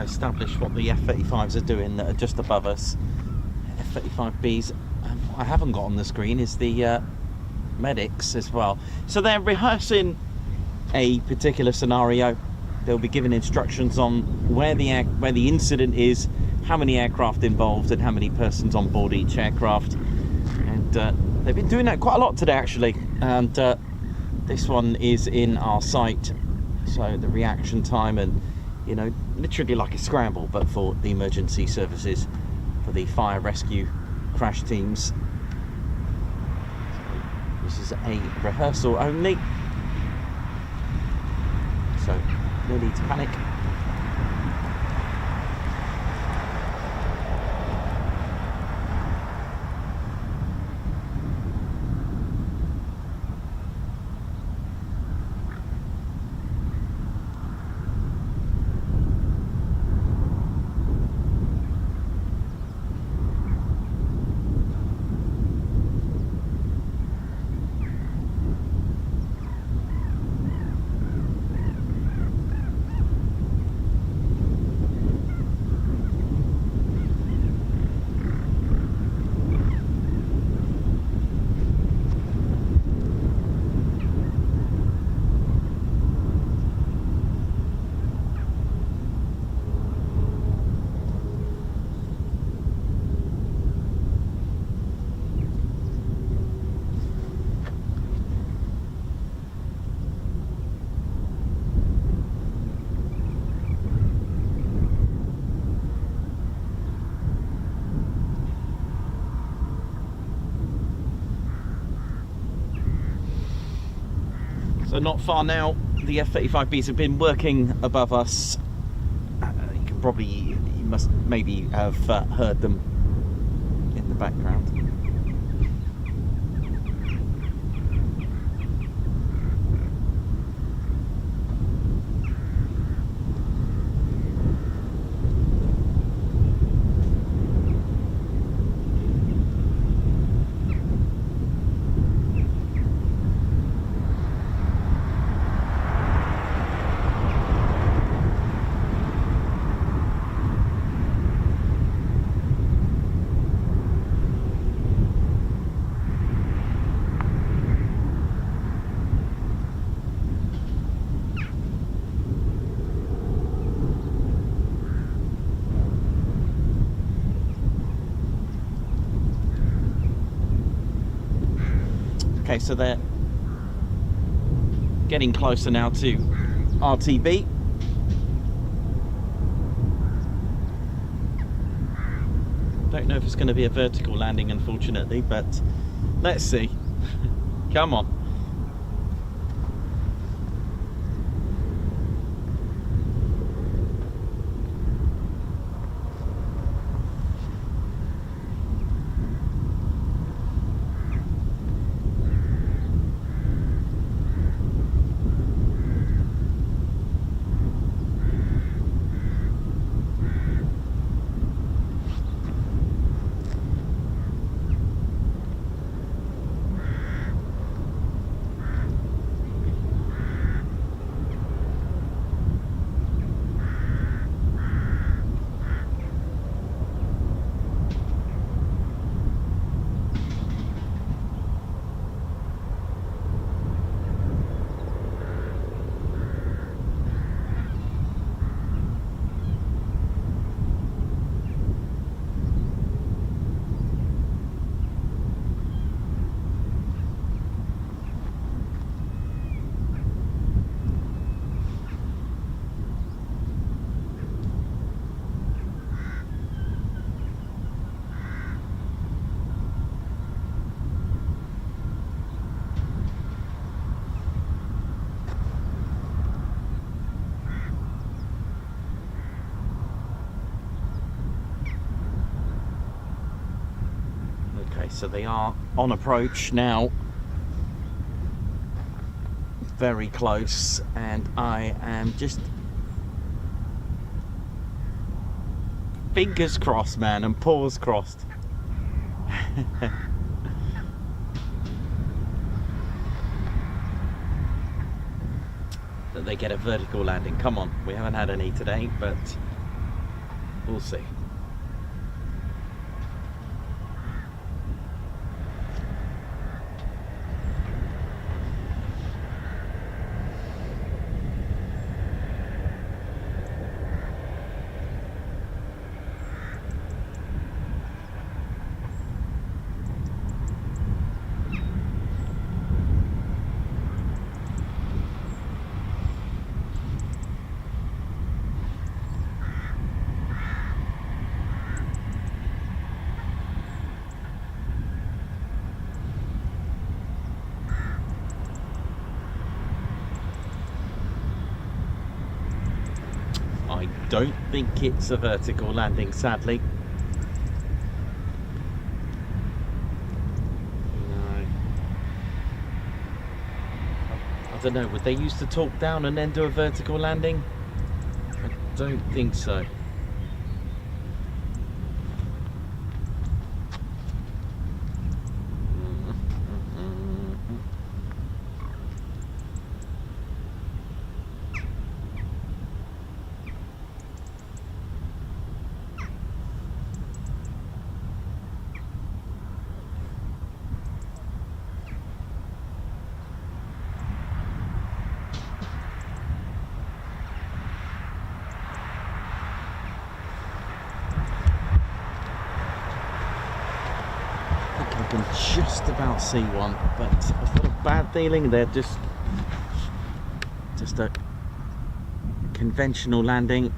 establish what the F-35s are doing that are just above us. F-35Bs. What I haven't got on the screen is the medics as well. So they're rehearsing a particular scenario. They'll be given instructions on where the incident is, how many aircraft involved, and how many persons on board each aircraft. And they've been doing that quite a lot today, actually. And this one is in our sight, so the reaction time, and you know, literally like a scramble, but for the emergency services, for the fire rescue crash teams. This is a rehearsal only, so no need to panic. So not far now, the F-35Bs have been working above us. You must maybe have heard them in the background. Okay, so they're getting closer now to RTB. Don't know if it's going to be a vertical landing, unfortunately, but let's see. Come on. So they are on approach now, very close, and I am just fingers crossed, man, and paws crossed. That they get a vertical landing. Come on, we haven't had any today, but We'll see. I don't think it's a vertical landing, sadly. No. I don't know, would they used to talk down and then do a vertical landing? I don't think so. I can just about see one, but I've got a bad feeling they're just a conventional landing.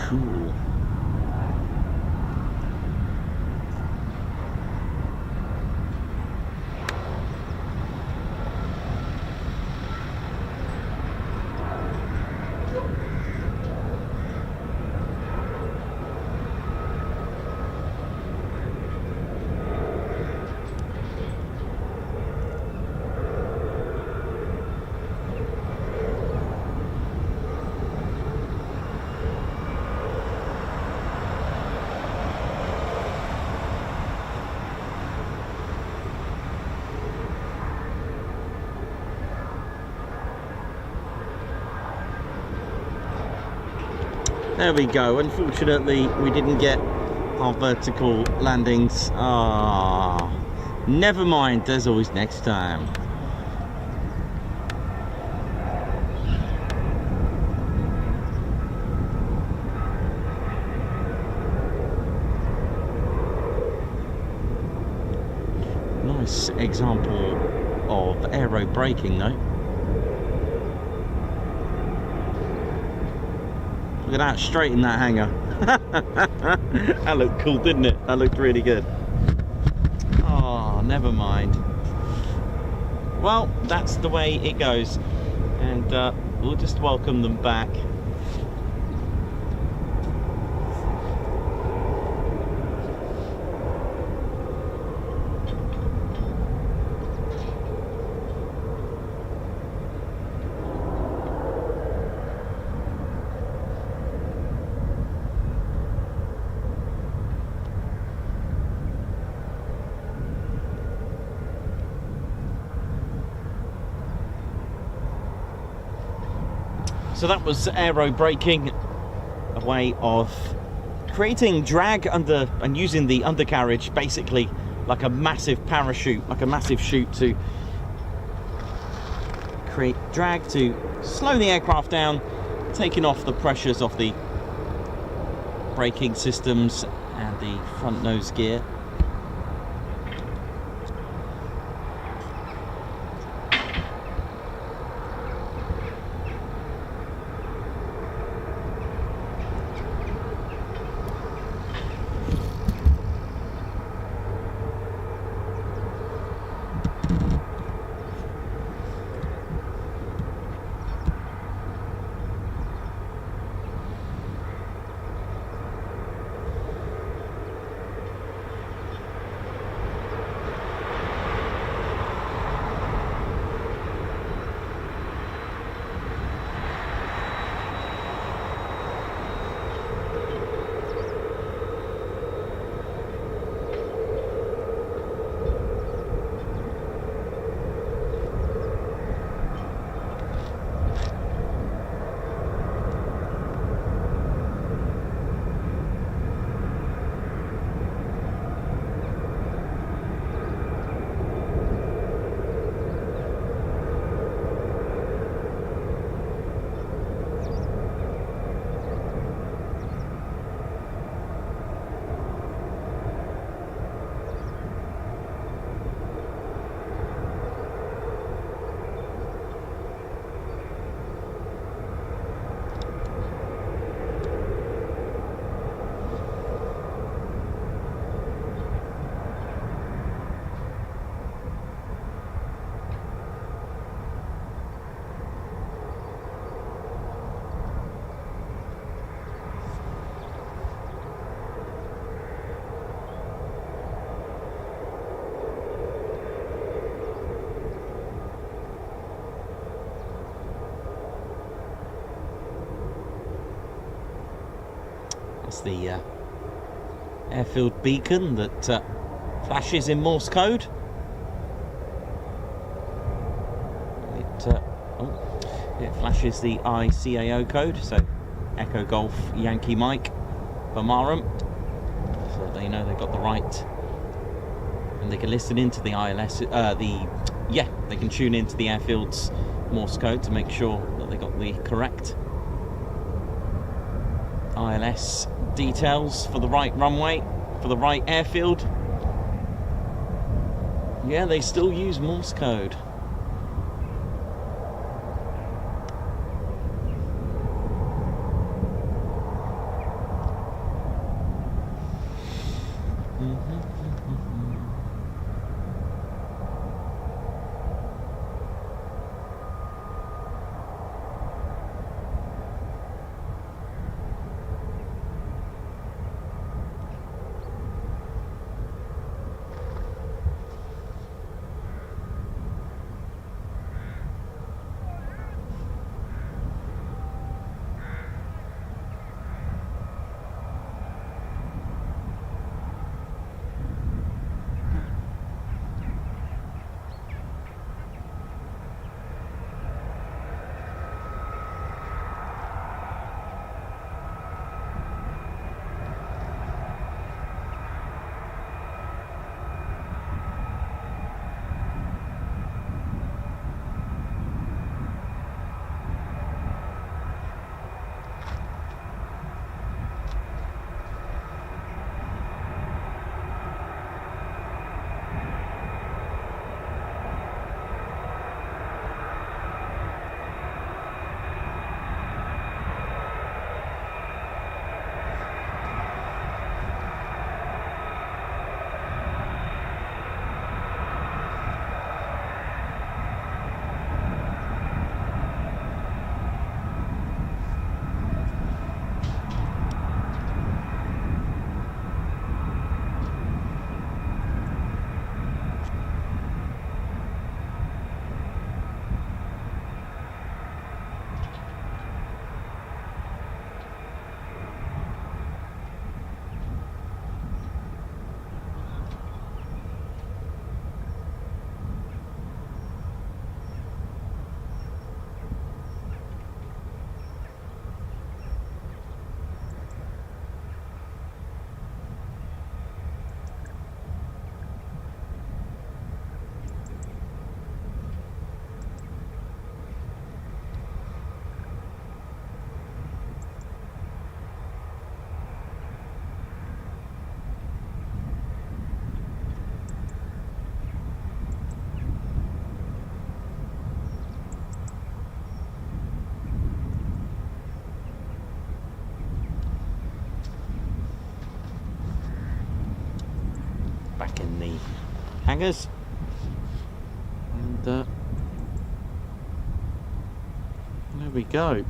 Cool. There we go. Unfortunately, we didn't get our vertical landings. Ah, never mind. There's always next time. Nice example of aero braking, though. Look at that, straight in that hangar. That looked cool, didn't it? That looked really good. Oh, never mind. Well, that's the way it goes. and we'll just welcome them back. So that was aero braking, a way of creating drag under and using the undercarriage basically like a massive parachute, like a massive chute to create drag to slow the aircraft down, taking off the pressures of the braking systems and the front nose gear. That's the airfield beacon that flashes in Morse code. It flashes the ICAO code, so Echo Golf Yankee Mike for Marham, so they know they've got the right, and they can listen into the ILS. They can tune into the airfield's Morse code to make sure that they got the correct ILS details for the right runway, for the right airfield. Yeah, they still use Morse code. back in the hangars. And there we go.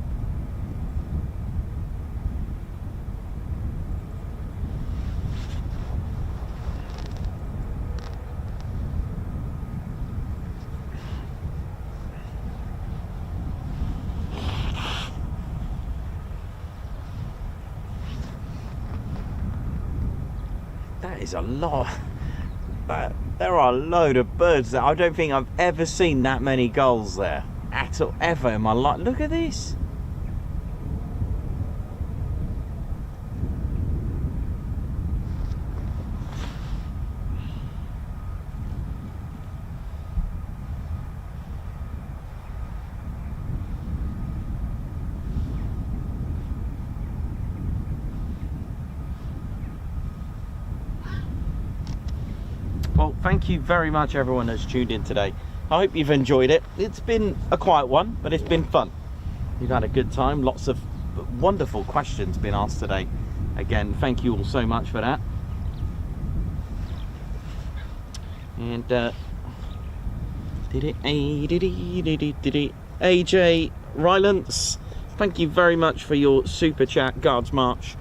That is a lot. There are a load of birds there. I don't think I've ever seen that many gulls there at all, ever in my life. Look at this. Well, thank you very much everyone that's tuned in today. I hope you've enjoyed it. It's been a quiet one, but it's been fun. We've had a good time. Lots of wonderful questions been asked today. Again, thank you all so much for that. And AJ Rylance, thank you very much for your super chat, Guards March.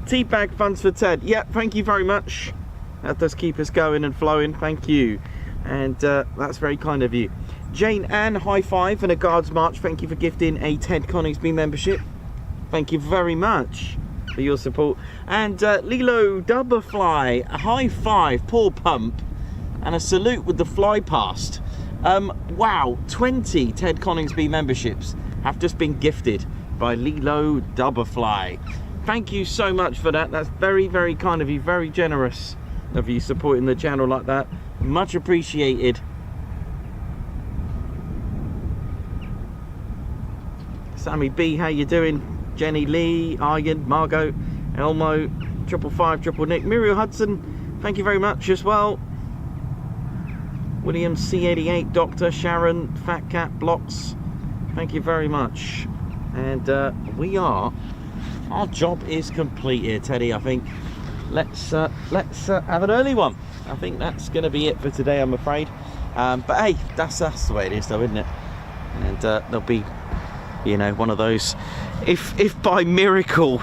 Teabag funds for Ted. Yep, thank you very much. That does keep us going and flowing. Thank you. And that's very kind of you. Jane Ann, high five and a Guards March. Thank you for gifting a Ted Coningsby membership. Thank you very much for your support. And Lilo Doublefly, a high five, paw pump, and a salute with the fly past. Wow, 20 Ted Coningsby memberships have just been gifted by Lilo Doublefly. Thank you so much for that. That's very, very kind of you. Very generous of you supporting the channel like that. Much appreciated. Sammy B, how you doing? Jenny Lee, Aryan, Margot, Elmo, 555, Nick, Muriel Hudson, thank you very much as well. William C88, Doctor Sharon, Fat Cat Blocks, thank you very much. And our job is complete here, Teddy. I think let's have an early one. I think that's going to be it for today, I'm afraid. But hey, that's the way it is, though, isn't it? And there'll be, you know, one of those. If by miracle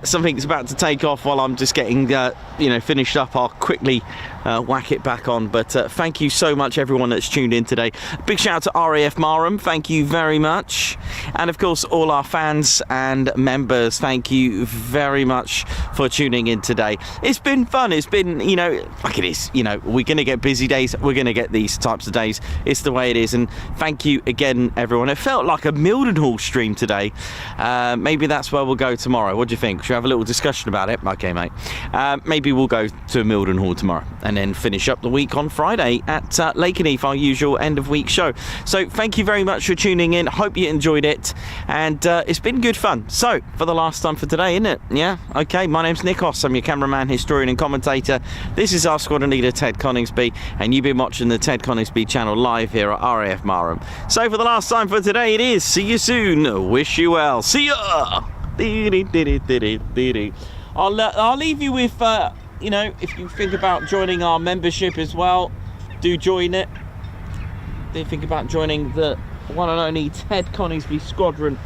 something's about to take off while I'm just getting you know, finished up, I'll quickly whack it back on. But thank you so much everyone that's tuned in today. Big shout out to RAF Marham, thank you very much. And of course all our fans and members, thank you very much for tuning in today. It's been fun. It's been, you know, like it is, you know, we're gonna get busy days, we're gonna get these types of days, it's the way it is. And thank you again everyone. It felt like a Mildenhall stream today. Maybe that's where we'll go tomorrow. What do you think? Should we have a little discussion about it? Okay, mate. Maybe we'll go to Mildenhall tomorrow and then finish up the week on Friday at Lakenheath, our usual end of week show. So thank you very much for tuning in. Hope you enjoyed it, and it's been good fun. So for the last time for today, isn't it? Yeah. Okay. My name's Nikos. I'm your cameraman, historian, and commentator. This is our squadron leader, Ted Coningsby, and you've been watching the Ted Coningsby channel live here at RAF Marham. So for the last time for today, it is. See you soon. Wish you well. See ya. I'll leave you with, you know, if you think about joining our membership as well, do join it. Do think about joining the one and only Ted Coningsby Squadron.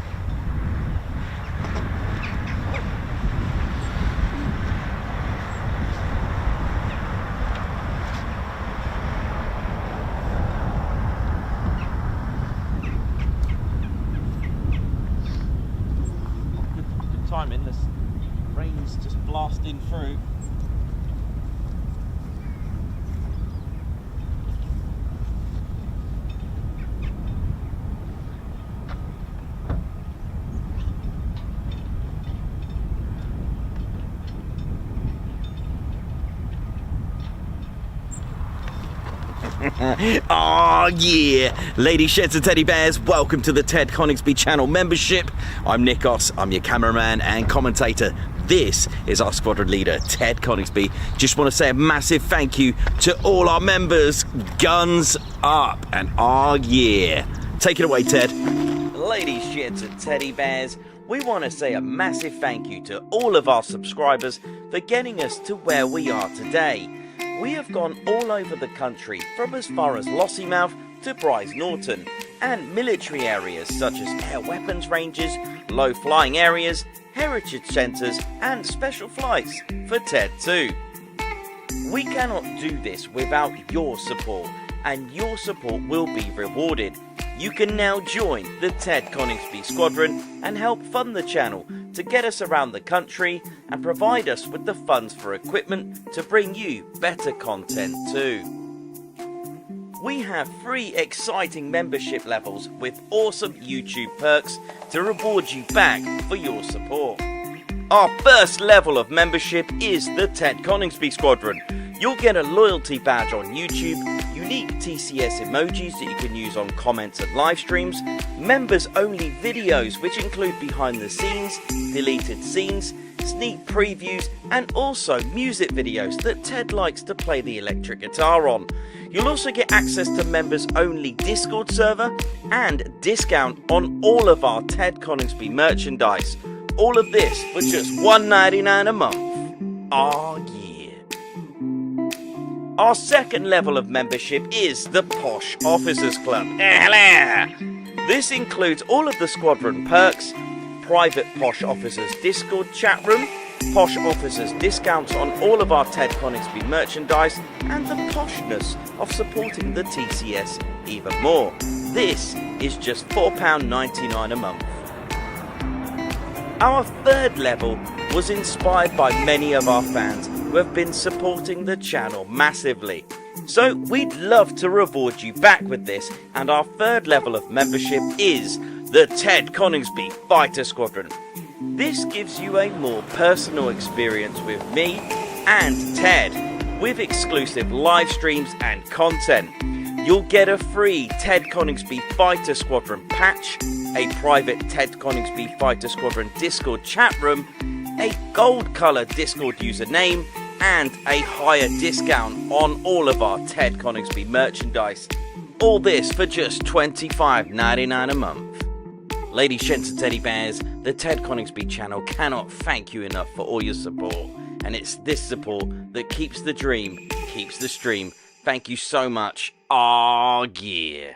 Good timing, this rain's just blasting through. Oh yeah, ladies, sheds and teddy bears, welcome to the Ted Coningsby channel membership. I'm Nikos, I'm your cameraman and commentator. This is our squadron leader, Ted Coningsby. Just want to say a massive thank you to all our members. Guns up, and oh yeah. Take it away, Ted. Ladies, sheds and teddy bears, we want to say a massive thank you to all of our subscribers for getting us to where we are today. We have gone all over the country, from as far as Lossiemouth to Brize Norton, and military areas such as air weapons ranges, low flying areas, heritage centres and special flights for TED 2. We cannot do this without your support, and your support will be rewarded. You can now join the TED Coningsby Squadron and help fund the channel to get us around the country and provide us with the funds for equipment to bring you better content too. We have 3 exciting membership levels with awesome YouTube perks to reward you back for your support. Our first level of membership is the TED Coningsby Squadron. You'll get a loyalty badge on YouTube, unique TCS emojis that you can use on comments and live streams, members only videos which include behind the scenes, deleted scenes, sneak previews and also music videos that Ted likes to play the electric guitar on. You'll also get access to members only Discord server and discount on all of our Ted Coningsby merchandise. All of this for just $1.99 a month. Oh yeah. Our second level of membership is the Posh Officers Club. This includes all of the squadron perks, private Posh Officers Discord chat room, Posh Officers discounts on all of our Ted Coningsby merchandise, and the poshness of supporting the TCS even more. This is just £4.99 a month. Our third level was inspired by many of our fans who have been supporting the channel massively. So we'd love to reward you back with this, and our third level of membership is the Ted Coningsby Fighter Squadron. This gives you a more personal experience with me and Ted, with exclusive live streams and content. You'll get a free Ted Coningsby Fighter Squadron patch, a private Ted Coningsby Fighter Squadron Discord chat room, a gold colour Discord username, and a higher discount on all of our Ted Coningsby merchandise. All this for just $25.99 a month. Ladies, gents and teddy bears, the Ted Coningsby channel cannot thank you enough for all your support. And it's this support that keeps the dream, keeps the stream. Thank you so much. Oh yeah.